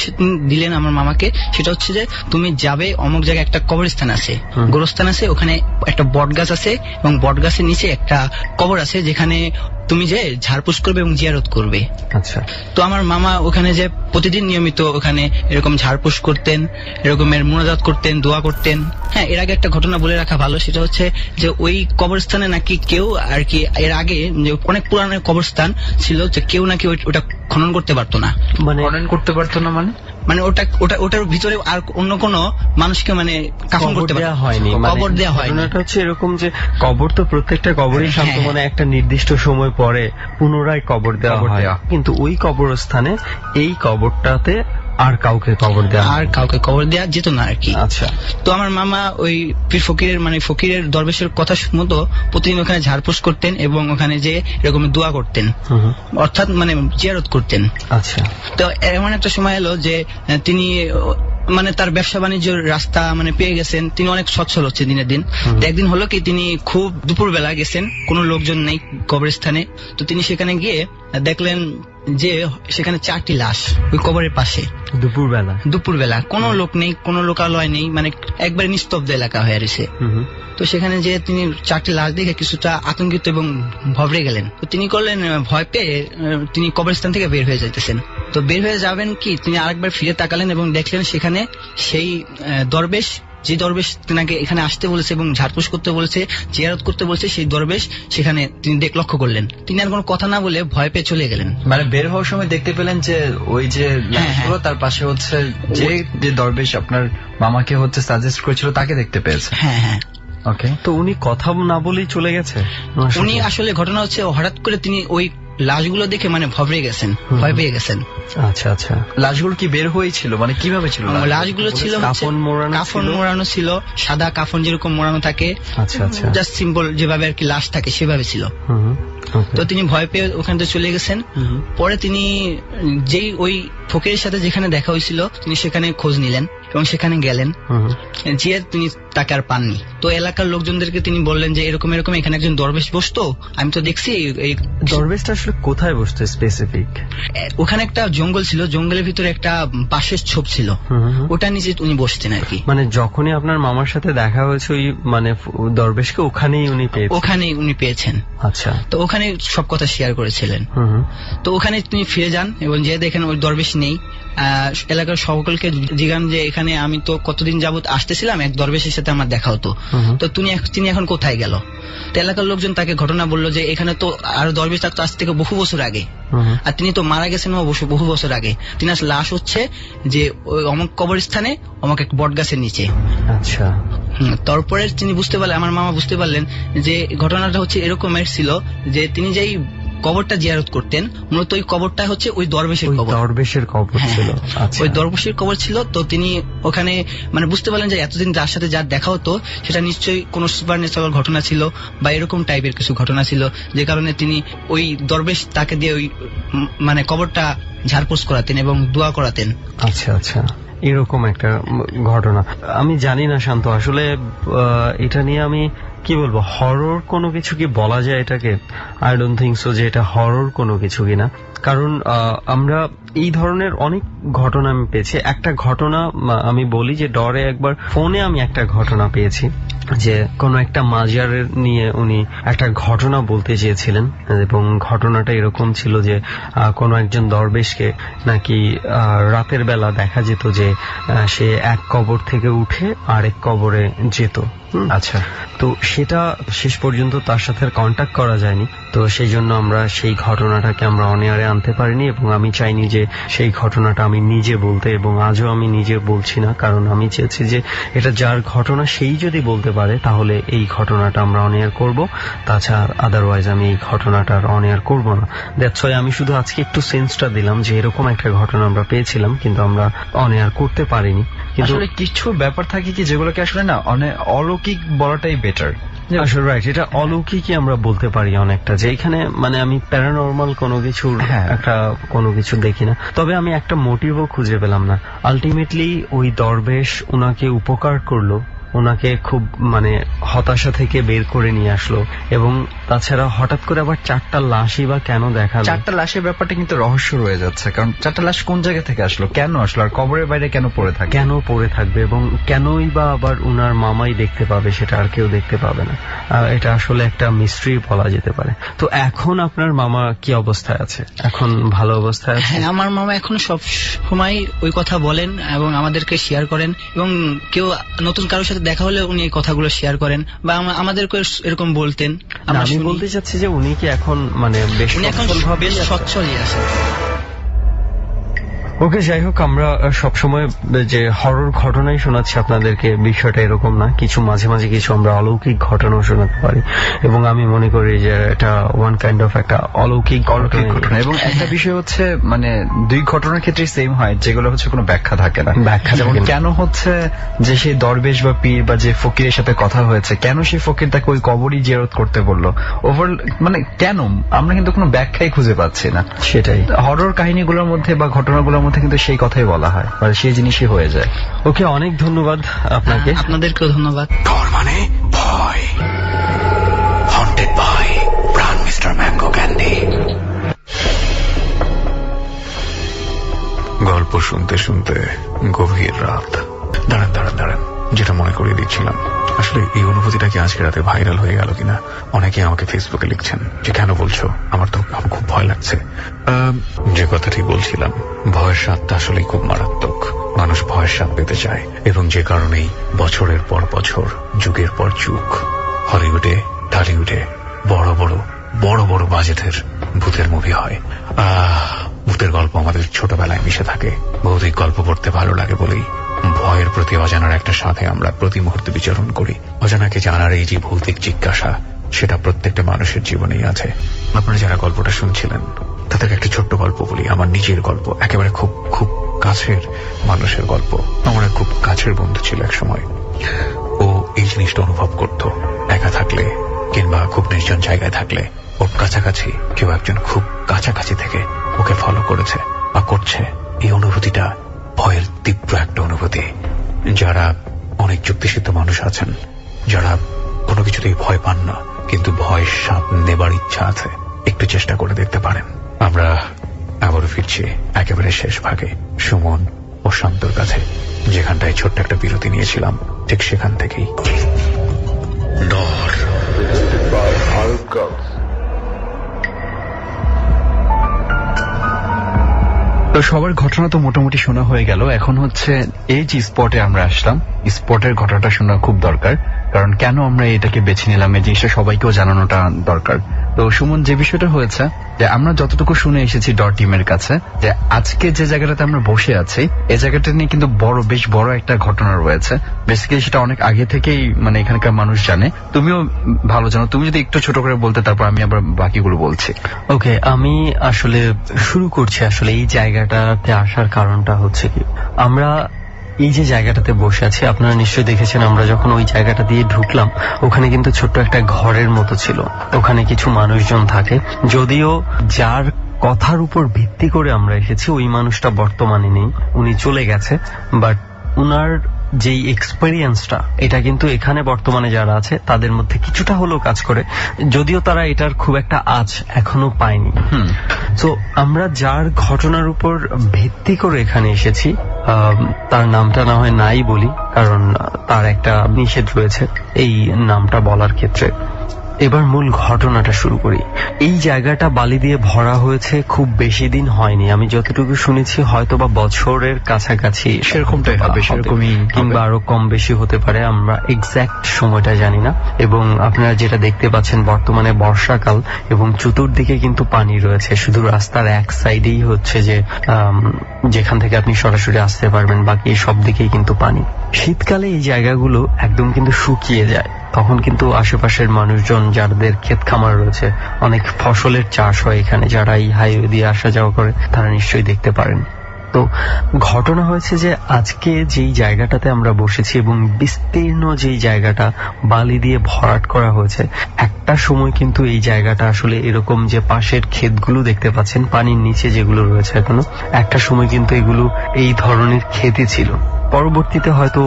দিলেন আমার মামাকে, সেটা হচ্ছে যে তুমি যাবে অমুক জায়গায় একটা কবরস্থান আছে, গোরস্থান আছে, ওখানে একটা বট গাছ আছে এবং বট গাছের নিচে একটা কবর আছে, যেখানে তুমি যে ঝাড়পোছ করবে এবং জিয়ারত করবে। আচ্ছা। তো আমার মামা ওখানে যে প্রতিদিন নিয়মিত ওখানে এরকম ঝাড়পোছ করতেন, এরকমের মুনাজাত করতেন, দোয়া করতেন। হ্যাঁ, এর আগে একটা ঘটনা বলে রাখা ভালো, সেটা হচ্ছে যে ওই কবরস্থানে নাকি কেউ আর কি এর আগে যে অনেক পুরানো কবরস্থান ছিল, যে কেউ নাকি ওটা খনন করতে পারতো না। মানে খনন করতে পারতো না মানে মানে ওটার ভিতরে আর অন্য কোনো মানুষকে মানে কাফন করতে দেওয়া হয়নি, কবর দেওয়া হয়নি। ঘটনাটা হচ্ছে এরকম যে কবর তো প্রত্যেকটা কবরই শান্ত, মানে একটা নির্দিষ্ট সময় পরে পুনরায় কবর দেওয়া হয়, কিন্তু ওই কবরস্থানে এই কবরটাতে আর কাউকে কবর দেওয়া যেত না আর কি। আচ্ছা। তো আমার মামা ওই পীর ফকিরের মানে ফকিরের দরবেশের কথা মতো প্রতিদিন ওখানে ঝাড়পোছ করতেন এবং ওখানে যে এরকম দোয়া করতেন, অর্থাৎ মানে জিয়ারত করতেন। আচ্ছা। তো এমন একটা সময় এলো যে তিনি মানে তার ব্যবসা বাণিজ্যের রাস্তা মানে পেয়ে গেছেন, তিনি অনেক সচ্ছল হচ্ছে দিনের দিন। একদিন হলো কি, তিনি খুব দুপুরবেলা গেছেন, কোনো লোকজন নেই কবরস্থানে। তো তিনি সেখানে গিয়ে দেখলেন যে সেখানে 4টি লাশ ওই কবরের পাশে। দুপুরবেলা কোনো লোক নেই, কোনো লোকালয় নেই, মানে একবারে নিস্তব্ধ এলাকা হয়ে রয়েছে। তো সেখানে যে তিনি 4টি লাশ দেখে কিছুটা আতঙ্কিত এবং ভবড়ে গেলেন। তো তিনি করলেন, ভয় পেয়ে তিনি কবরস্থান থেকে বের হয়ে যাইতেছেন। তো বের হয়ে যাবেন কি, তিনি আরেকবার ফিরে তাকালেন এবং দেখলেন সেখানে সেই দরবেশ, যে দরবেশ তেনাকে এখানে আসতে বলেছে এবং ঝাড়পোছ করতে বলেছে, জিয়ারত করতে বলেছে, সেই দরবেশ সেখানে তিনি লক্ষ্য করলেন। তিনি আর কোনো কথা না বলে ভয় পেয়ে চলে গেলেন। মানে বের হওয়ার সময় দেখতে পেলেন যে ওই যে লাশগুলো, তার পাশে হচ্ছে যে দরবেশ আপনার মামাকে হচ্ছে সাজেস্ট করেছিল তাকে দেখতে পেয়েছে। হ্যাঁ হ্যাঁ। ওকে। তো উনি কথা না বলেই চলে গেছে? উনি আসলে ঘটনা হচ্ছে হঠাৎ করে তিনি ওই লাশগুলো দেখে মানে ভবড়ে গেছেন, ভয় পেয়ে গেছেন। আচ্ছা আচ্ছা। লাশগুলো কি বের হয়েছিল, মানে কিভাবে ছিল? লাশগুলো ছিল কাফন মোড়ানো ছিল, সাদা কাফন যেরকম মোড়ানো থাকে। আচ্ছা আচ্ছা। জাস্ট সিম্পল যেভাবে আর কি লাশ থাকে সেভাবে ছিল। তো তিনি ভয় পেয়ে ওখান থেকে চলে গেছেন। পরে তিনি যেই ওই ফকিরের সাথে যেখানে দেখা হয়েছিল তিনি সেখানে খোঁজ নিলেন এবং সেখানে গেলেন, যে তিনি তাকে আর পাননি। তো এলাকার লোকজনদেরকে তিনি বললেন যে এরকম এরকম এখানে একজন দরবেশ বসতো, আমি তো দেখছি। এই দরবেশটা আসলে কোথায় বসতো স্পেসিফিক? ওখানে একটা জঙ্গল ছিল, জঙ্গলের ভিতরে একটা বাঁশের ছোপ ছিল, ওটা নিচে উনি বসতেন আর কি। মানে যখনই আপনার মামার সাথে দেখা হয়েছে ওই মানে দরবেশকে ওখানেই উনি পেয়েছেন। আচ্ছা। তো ওখানে সব কথা শেয়ার করেছিলেন। তো ওখানে তিনি ফিরে যান এবং যে দেখেন ওই দরবেশ নেই। এলাকার সকলকে জিজ্ঞান যে এখানে আমি তো কতদিন যাবত আসতেছিলাম, এক দরবেশের সাথে আমার দেখা হতো, তো তিনি এখন কোথায় গেল? তো এলাকার লোকজন তাকে ঘটনা বললো যে এখানে তো আরো দরবেশ থাকতো আজ থেকে বহু বছর আগে, আর তিনি তো মারা গেছেন বহু বছর আগে। তিনি লাশ হচ্ছে যে ওই অমুক কবরস্থানে অমুক এক বট গাছের নিচে। আচ্ছা। তারপরে তিনি বুঝতে পারলেন, আমার মামা বুঝতে পারলেন যে ঘটনাটা হচ্ছে এরকমের ছিল যে তিনি যেই কবরটা জিয়ারত করতেন, মূলত ওই কবরটা হচ্ছে ওই দরবেশের কবর ছিল। ওই দরবেশের কবর ছিল। তো তিনি ওখানে মানে বুঝতে পারলেন যে এতদিন যার সাথে যার দেখা হতো সেটা নিশ্চয়ই কোনো সুপার ন্যাচারাল ঘটনা ছিল বা এরকম টাইপের কিছু ঘটনা ছিল, যে কারণে তিনি ওই দরবেশ তাকে দিয়ে ওই মানে কবরটা ঝাড়পোছ করাতেন এবং দোয়া করাতেন। আচ্ছা আচ্ছা। এরকম একটা ঘটনা আমি জানি না শান্ত, আসলে এটা নিয়ে আমি কি বলবো, হরর কোনো কিছু কি বলা যায় এটাকে? আই ডোন্ট থিঙ্ক সো যে এটা হরর কোনো কিছু কিনা, কারণ আমরা এই ধরনের অনেক ঘটনা আমি পেয়েছি। একটা ঘটনা আমি বলি যে ডরে একবার ফোনে আমি একটা ঘটনা পেয়েছি যে কোনো একটা মাজারের নিয়ে উনি একটা ঘটনা বলতে চেয়েছিলেন এবং ঘটনাটা এরকম ছিল যে কোনো একজন দরবেশকে নাকি রাতের বেলা দেখা যেত যে সে এক কবর থেকে উঠে আরেক কবরে যেত। আচ্ছা। তো সেটা শেষ পর্যন্ত তার সাথে কন্ট্যাক্ট করা যায়নি, তো সেই জন্য আমরা সেই ঘটনাটাকে আমরা অন এয়ারে আনতে পারিনি এবং আমি চাইনি যে সেই ঘটনাটা আমি নিজে বলতে, এবং আজও আমি নিজে বলছি না, কারণ আমি চেয়েছি যে এটা যার ঘটনা সেই যদি বলতে পারে তাহলে এই ঘটনাটা আমরা অন এয়ার করবো, তাছাড়া আদারওয়াইজ আমি এই ঘটনাটার অন এয়ার করবো না। দ্যাটস ওয়াই আমি শুধু আজকে একটু সেন্সটা দিলাম যে এরকম একটা ঘটনা আমরা পেয়েছিলাম কিন্তু আমরা অন এয়ার করতে পারিনি। আসলে কিছু ব্যাপার থাকে কি যেগুলোকে আসলে না অলৌকিক বলাটাই বেটার। আসলে রাইট, এটা অলৌকিকই আমরা বলতে পারি অনেকটা, যে এখানে মানে আমি প্যারানর্মাল কোনো কিছু একটা কোনো কিছু দেখি না। তবে আমি একটা মোটিভও খুঁজে পেলাম না। আলটিমেটলি ওই দরবেশ ওনাকে উপকার করলো, ওনাকে খুব মানে হতাশা থেকে বের করে নিয়ে আসলো এবং তাছাড়া হঠাৎ করে আবার 4টা লাশই বা কেন দেখালো? 4টা লাশের ব্যাপারটা কিন্তু রহস্য রয়ে যাচ্ছে, কারণ 4টা লাশ কোন জায়গা থেকে আসলো, কেন আসলো, আর কবরের বাইরে কেন পড়ে থাকে? কেন পড়ে থাকবে এবং কেনই বা আবার উনার মামাই দেখতে পাবে, সেটা আর কেউ দেখতে পাবে না। এটা আসলে একটা মিস্ট্রি বলা যেতে পারে। তো এখন আপনার মামা কি অবস্থায় আছে? এখন ভালো অবস্থায় আছে? হ্যাঁ, আমার মামা এখন সব সময় ওই কথা বলেন এবং আমাদেরকে শেয়ার করেন, এবং কেউ নতুন কারোর সাথে দেখা হলে উনি এই কথাগুলো শেয়ার করেন বা আমাদেরকে এরকম বলতেন। আমি বলতে চাচ্ছি যে উনি কি এখন মানে বেশ বেশ সচ্ছলই আছেন। ওকে, যাই হোক, আমরা সবসময় যে হরর ঘটনাই শোনাচ্ছি আপনাদেরকে, বিষয়টা এরকম না। কিছু মাঝে মাঝে কিছু আমরা অলৌকিক ঘটনাও শোনাতে পারি, এবং আমি মনে করি যে এটা ওয়ান কাইন্ড অফ একটা অলৌকিক ঘটনা। এবং একটা বিষয় হচ্ছে মানে দুই ঘটনার ক্ষেত্রে সেম হয়, যেগুলো হচ্ছে কোনো ব্যাখ্যা থাকে না। যেমন কেন হচ্ছে যে সেই দরবেশ বা পীর বা যে ফকিরের সাথে কথা হয়েছে, কেন সেই ফকির তাকে ওই কবরই জিয়ারত করতে বললো, ওভার মানে কেন, আমরা কিন্তু কোনো ব্যাখ্যাই খুঁজে পাচ্ছি না। সেটাই হরর কাহিনীগুলোর মধ্যে বা ঘটনাগুলোর মধ্যে কিন্তু সেই কথাই বলা হয়, মানে সেই জিনিসই হয়ে যায়। ওকে, অনেক ধন্যবাদ আপনাকে। আপনাদেরকেও ধন্যবাদ। ডর মানে ভয়, হন্টেড বাই প্রাণ মিস্টার ম্যাঙ্গো ক্যান্ডি। গল্প শুনতে শুনতে গভীর রাত। দাঁড়ান দাঁড়ান দাঁড়ান, যেটা মনে করিয়ে দিচ্ছিলাম, আসলে এই অনুভূতিটা কি আজকে রাতে ভাইরাল হয়ে গেল কিনা? অনেকে আমাকে ফেসবুকে লিখছেন যে কেন বলছো, আমার খুব ভয় লাগছে। যে কথাটি বলছিলাম, ভয়ের স্বাদটা আসলে খুব মারাত্মক। মানুষ ভয়ের স্বাদ পেতে চায়, এবং যে কারণেই বছরের পর বছর, যুগের পর যুগ হলিউডে, টলিউডে বড় বড় বড় বাজেটের ভূতের মুভি হয়। ভূতের গল্প আমাদের ছোটবেলায় মিশে থাকে। ভৌতিক গল্প পড়তে ভালো লাগে বলেই ভয়ের প্রতি অজানার একটা সাথে আমরা প্রতি মুহূর্তে বিচরণ করি। অজানাকে জানার এই যে ভৌতিক জিজ্ঞাসা, সেটা প্রত্যেকটা মানুষের জীবনেই আছে। আপনারা যারা গল্পটা শুনছিলেন, তাদেরকে একটা ছোট্ট গল্প বলি, আমার নিজের গল্প, একেবারে খুব খুব কাছের মানুষের গল্প। আমার খুব কাছের বন্ধু ছিল এক সময়। ও এই জিনিসটা অনুভব করত, একা থাকলে কিংবা খুব নির্জন জায়গায় থাকলে ওর কাছাকাছি কেউ একজন খুব কাছাকাছি থেকে ওকে ফলো করেছে বা করছে। এই অনুভূতিটা ভয়ের তীব্র একটা অনুভূতি। যারা অনেক যুক্তিসিদ্ধ মানুষ আছেন, যারা কোনো কিছুতেই ভয় পান না কিন্তু ভয়ের স্বাদ নেবার ইচ্ছা আছে, একটু চেষ্টা করে দেখতে পারেন। আমরা আবারও ফিরছি একেবারে শেষ ভাগে, সুমন ও শান্তর কাছে, যেখানটায় ছোট্ট একটা বিরতি নিয়েছিলাম, ঠিক সেখান থেকেই। ডর। তো সবার ঘটনা তো মোটামুটি শোনা হয়ে গেল। এখন হচ্ছে এই যে স্পটে আমরা আসলাম, স্পটের ঘটনাটা শোনা খুব দরকার, কারণ কেন আমরা এটাকে বেছে নিলাম এই জিনিসটা সবাইকেও জানানোটা দরকার। তো সুমন, যে বিষয়টা হয়েছে যে আমরা যতটুকু শুনে এসেছি ডর টিমের কাছে, যে আজকে যে জায়গাটাতে আমরা বসে আছি, এই জায়গাটা নিয়ে কিন্তু বেশ বড় একটা ঘটনা রয়েছে। বেসিক্যালি সেটা অনেক আগে থেকেই মানে এখানকার মানুষ জানে, তুমিও ভালো জানো। তুমি যদি একটু ছোট করে বলতে, তারপর আমি আবার বাকিগুলো বলছি। ওকে, আমি আসলে শুরু করছি। আসলে এই জায়গাটাতে আসার কারণটা হচ্ছে কি, আমরা এই যে জায়গাটাতে বসে আছি, আপনারা নিশ্চয়ই দেখেছেন, আমরা যখন ওই জায়গাটা দিয়ে ঢুকলাম, ওখানে কিন্তু ছোট্ট একটা ঘরের মতো ছিল। ওখানে কিছু মানুষজন থাকে, যদিও যার কথার উপর ভিত্তি করে আমরা এসেছি ওই মানুষটা বর্তমানে নেই, উনি চলে গেছে। বাট উনার যেই এক্সপেরিয়েন্সটা, এটা কিন্তু এখানে বর্তমানে যারা আছে তাদের মধ্যে কিছুটা হলেও কাজ করে, যদিও তারা এটার খুব একটা আঁচ এখনো পায়নি। তো আমরা যার ঘটনার উপর ভিত্তি করে এখানে এসেছি, তার নামটা না হয় নাই বলি, কারণ তার একটা নিষেধ রয়েছে এই নামটা বলার ক্ষেত্রে। এবার মূল ঘটনাটা শুরু করি। এই জায়গাটা বালি দিয়ে ভরা হয়েছে খুব বেশি দিন হয়নি, আমি যতটুকু শুনেছি হয়তোবা বছরের কাছাকাছি সেরকমটাই হবে, সেরকমই কিংবা আরো কম বেশি হতে পারে, আমরা এক্সাক্ট সময়টা জানি না। এবং আপনারা যেটা দেখতে পাচ্ছেন, বর্তমানে বর্ষাকাল এবং চতুর্দিকে কিন্তু পানি রয়েছে, শুধু রাস্তার এক সাইডেই হচ্ছে যে যেখান থেকে আপনি সরাসরি আসতে পারবেন, বাকি সব দিকেই কিন্তু পানি। শীতকালে এই জায়গাগুলো একদম কিন্তু শুকিয়ে যায়, তখন কিন্তু আশেপাশের মানুষজন যাদের ক্ষেত খামার রয়েছে, অনেক ফসলের চাষ হয় এখানে, যারা এই হাইওয়ে দিয়ে আসা যাওয়া করে তারা নিশ্চয়ই দেখতে পারেন। তো ঘটনা হয়েছে যে আজকে যেই জায়গাটাতে আমরা বসেছি এবং বিস্তীর্ণ যেই জায়গাটা বালি দিয়ে ভরাট করা হয়েছে, একটা সময় কিন্তু এই জায়গাটা আসলে এরকম যে পাশের ক্ষেতগুলো দেখতে পাচ্ছেন পানির নিচে যেগুলো রয়েছে এখনো, একটা সময় কিন্তু এগুলো এই ধরনের ক্ষেতই ছিল। পরবর্তীতে হয়তো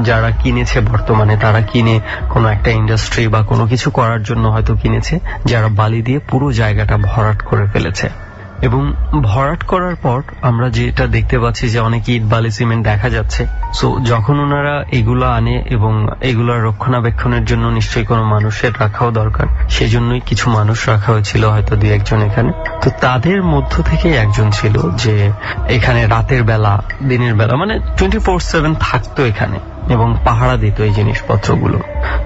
যারা কিনেছে বর্তমানে তারা কিনে কোনো একটা ইন্ডাস্ট্রি বা কোনো কিছু করার জন্য হয়তো কিনেছে, যারা বালি দিয়ে পুরো জায়গাটা ভরাট করে ফেলেছে। এবং ভরাট করার পর আমরা যেটা দেখতে পাচ্ছি যে অনেক ইট বালি সিমেন্ট দেখা যাচ্ছে। সো যখন ওনারা এগুলো আনে এবং এগুলোর রক্ষণাবেক্ষণের জন্য নিশ্চয়ই কোনো মানুষের রাখাও দরকার, সেজন্যই কিছু মানুষ রাখা হয়েছিল, হয়তো 2-1 এখানে। তো তাদের মধ্য থেকে একজন ছিল যে এখানে রাতের বেলা দিনের বেলা মানে 24/7 থাকতো এখানে এবং পাহারা দিত এই জিনিসপত্রগুলো।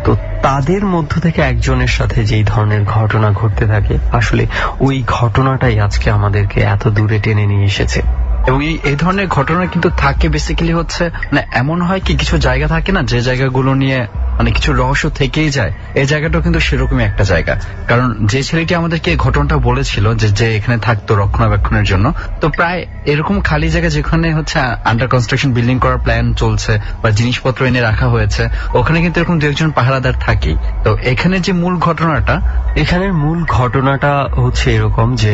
তো তাদের মধ্য থেকে একজনের সাথে যেই ধরনের ঘটনা ঘটতে থাকে, আসলে ওই ঘটনাটাই আজকে আমাদেরকে এত দূরে টেনে নিয়ে এসেছে। এবং এই ধরনের ঘটনা কিন্তু থাকে বেসিক্যালি হচ্ছে মানে এমন হয় কি কিছু জায়গা থাকে না যে জায়গাগুলো নিয়ে মানে কিছু রহস্য থেকেই যায়, এই জায়গাটাও কিন্তু সেরকমই একটা জায়গা। কারণ যে ছেলেটি আমাদেরকে এই ঘটনাটা বলেছিল যে এখানে থাকতো রক্ষণাবেক্ষণের জন্য, তো প্রায় এরকম খালি জায়গা যেখানে হচ্ছে আন্ডার কনস্ট্রাকশন বিল্ডিং করার প্ল্যান চলছে বা জিনিসপত্র এনে রাখা হয়েছে, ওখানে কিন্তু এরকম 2-1 পাহারাদার থাকেই। তো এখানে যে মূল ঘটনাটা, এখানের মূল ঘটনাটা হচ্ছে এরকম যে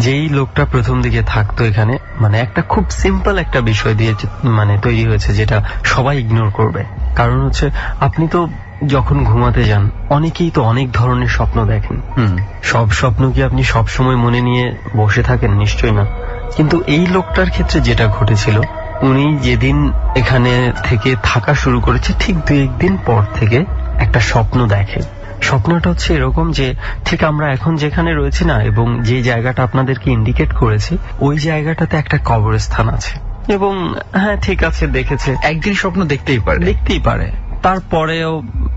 যেই লোকটা প্রথম দিকে থাকতো এখানে, মানে একটা খুব সিম্পল একটা বিষয় দিয়ে মানে তৈরি হয়েছে যেটা সবাই ইগনোর করবে। কারণ হচ্ছে আপনি তো যখন ঘুমাতে যান অনেকেই তো অনেক ধরনের স্বপ্ন দেখেন। সব স্বপ্ন কি আপনি সব সময় মনে নিয়ে বসে থাকেন? নিশ্চয়ই না। কিন্তু এই লোকটার ক্ষেত্রে যেটা ঘটেছিল, উনি যেদিন এখানে থেকে থাকা শুরু করেছে ঠিক 2-1 দিন পর থেকে একটা স্বপ্ন দেখে। স্বপ্নটা হচ্ছে এরকম যে ঠিক আমরা এখন যেখানে রয়েছি না এবং যে জায়গাটা আপনাদেরকে ইন্ডিকেট করেছি, ওই জায়গাটাতে একটা কবরস্থান আছে। এবং হ্যাঁ ঠিক আছে, দেখেছে, একদিন স্বপ্ন দেখতেই পারে। তারপরেও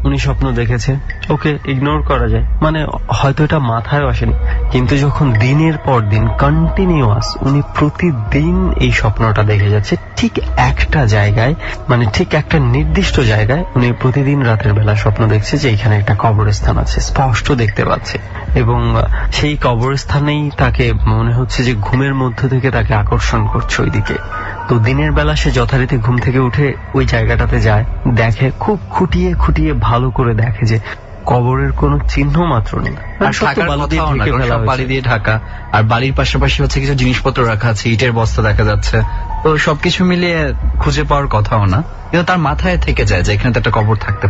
উনি স্বপ্ন দেখেছে, ওকে ইগনোর করা যায়, মানে হয়তো এটা মাথায় আসেনি। কিন্তু যখন দিনের পর দিন কন্টিনিউয়াস উনি প্রতিদিন এই স্বপ্নটা দেখে যাচ্ছে ঠিক একটা জায়গায়, মানে ঠিক একটা নির্দিষ্ট জায়গায় উনি প্রতিদিন রাতের বেলা স্বপ্ন দেখছে যে এখানে একটা কবরস্থান আছে, স্পষ্ট দেখতে পাচ্ছে। এবং সেই কবরস্থানেই তাকে মনে হচ্ছে যে ঘুমের মধ্য থেকে তাকে আকর্ষণ করছে ওইদিকে। তো দিনের বেলা সে যথারীতি ঘুম থেকে উঠে ওই জায়গাটাতে যায়, দেখে, খুব খুঁটিয়ে খুঁটিয়ে ভালো করে দেখে যে কবরের কোনো চিহ্ন মাত্র নেই, আর বালি দিয়ে ঢাকা, আর বাড়ির পাশাপাশি হচ্ছে কিছু জিনিসপত্র রাখা আছে, ইটের বস্তা দেখা যাচ্ছে। তো সবকিছু মিলিয়ে খুঁজে পাওয়ার কথাও না, কিন্তু তার মাথায় থেকে যায় যে এখানে তো একটা কবর থাকতে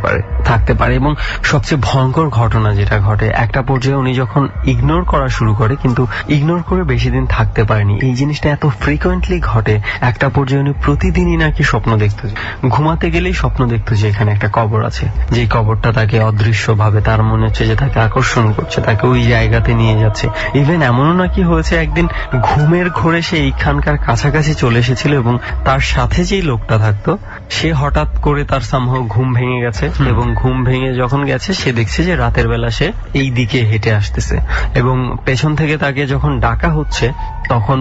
পারে। এবং সবচেয়ে ভয়ঙ্কর ঘটনা যেটা ঘটে, একটা পর্যায়ে উনি যখন ইগনোর করা শুরু করে, কিন্তু ইগনোর করে বেশি দিন থাকতে পারেনি। এই জিনিসটা এত ফ্রিকোয়েন্টলি ঘটে, একটা পর্যায়ে উনি প্রতিদিনই নাকি স্বপ্ন দেখতো, ঘুমাতে গেলেই স্বপ্ন দেখতো যে এখানে একটা কবর আছে, যে কবরটা তাকে অদৃশ্য ভাবে তার মনে হচ্ছে যে তাকে আকর্ষণ করছে, তাকে ওই জায়গাতে নিয়ে যাচ্ছে। ইভেন এমনও নাকি হয়েছে একদিন ঘুমের ঘোরে সে এইখানকার কাছাকাছি চলে এসেছিল এবং তার সাথে যেই লোকটা থাকতো সে হঠাৎ করে তার সামহাও ঘুম ভেঙে গেছে, এবং ঘুম ভেঙে যখন গেছে সে দেখছে যে রাতের বেলা সে এই দিকে হেঁটে আসতেছে, এবং পেছন থেকে তাকে যখন ডাকা হচ্ছে তখন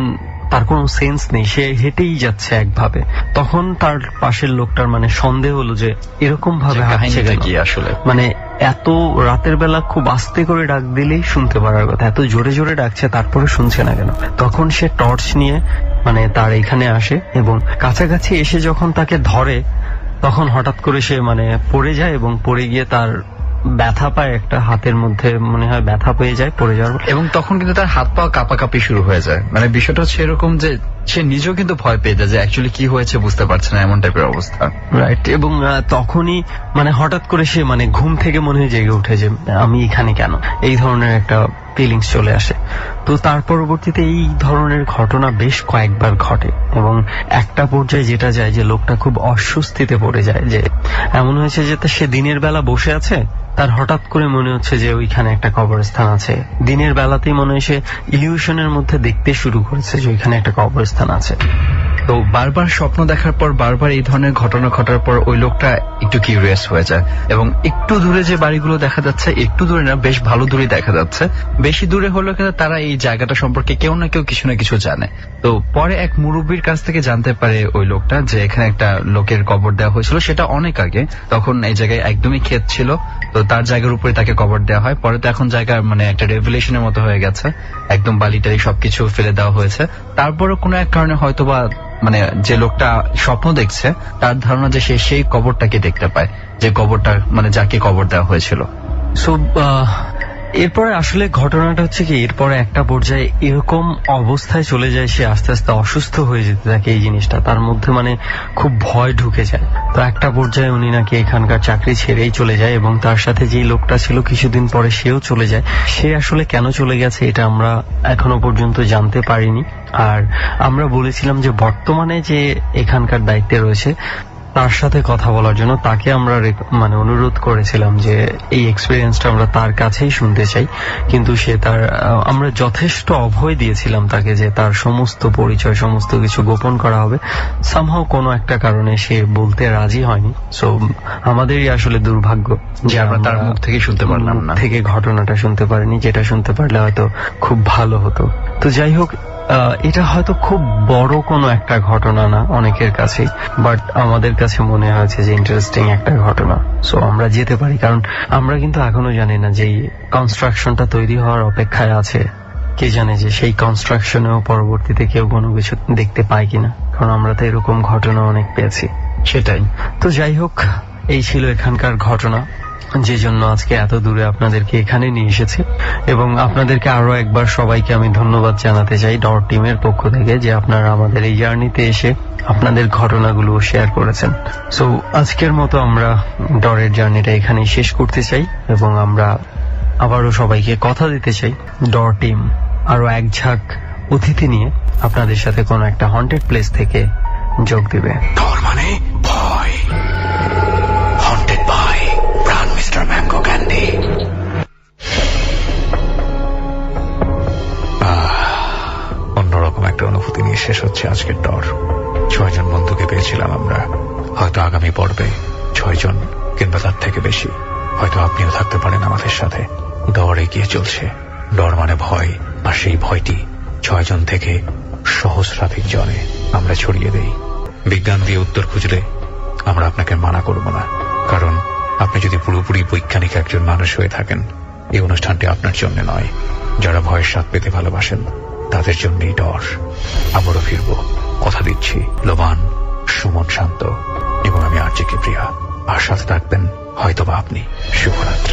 তার কোনো সেন্স নেই, সে হেঁটেই যাচ্ছে একভাবে। তখন তার পাশের লোকটার মানে সন্দেহ হলো যে এরকম ভাবে হাঁটছে কি আসলে, মানে এত রাতের বেলা খুব আস্তে করে ডাক দিলেই শুনতে পারার কথা, এত জোরে জোরে ডাকছে তারপরে শুনছে না কেন। তখন সে টর্চ নিয়ে মানে তার এখানে আসে এবং কাছাকাছি এসে যখন তাকে ধরে তখন হঠাৎ করে সে মানে পড়ে যায়, এবং পড়ে গিয়ে তার ব্যথা পায়, একটা হাতের মধ্যে মনে হয় ব্যথা পেয়ে যায় পড়ে যাওয়ার, এবং তখন কিন্তু তার হাত পা কাঁপাকাঁপি শুরু হয়ে যায়। মানে বিষয়টা হচ্ছে এরকম যে সে নিজেও কিন্তু ভয় পেয়ে যায় যে অ্যাকচুয়ালি কি হয়েছে বুঝতে পারছে না, এমন টাইপের অবস্থা। রাইট। এবং তখনই মানে হঠাৎ করে সে মানে ঘুম থেকে মনে হয় জেগে উঠে যে আমি এখানে কেন, এই ধরনের একটা ফিলিংস চলে আসে। তো তার পরবর্তীতে এই ধরনের ঘটনা বেশ কয়েকবার ঘটে, এবং একটা পর্যায়ে যেটা যায় যে লোকটা খুব অস্বস্তিতে পড়ে যায়, যে এমন হয়েছে যে সে দিনের বেলা বসে আছে, তার হঠাৎ করে মনে হচ্ছে যে ওইখানে একটা কবরস্থান আছে। দিনের বেলাতেই মনে হয় সে ইলিউশনের মধ্যে দেখতে শুরু করেছে যে ওইখানে একটা কবরস্থান আছে। তো বারবার স্বপ্ন দেখার পর, বারবার এই ধরনের ঘটনা ঘটার পর ওই লোকটা একটু কিউরিয়াস হয়ে যায়, এবং একটু দূরে যে বাড়িগুলো দেখা যাচ্ছে, একটু দূরে না বেশ ভালো দূরে দেখা যাচ্ছে, বেশি দূরে হলেও কিন্তু তারা এই জায়গাটা সম্পর্কে কেউ না কেউ কিছু না কিছু জানে। তো পরে এক মুরব্বীর কাছ থেকে জানতে পারে ওই লোকটা যে এখানে একটা লোকের কবর দেওয়া হয়েছিল, সেটা অনেক আগে, তখন এই জায়গায় একদমই ক্ষেত ছিল, তো তার জায়গার উপরে তাকে কবর দেওয়া হয়। পরে তো এখন জায়গা মানে একটা রেভুলেশনের মতো হয়ে গেছে, একদম বালিটারি সবকিছু ফেলে দেওয়া হয়েছে। তারপরও কোনো এক কারণে হয়তোবা মানে যে লোকটা স্বপ্ন দেখছে তার ধারণা যে সে সেই কবরটাকে দেখতে পায়, যে কবরটা মানে যাকে কবর দেওয়া হয়েছিল। সো এরপরে আসলে ঘটনাটা হচ্ছে কি, এরপরে একটা পর্যায়ে এরকম অবস্থায় চলে যায়, সে আস্তে আস্তে অসুস্থ হয়ে যেতে থাকে। এই জিনিসটা তার মধ্যে মানে খুব ভয় ঢুকে যায়। তো একটা পর্যায়ে উনি নাকি এখানকার চাকরি ছেড়েই চলে যায়, এবং তার সাথে যে লোকটা ছিল কিছুদিন পরে সেও চলে যায়। সে আসলে কেন চলে গেছে এটা আমরা এখনো পর্যন্ত জানতে পারিনি। আর আমরা বলেছিলাম যে বর্তমানে যে এখানকার দায়িত্বে রয়েছে তার সাথে কথা বলার জন্য, তাকে আমরা মানে অনুরোধ করেছিলাম যে এই এক্সপিরিয়েন্সটা আমরা তার কাছেই শুনতে চাই। কিন্তু সে আমরা যথেষ্ট অভয় দিয়েছিলাম তাকে যে তার সমস্ত পরিচয় সমস্ত কিছু গোপন করা হবে। সামহাও কোনো একটা কারণে সে বলতে রাজি হয়নি। সো আমাদেরই আসলে দুর্ভাগ্য যে আমরা তার মুখ থেকে শুনতে পারলাম না, থেকে ঘটনাটা শুনতে পারিনি, যেটা শুনতে পারলে হয়তো খুব ভালো হতো। তো যাই হোক, এটা হয়তো খুব বড় কোনো একটা ঘটনা না অনেকের কাছে, বাট আমাদের কাছে মনে হয়েছে যে ইন্টারেস্টিং একটা ঘটনা। সো আমরা যেতে পারি, কারণ আমরা কিন্তু এখনো জানি না যে এই কনস্ট্রাকশনটা তৈরি হওয়ার অপেক্ষায় আছে। কে জানে যে সেই কনস্ট্রাকশনেও পরবর্তীতে কেউ কোনো কিছু দেখতে পায় কিনা, কারণ আমরা তো এরকম ঘটনা অনেক পেয়েছি। সেটাই। তো যাই হোক, এই ছিল এখানকার ঘটনা, যে জন্য আজকে এত দূরে আপনাদেরকে এখানে নিয়ে এসেছি। এবং আপনাদেরকে আরো একবার সবাইকে আমি ধন্যবাদ জানাতে চাই ডর টিমের পক্ষ থেকে, যে আপনারা আমাদের এই জার্নিতে এসে আপনাদের ঘটনাগুলো শেয়ার করেছেন। সো আজকের মতো আমরা ডরের জার্নিটা এখানেই শেষ করতে চাই, এবং আমরা আবারও সবাইকে কথা দিতে চাই ডর টিম আরো এক ঝাঁক অতিথি নিয়ে আপনাদের সাথে কোনো একটা হন্টেড প্লেস থেকে যোগ দিবে। ডর মানে ভয়। হন্টেড বাই প্রাণ মিস্টার ম্যাঙ্গো ক্যান্ডি। অন্যরকম একটা অনুভূতি নিয়ে শেষ হচ্ছে আজকের ডর। 6 জন বন্ধুকে পেয়েছিলাম আমরা। হয়তো আগামী পর্বে 6 জন কিংবা তার থেকে বেশি। হয়তো আপনিও থাকতে পারেন আমাদের সাথে। ডর এগিয়ে চলছে। ডর মানে ভয়, আর সেই ভয়টি 6 জন থেকে সহস্রাধিক জনে আমরা ছড়িয়ে দেই। বিজ্ঞান দিয়ে উত্তর খুঁজলে আমরা আপনাকে মানা করব না, কারণ আপনি যদি পুরোপুরি বৈজ্ঞানিক একজন মানুষ হয়ে থাকেন, এই অনুষ্ঠানটি আপনার জন্য নয়। যারা ভয়ের স্বাদ পেতে ভালোবাসেন তাদের জন্যই ডর। আবারও ফিরব, কথা দিচ্ছি। লোবান, সুমন, শান্ত এবং আমি আরজে কিবরিয়া। আর সাথে থাকবেন হয়তোবা আপনি। শুভরাত্রি।